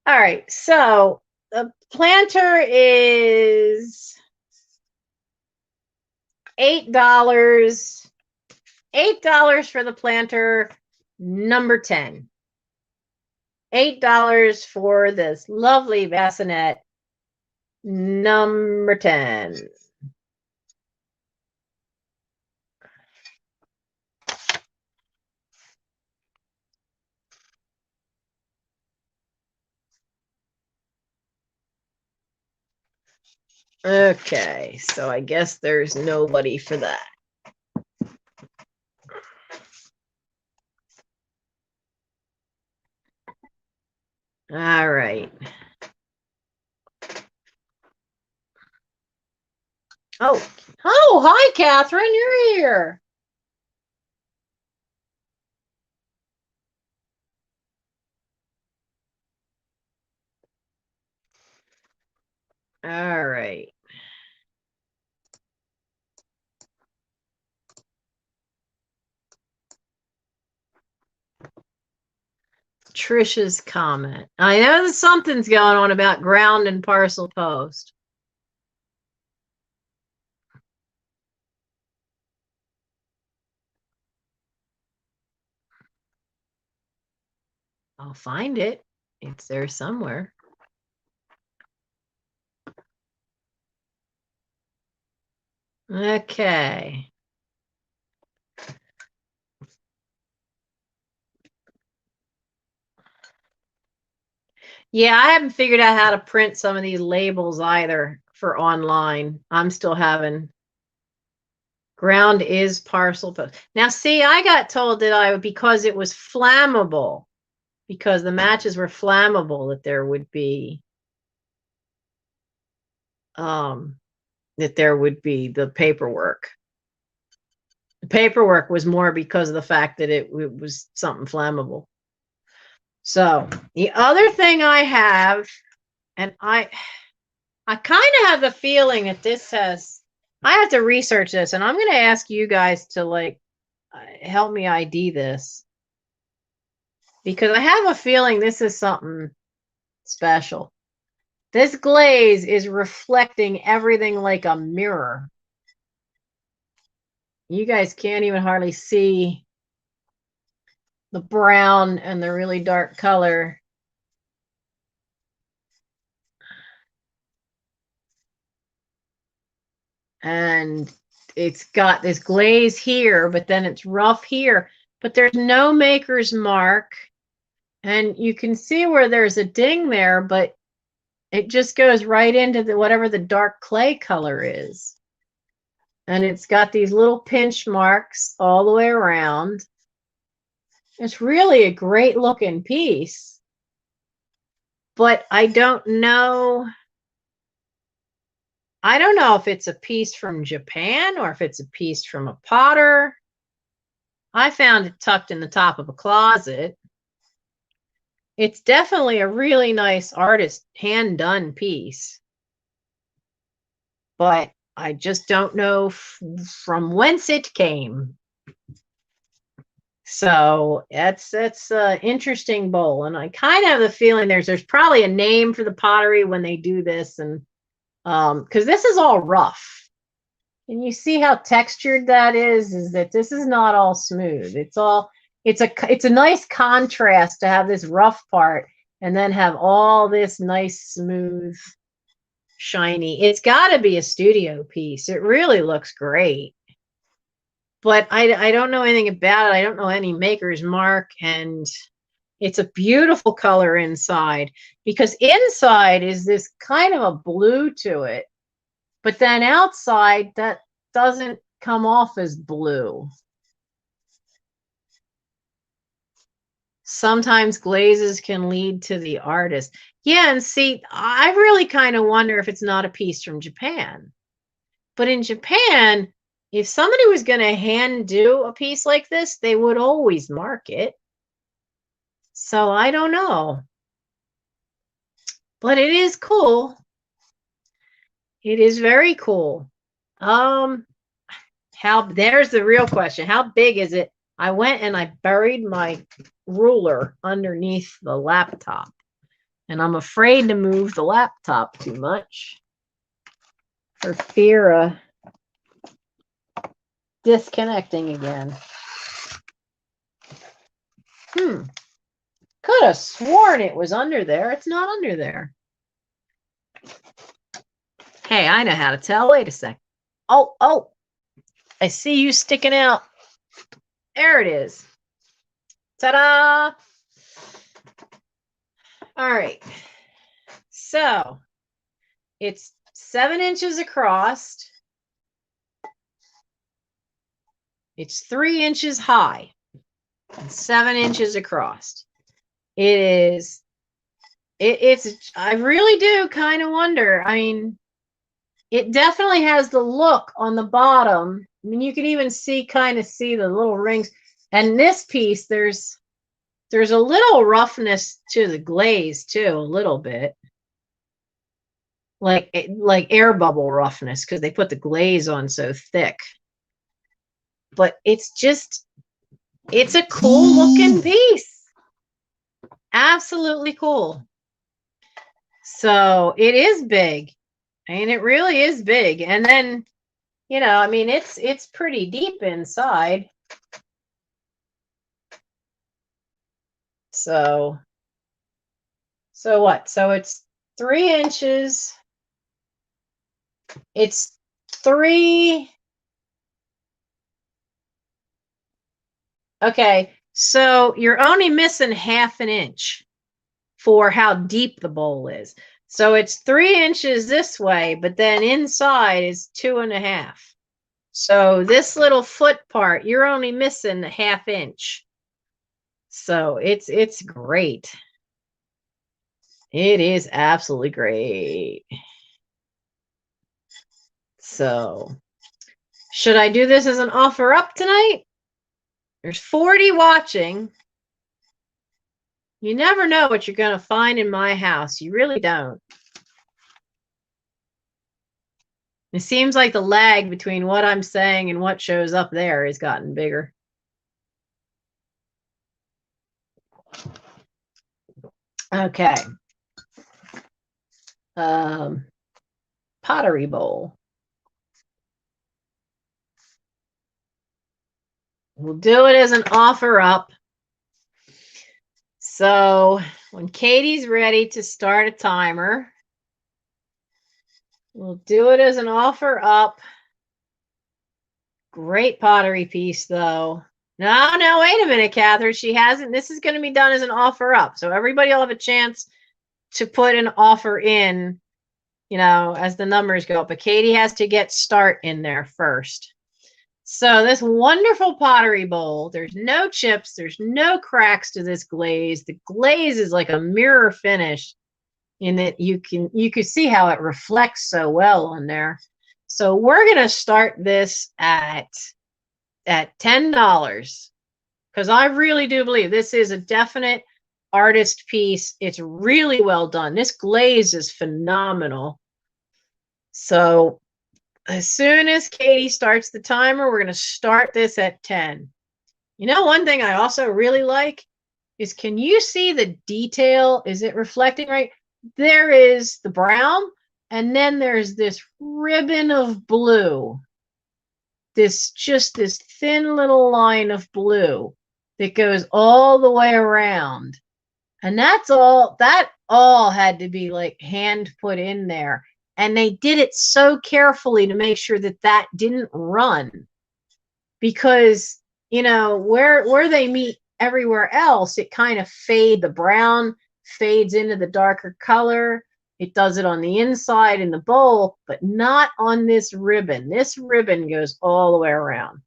all right. So the planter is $8. $8 for the planter, number 10. $8 for this lovely bassinet, number 10. Okay, so I guess there's nobody for that. All right. Oh, hi, Catherine. You're here. All right. Trisha's comment. I know that something's going on about ground and parcel post. I'll find it. It's there somewhere. Okay. Yeah, I haven't figured out how to print some of these labels either for online. I'm still having ground is parcel post. Now, see, I got told that because it was flammable, because the matches were flammable, that there would be the paperwork. The paperwork was more because of the fact that it was something flammable. So the other thing I have, and I kind of have the feeling that I have to research this, and I'm going to ask you guys to help me ID this, because I have a feeling this is something special. This glaze is reflecting everything like a mirror. You guys can't even hardly see the brown and the really dark color. And it's got this glaze here, but then it's rough here, but there's no maker's mark. And you can see where there's a ding there, but it just goes right into whatever the dark clay color is. And it's got these little pinch marks all the way around. It's really a great looking piece, but I don't know if it's a piece from Japan or if it's a piece from a potter. I found it tucked in the top of a closet. It's definitely a really nice artist hand done piece, but I just don't know from whence it came. So that's an interesting bowl, and I kind of have the feeling there's probably a name for the pottery when they do this, and because this is all rough. And you see how textured that is that this is not all smooth. It's a nice contrast to have this rough part and then have all this nice smooth shiny. It's got to be a studio piece. It really looks great. But I don't know anything about it. I don't know any maker's mark, and it's a beautiful color inside, because inside is this kind of a blue to it, but then outside that doesn't come off as blue. Sometimes glazes can lead to the artist. Yeah, and see, I really kind of wonder if it's not a piece from Japan. But in Japan, if somebody was going to hand do a piece like this, they would always mark it. So I don't know. But it is cool. It is very cool. There's the real question. How big is it? I went and I buried my ruler underneath the laptop, and I'm afraid to move the laptop too much for fear of disconnecting again. Could have sworn it was under there. It's not under there. Hey, I know how to tell. Wait a sec. Oh, I see you sticking out. There it is. Ta-da! All right. So it's 7 inches across. It's 3 inches high and 7 inches across. It's I really do kind of wonder. I mean, it definitely has the look on the bottom. I mean, you can even kind of see the little rings. And this piece, there's a little roughness to the glaze too, a little bit. Like air bubble roughness, because they put the glaze on so thick. But it's a cool looking piece. Absolutely cool. So it is big. I mean, it really is big. And then, you know, I mean, it's pretty deep inside. So what? So it's 3 inches. It's 3. Okay, so you're only missing 1/2 an inch for how deep the bowl is. So it's 3 inches this way, but then inside is 2.5. So this little foot part, you're only missing 1/2 inch. So it's great. It is absolutely great. So should I do this as an offer up tonight? There's 40 watching. You never know what you're going to find in my house. You really don't. It seems like the lag between what I'm saying and what shows up there has gotten bigger. Okay. Pottery bowl. We'll do it as an offer up. So when Katie's ready to start a timer, we'll do it as an offer up. Great pottery piece, though. No, wait a minute, Catherine. She hasn't. This is going to be done as an offer up. So everybody will have a chance to put an offer in, you know, as the numbers go up. But Katie has to get start in there first. So this wonderful pottery bowl, there's no chips, there's no cracks to this glaze. The glaze is like a mirror finish in that you can see how it reflects so well on there. So we're going to start this at $10, because I really do believe this is a definite artist piece. It's really well done. This glaze is phenomenal. So as soon as Katie starts the timer, we're going to start this at 10. You know, one thing I also really like is, can you see the detail? Is it reflecting right? There is the brown, and then there's this ribbon of blue. Just this thin little line of blue that goes all the way around. And that all had to be like hand put in there. And they did it so carefully to make sure that that didn't run, because, you know, where they meet everywhere else, it kind of the brown fades into the darker color. It does it on the inside in the bowl, but not on this ribbon. This ribbon goes all the way around.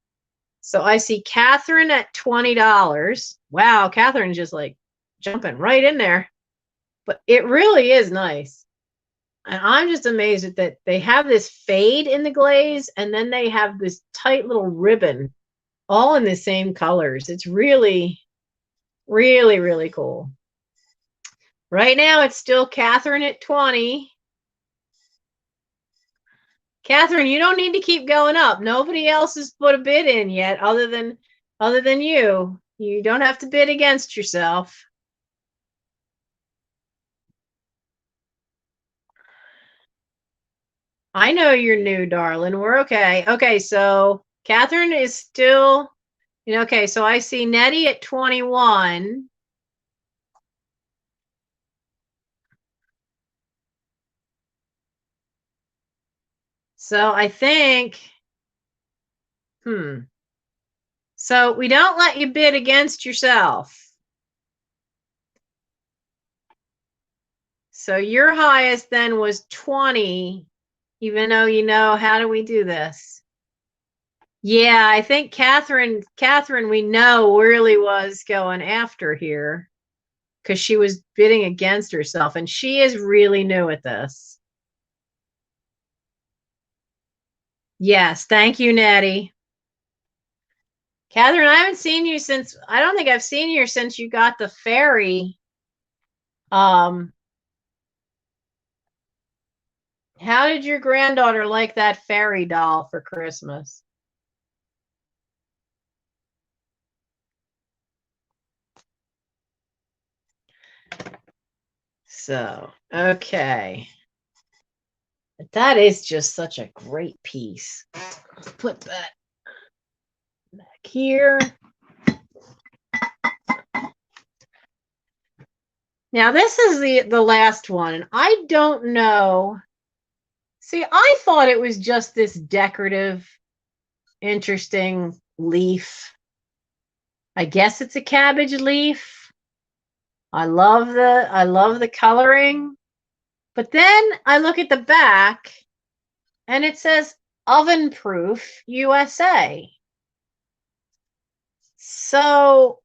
So I see Catherine at $20. Wow, Catherine's just like jumping right in there. But it really is nice. And I'm just amazed that they have this fade in the glaze, and then they have this tight little ribbon all in the same colors. It's really, really, really cool. Right now, it's still Catherine at 20. Catherine, you don't need to keep going up. Nobody else has put a bid in yet, other than you. You don't have to bid against yourself. I know you're new, darling. We're okay. Okay, so Catherine is still, you know, okay, so I see Nettie at 21. So I think, so we don't let you bid against yourself. So your highest then was 20, even though, you know, how do we do this? Yeah, I think Catherine, we know really was going after here because she was bidding against herself, and she is really new at this. Yes, thank you, Nettie. Catherine, I haven't seen you since, I don't think I've seen you since you got the fairy. How did your granddaughter like that fairy doll for Christmas? So, okay. But that is just such a great piece. Let's put that back here. Now, this is the last one, and I don't know. See, I thought it was just this decorative, interesting leaf. I guess it's a cabbage leaf. I love the coloring. But then I look at the back, and it says oven proof USA. So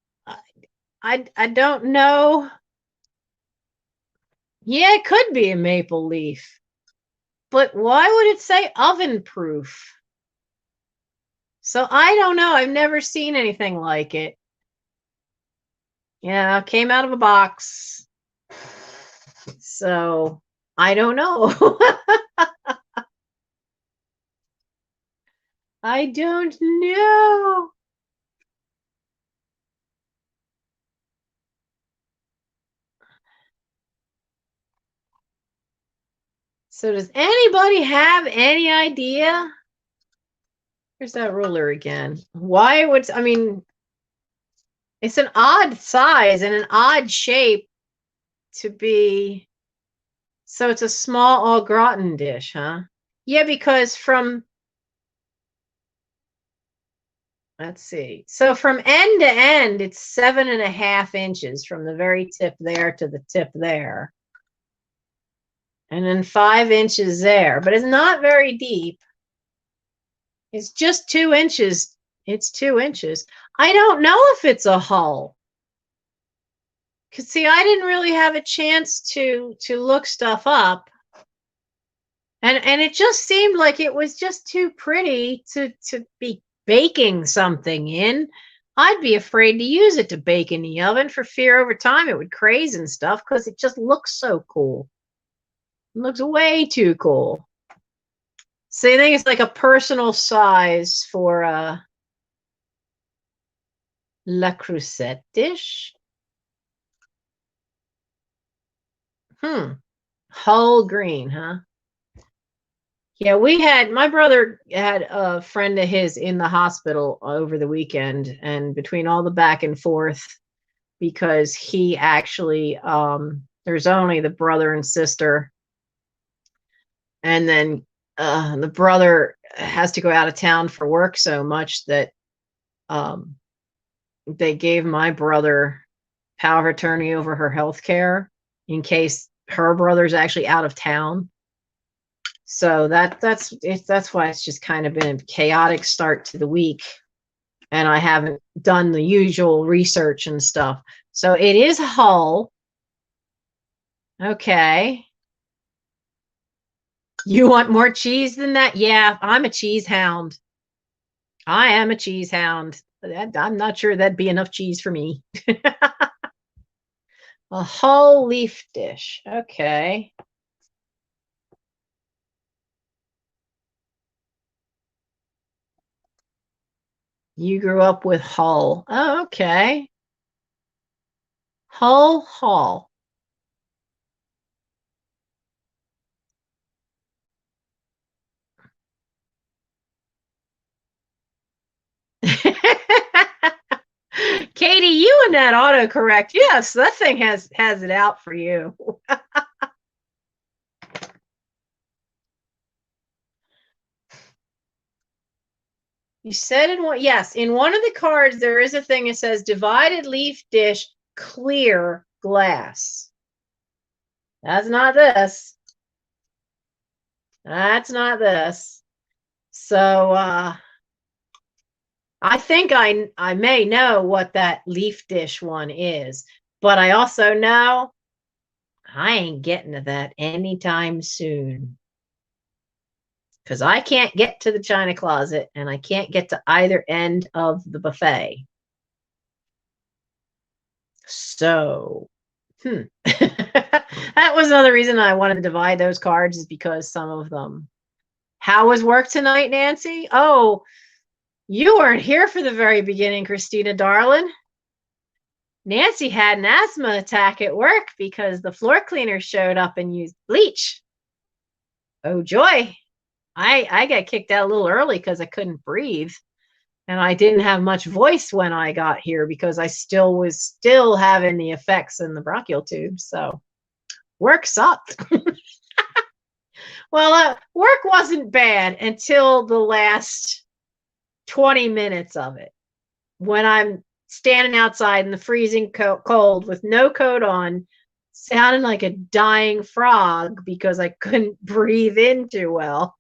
I don't know. Yeah, it could be a maple leaf. But why would it say oven proof? So I don't know. I've never seen anything like it. Yeah, came out of a box. So I don't know. I don't know. So does anybody have any idea? Here's that ruler again. Why would, I mean, it's an odd size and an odd shape to be. So it's a small au gratin dish, huh? Yeah, because let's see. So from end to end, it's 7.5 inches from the very tip there to the tip there. And then 5 inches there, but it's not very deep. It's just 2 inches. It's 2 inches. I don't know if it's a hull. Cause see, I didn't really have a chance to look stuff up. And it just seemed like it was just too pretty to be baking something in. I'd be afraid to use it to bake in the oven for fear over time it would craze and stuff, because it just looks so cool. It looks way too cool. So I think it's like a personal size for La Crusette dish. Whole green, huh? Yeah, my brother had a friend of his in the hospital over the weekend, and between all the back and forth, because he actually, there's only the brother and sister, And then the brother has to go out of town for work so much that they gave my brother power of attorney over her health care in case her brother's actually out of town. So that's why it's just kind of been a chaotic start to the week, and I haven't done the usual research and stuff. So it is Hull. Okay. You want more cheese than that? Yeah, I'm a cheese hound. I am a cheese hound. I'm not sure that'd be enough cheese for me. A whole leaf dish. Okay. You grew up with Hull. Oh, okay. Hull Hall. Katie, you and that autocorrect. Yes, that thing has it out for you. You said in one, yes, in one of the cards there is a thing that says divided leaf dish, clear glass. That's not this. That's not this. So I think I may know what that leaf dish one is, but I also know I ain't getting to that anytime soon. Because I can't get to the china closet and I can't get to either end of the buffet. So, that was another reason I wanted to divide those cards, is because some of them. How was work tonight, Nancy? Oh, you weren't here for the very beginning, Christina, darling. Nancy had an asthma attack at work because the floor cleaner showed up and used bleach. Oh, joy. I got kicked out a little early because I couldn't breathe. And I didn't have much voice when I got here because I was having the effects in the bronchial tube. So work sucked. Well, work wasn't bad until the last 20 minutes of it, when I'm standing outside in the freezing cold with no coat on, sounding like a dying frog because I couldn't breathe in too well.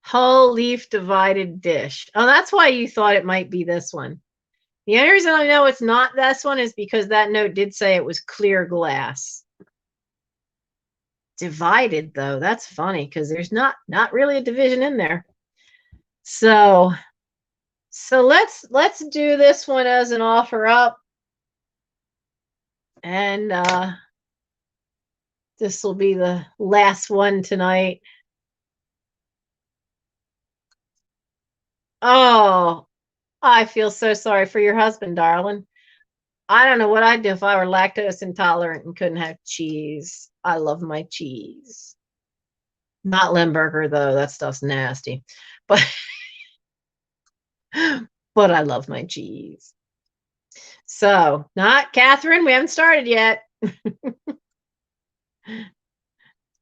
Whole leaf divided dish. Oh, that's why you thought it might be this one. The only reason I know it's not this one is because that note did say it was clear glass. Divided, though, that's funny because there's not really a division in there. So let's do this one as an offer up, and this will be the last one tonight. Oh, I feel so sorry for your husband, darling. I don't know what I'd do if I were lactose intolerant and couldn't have cheese. I love my cheese. Not Limburger, though. That stuff's nasty. But but I love my cheese. So, not Catherine. We haven't started yet.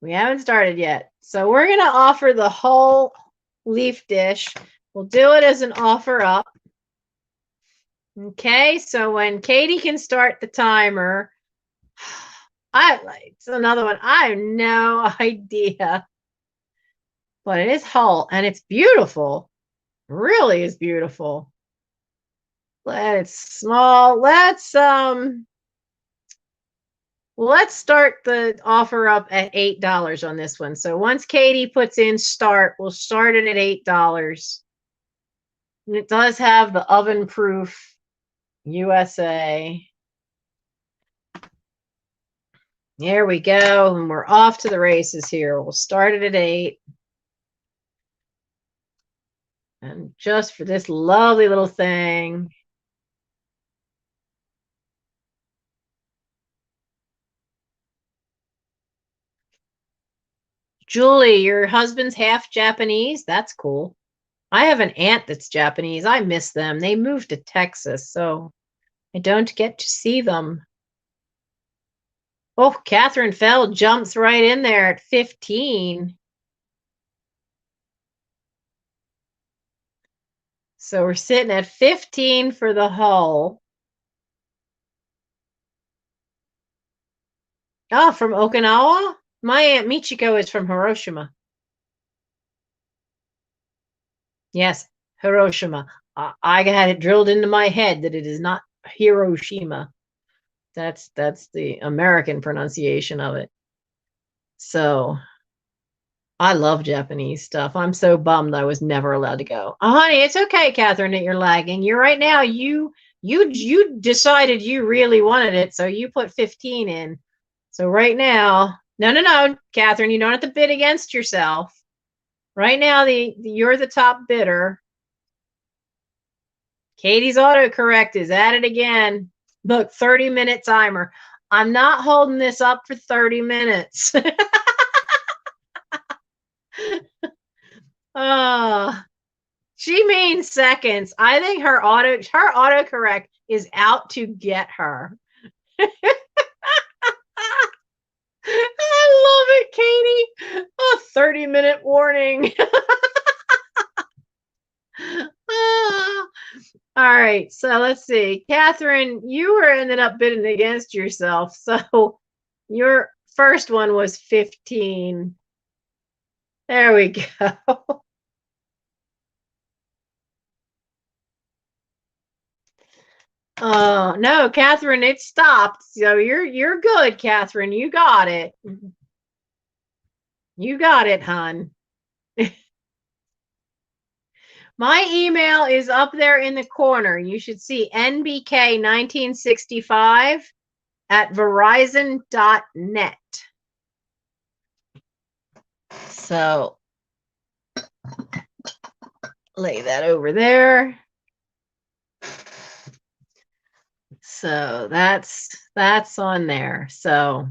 We haven't started yet. So we're going to offer the whole leaf dish. We'll do it as an offer up. Okay, so when Katie can start the timer, it's another one. I have no idea. But it is Hull, and it's beautiful. It really is beautiful. It's small. Let's start the offer up at $8 on this one. So once Katie puts in start, we'll start it at $8. And it does have the oven proof USA. There we go. And we're off to the races here. We'll start it at 8. And just for this lovely little thing. Julie, your husband's half Japanese? That's cool. I have an aunt that's Japanese. I miss them. They moved to Texas, so I don't get to see them. Oh, Catherine Fell jumps right in there at 15. So we're sitting at 15 for the hull. Oh, from Okinawa? My Aunt Michiko is from Hiroshima. Yes, Hiroshima. I had it drilled into my head that it is not Hiroshima. That's the American pronunciation of it. So I love Japanese stuff. I'm so bummed I was never allowed to go. Oh, honey, it's okay, Catherine, that you're lagging. You're right now. You decided you really wanted it, so you put 15 in. So right now, no, Catherine, you don't have to bid against yourself. Right now, you're the top bidder. Katie's autocorrect is at it again. Look, 30-minute timer. I'm not holding this up for 30 minutes. She means seconds. I think her autocorrect is out to get her. I love it, Katie. A 30-minute warning. All right, so let's see. Catherine, you were ended up bidding against yourself. So your first one was 15. There we go. Oh no, Catherine, it stopped. So you're good, Catherine. You got it. You got it, hon. My email is up there in the corner. You should see nbk1965@verizon.net. So lay that over there. So that's on there. So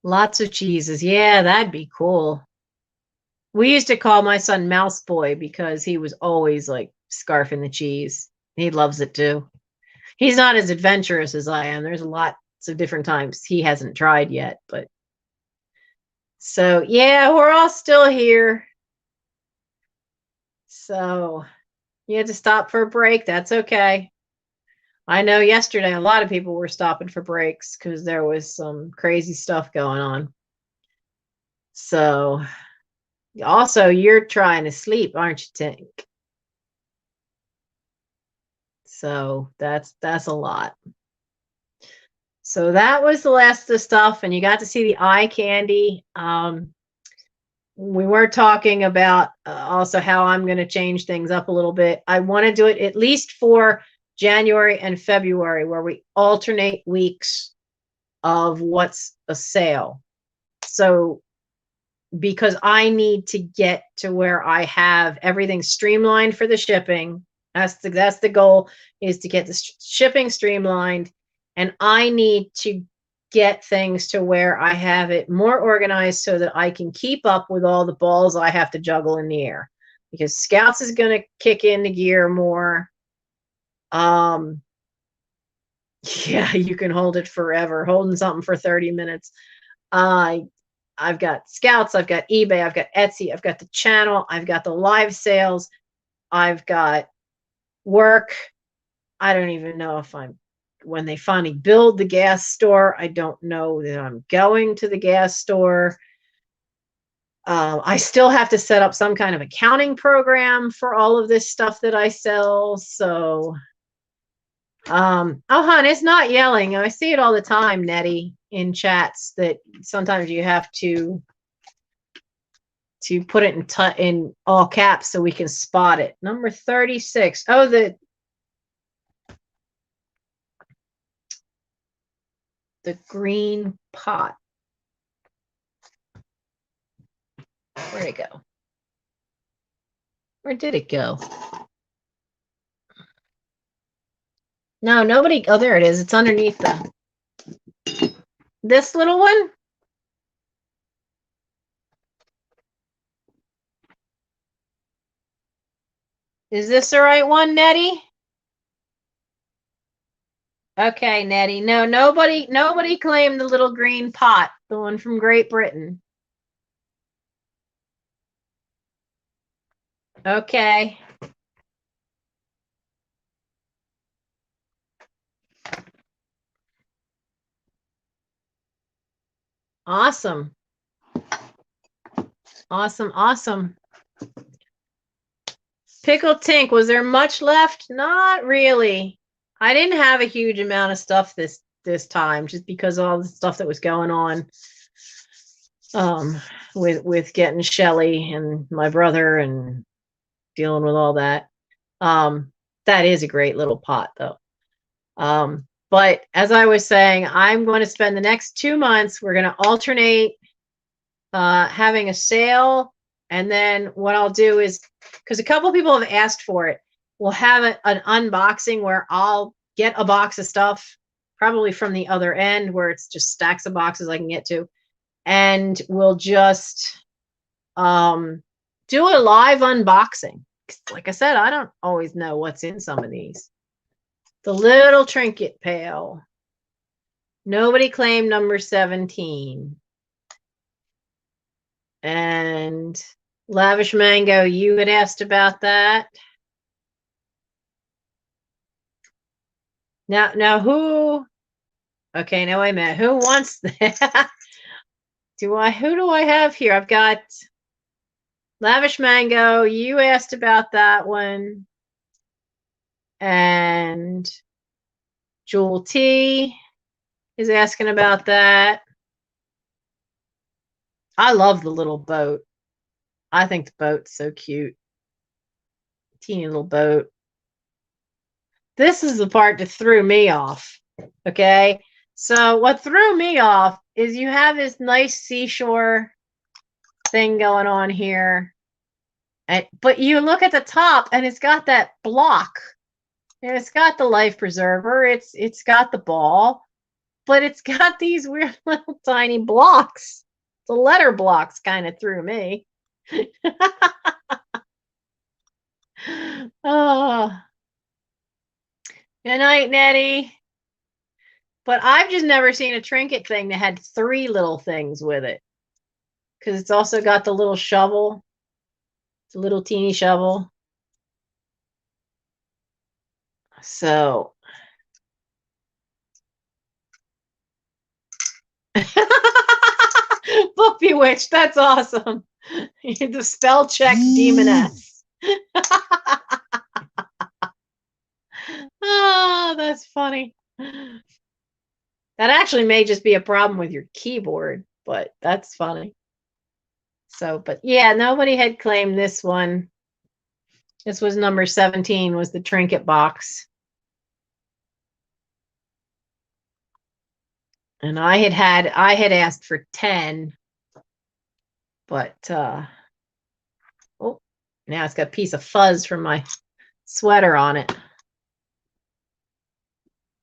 lots of cheeses. Yeah, that'd be cool. We used to call my son Mouse Boy because he was always like scarfing the cheese. He loves it too. He's not as adventurous as I am. There's lots of different times he hasn't tried yet, but so yeah, we're all still here. So you had to stop for a break. That's okay. I know yesterday a lot of people were stopping for breaks because there was some crazy stuff going on. So also you're trying to sleep, aren't you, Tink? So that's a lot. So that was the last of the stuff, and you got to see the eye candy. We were talking about also how I'm going to change things up a little bit. I want to do it at least for January and February, where we alternate weeks of what's a sale. So because I need to get to where I have everything streamlined for the shipping. That's the goal, is to get the shipping streamlined, and I need to get things to where I have it more organized so that I can keep up with all the balls I have to juggle in the air, because Scouts is going to kick into gear more. Yeah, you can hold it forever, holding something for 30 minutes. I've got Scouts, I've got eBay, I've got Etsy, I've got the channel, I've got the live sales, I've got work. I don't even know if when they finally build the gas store, I don't know that I'm going to the gas store. I still have to set up some kind of accounting program for all of this stuff that I sell. So, oh, hon, it's not yelling. I see it all the time, Nettie, in chats, that sometimes you have to put it in all caps so we can spot it. Number 36. Oh, the green pot. Where'd it go? Where did it go? No, nobody. Oh, there it is. It's underneath this little one. Is this the right one, Nettie? Okay, Nettie. No, nobody claimed the little green pot, the one from Great Britain. Okay. Awesome. Awesome, awesome. Pickle Tink, was there much left? Not really. I didn't have a huge amount of stuff this time, just because of all the stuff that was going on with getting Shelly and my brother and dealing with all that. That is a great little pot though. But as I was saying, I'm going to spend the next 2 months, we're going to alternate having a sale. And then what I'll do is, because a couple people have asked for it, we'll have an unboxing where I'll get a box of stuff, probably from the other end where it's just stacks of boxes I can get to. And we'll just do a live unboxing. Like I said, I don't always know what's in some of these. The little trinket pail. Nobody claimed number 17. And Lavish Mango, you had asked about that. Now who? Okay, now I met. Who wants that? Who do I have here? I've got Lavish Mango. You asked about that one. And Jewel T is asking about that. I love the little boat. I think the boat's so cute. Teeny little boat. This is the part that threw me off. Okay. So what threw me off is you have this nice seashore thing going on here. But you look at the top and it's got that block. And it's got the life preserver. It's got the ball. But it's got these weird little tiny blocks. The letter blocks kind of threw me. Oh. Good night, Nettie. But I've just never seen a trinket thing that had 3 little things with it. Because it's also got the little shovel. It's a little teeny shovel. So. Book Bewitched. That's awesome. The spell check demoness. Oh, that's funny. That actually may just be a problem with your keyboard, but that's funny. So, but yeah, nobody had claimed this one. This was number 17, was the trinket box. And I had asked for 10, but oh, now it's got a piece of fuzz from my sweater on it.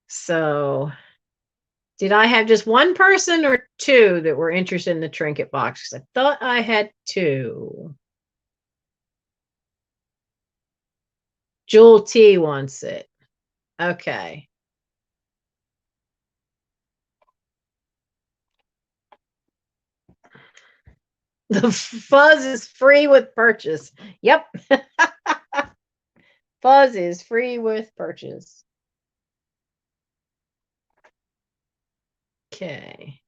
So did I have just one person or 2 that were interested in the trinket box? Because I thought I had 2. Jewel T wants it. Okay. The fuzz is free with purchase. Yep. Fuzz is free with purchase. Okay.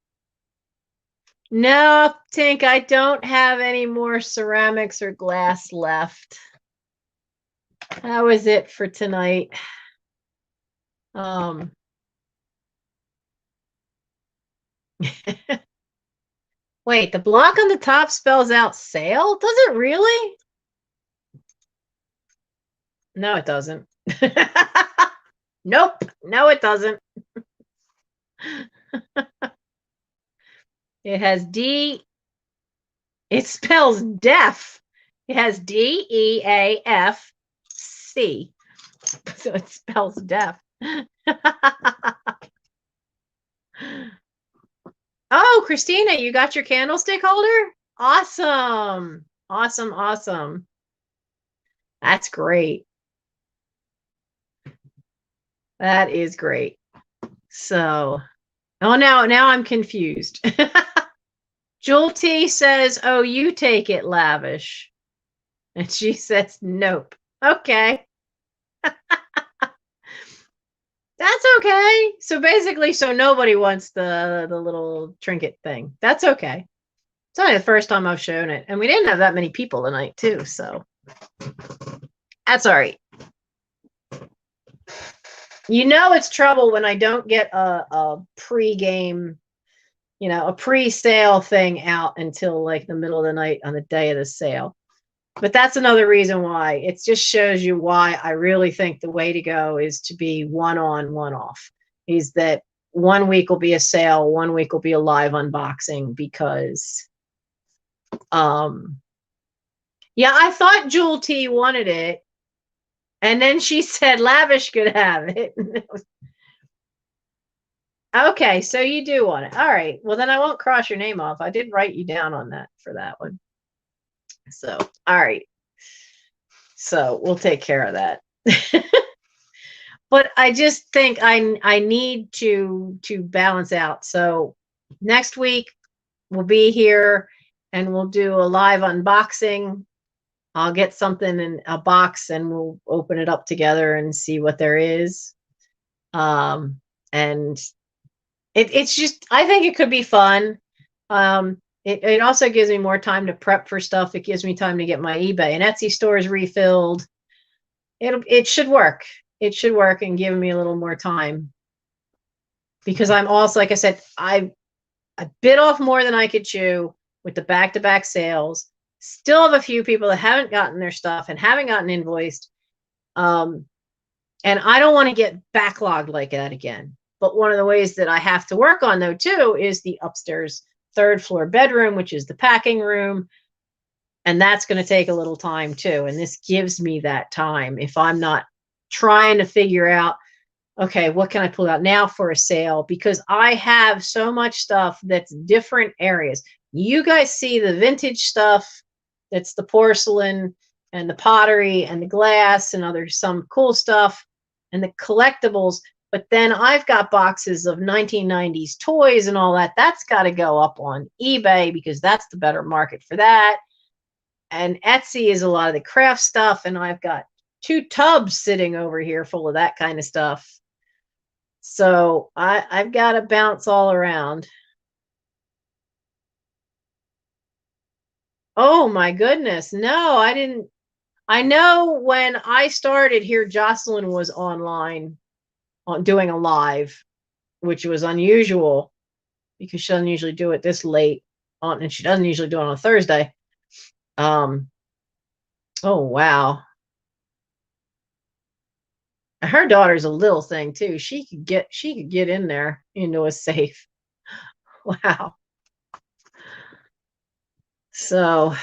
No, Tink, I don't have any more ceramics or glass left. That was it for tonight. Wait, the block on the top spells out sale? Does it really? No, it doesn't. Nope. No, it doesn't. It has D. It spells deaf. It has DEAFC. So it spells deaf. Oh, Christina, you got your candlestick holder? Awesome. Awesome. Awesome. That's great. That is great. So, oh, now I'm confused. Jewel T says, "Oh, you take it, Lavish," and she says, "Nope." Okay, that's okay. So basically, so nobody wants the little trinket thing. That's okay. It's only the first time I've shown it, and we didn't have that many people tonight, too. So that's all right. You know, it's trouble when I don't get a pre-game, a pre-sale thing out until like the middle of the night on the day of the sale. But that's another reason why. It just shows you why I really think the way to go is to be one on, one off. Is that 1 week will be a sale, 1 week will be a live unboxing, because yeah, I thought Jewel T wanted it, and then she said Lavish could have it. Okay, so you do want it. All right. Well, then I won't cross your name off. I did write you down on that for that one. So, all right. So we'll take care of that. But I just think I need to balance out. So next week we'll be here and we'll do a live unboxing. I'll get something in a box and we'll open it up together and see what there is. And it's just, I think it could be fun. It also gives me more time to prep for stuff. It gives me time to get my eBay and Etsy stores refilled. It should work. It should work and give me a little more time, because I'm also, like I said, I bit off more than I could chew with the back-to-back sales. Still have a few people that haven't gotten their stuff and haven't gotten invoiced. And I don't want to get backlogged like that again. But one of the ways that I have to work on, though, too, is the upstairs 3rd floor bedroom, which is the packing room. And that's going to take a little time, too. And this gives me that time if I'm not trying to figure out, okay, what can I pull out now for a sale? Because I have so much stuff that's different areas. You guys see the vintage stuff. That's the porcelain and the pottery and the glass and some cool stuff and the collectibles. But then I've got boxes of 1990s toys and all that. That's got to go up on eBay because that's the better market for that. And Etsy is a lot of the craft stuff. And I've got 2 tubs sitting over here full of that kind of stuff. So I've got to bounce all around. Oh my goodness. No, I didn't. I know when I started here, Jocelyn was online doing a live, which was unusual because she doesn't usually do it this late on, and she doesn't usually do it on a Thursday. Oh wow. Her daughter's a little thing too. She could get in there into a safe. Wow. So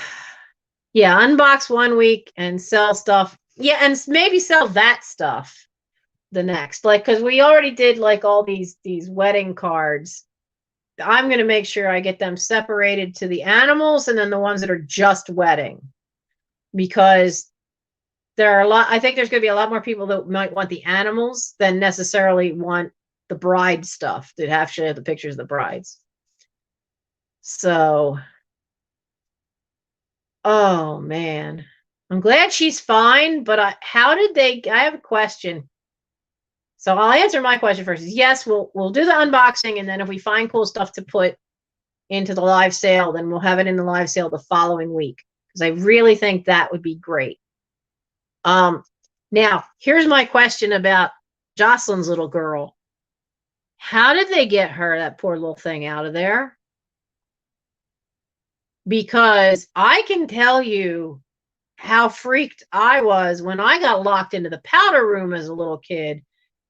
yeah, unbox 1 week and sell stuff. Yeah, and maybe sell that stuff the next. Like, because we already did like all these wedding cards. I'm going to make sure I get them separated to the animals and then the ones that are just wedding. Because there are I think there's going to be a lot more people that might want the animals than necessarily want the bride stuff that have the pictures of the brides. So, oh man, I'm glad she's fine, but I have a question. So I'll answer my question first. Yes, we'll do the unboxing, and then if we find cool stuff to put into the live sale, then we'll have it in the live sale the following week, because I really think that would be great. Now, here's my question about Jocelyn's little girl. How did they get her, that poor little thing, out of there? Because I can tell you how freaked I was when I got locked into the powder room as a little kid,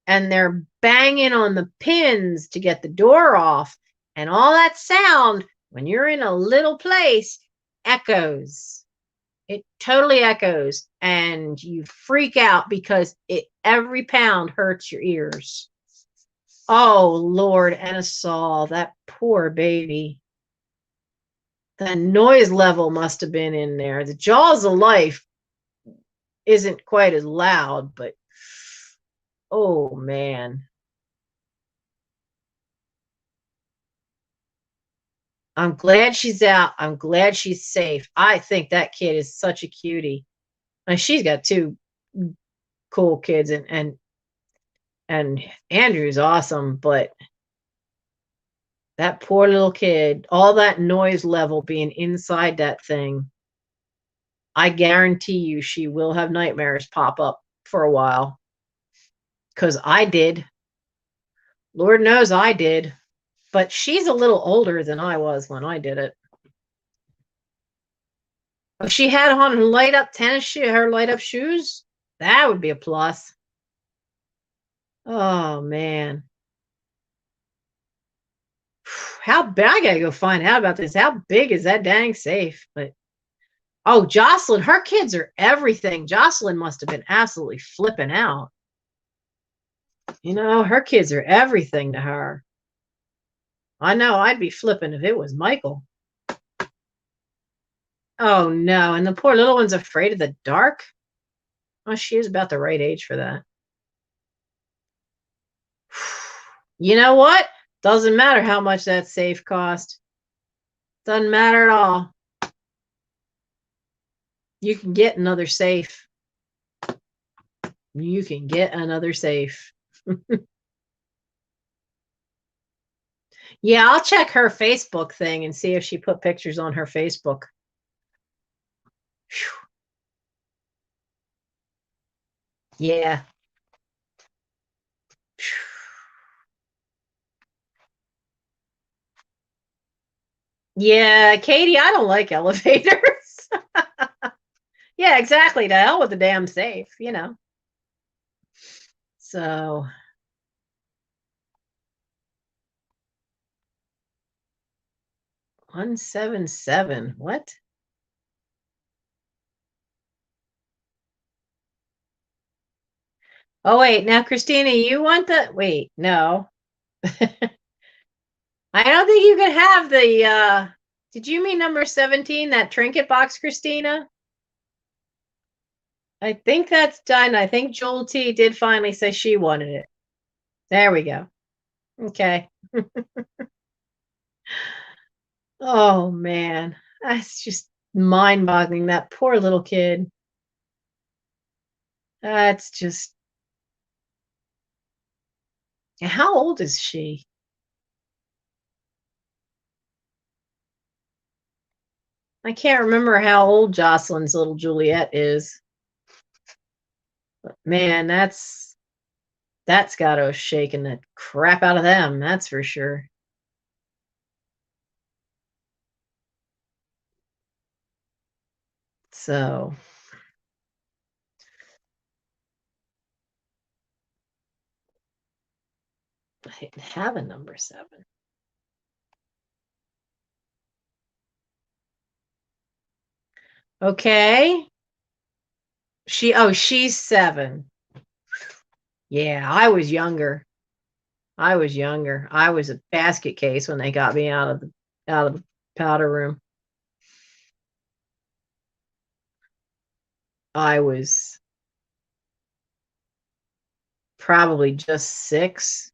and they're banging on the pins to get the door off, and all that sound, when you're in a little place, echoes. It totally echoes, and you freak out because every pound hurts your ears. Oh, Lord, and a saw, that poor baby. The noise level must have been in there. The Jaws of Life isn't quite as loud, but Oh, man. I'm glad she's out. I'm glad she's safe. I think that kid is such a cutie. And she's got two cool kids, and Andrew's awesome, but that poor little kid, all that noise level being inside that thing, I guarantee you she will have nightmares pop up for a while. Because I did. Lord knows I did. But she's a little older than I was when I did it. If she had on light up tennis shoe, her light up shoes, that would be a plus. Oh man. How big, I gotta go find out about this. How big is that dang safe? But oh, Jocelyn, her kids are everything. Jocelyn must have been absolutely flipping out. You know, her kids are everything to her. I know I'd be flipping if it was Michael. Oh no, and the poor little one's afraid of the dark. Oh, she is about the right age for that. You know what? Doesn't matter how much that safe cost. Doesn't matter at all. You can get another safe. You can get another safe. Yeah, I'll check her Facebook thing and see if she put pictures on her Facebook. Whew. Yeah. Yeah, Katie, I don't like elevators. Yeah, exactly. To hell with the damn safe, you know. So 177. What? Oh wait, now Christina, you want the wait, no. I don't think you can have the did you mean number 17, that trinket box, Christina? I think that's done. I think Joel T did finally say she wanted it. There we go. Okay. Oh man. That's just mind-boggling. That poor little kid. That's just how old is she? I can't remember how old Jocelyn's little Juliet is. But man, that's got to have shaken the crap out of them, that's for sure. So I didn't have a number 7. Okay. She's 7. Yeah, I was younger. I was younger. I was a basket case when they got me out of the powder room. I was probably just 6,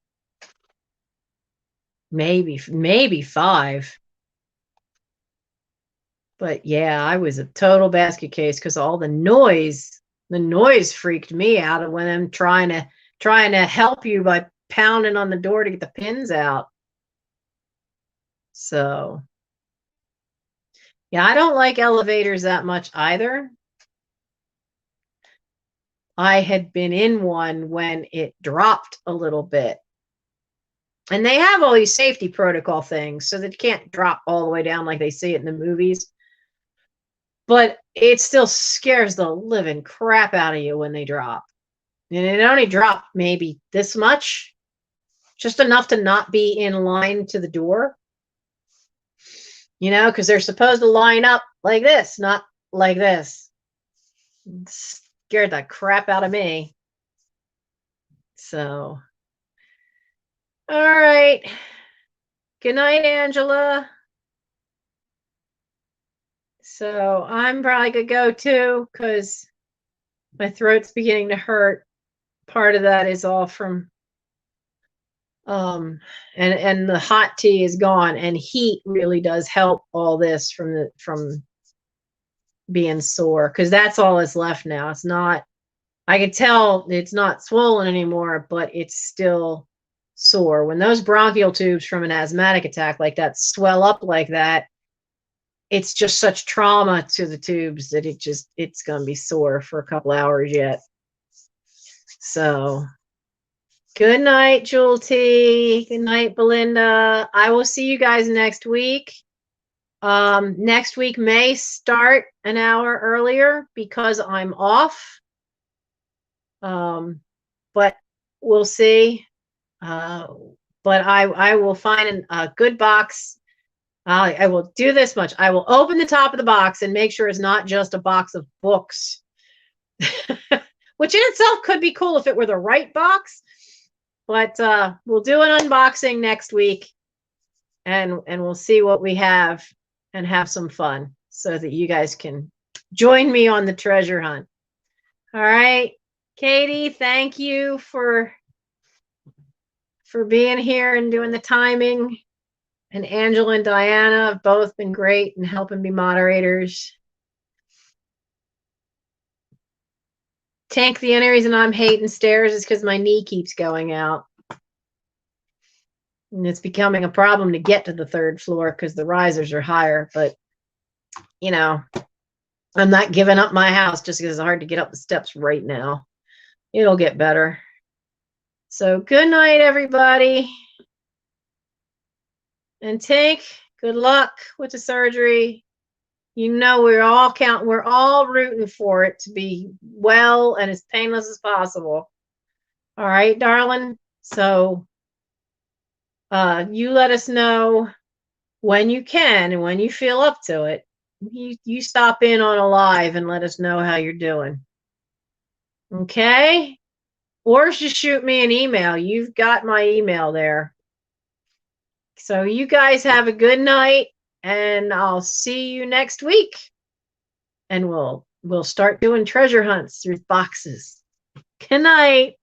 maybe 5. But yeah, I was a total basket case because all the noise freaked me out of when I'm trying to help you by pounding on the door to get the pins out. So yeah, I don't like elevators that much either. I had been in one when it dropped a little bit. And they have all these safety protocol things so that you can't drop all the way down like they see it in the movies. But it still scares the living crap out of you when they drop. And it only dropped maybe this much, just enough to not be in line to the door. You know, because they're supposed to line up like this, not like this. It scared the crap out of me. So, all right. Good night, Angela. So I'm probably gonna go too because my throat's beginning to hurt. part of that is all from and the hot tea is gone, and heat really does help all this from being sore, because that's all that's left now. It's not, I can tell it's not swollen anymore, but it's still sore. When those bronchial tubes from an asthmatic attack like that swell up like that, it's just such trauma to the tubes that it's going to be sore for a couple hours yet. So good night, Jewel T. Good night, Belinda. I will see you guys next week. Next week may start an hour earlier because I'm off. But we'll see. But I will find a good box. I will do this much. I will open the top of the box and make sure it's not just a box of books, which in itself could be cool if it were the right box. But we'll do an unboxing next week, and we'll see what we have and have some fun so that you guys can join me on the treasure hunt. All right, Katie, thank you for being here and doing the timing. And Angela and Diana have both been great and helping me moderators. Tank, the only reason I'm hating stairs is because my knee keeps going out. And it's becoming a problem to get to the third floor because the risers are higher. But, you know, I'm not giving up my house just because it's hard to get up the steps right now. It'll get better. So good night, everybody. And Tank, good luck with the surgery. You know, we're all rooting for it to be well and as painless as possible. All right, darling. So you let us know when you can and when you feel up to it. You stop in on a live and let us know how you're doing. Okay? Or just shoot me an email. You've got my email there. So you guys have a good night, and I'll see you next week. And we'll start doing treasure hunts through boxes. Good night.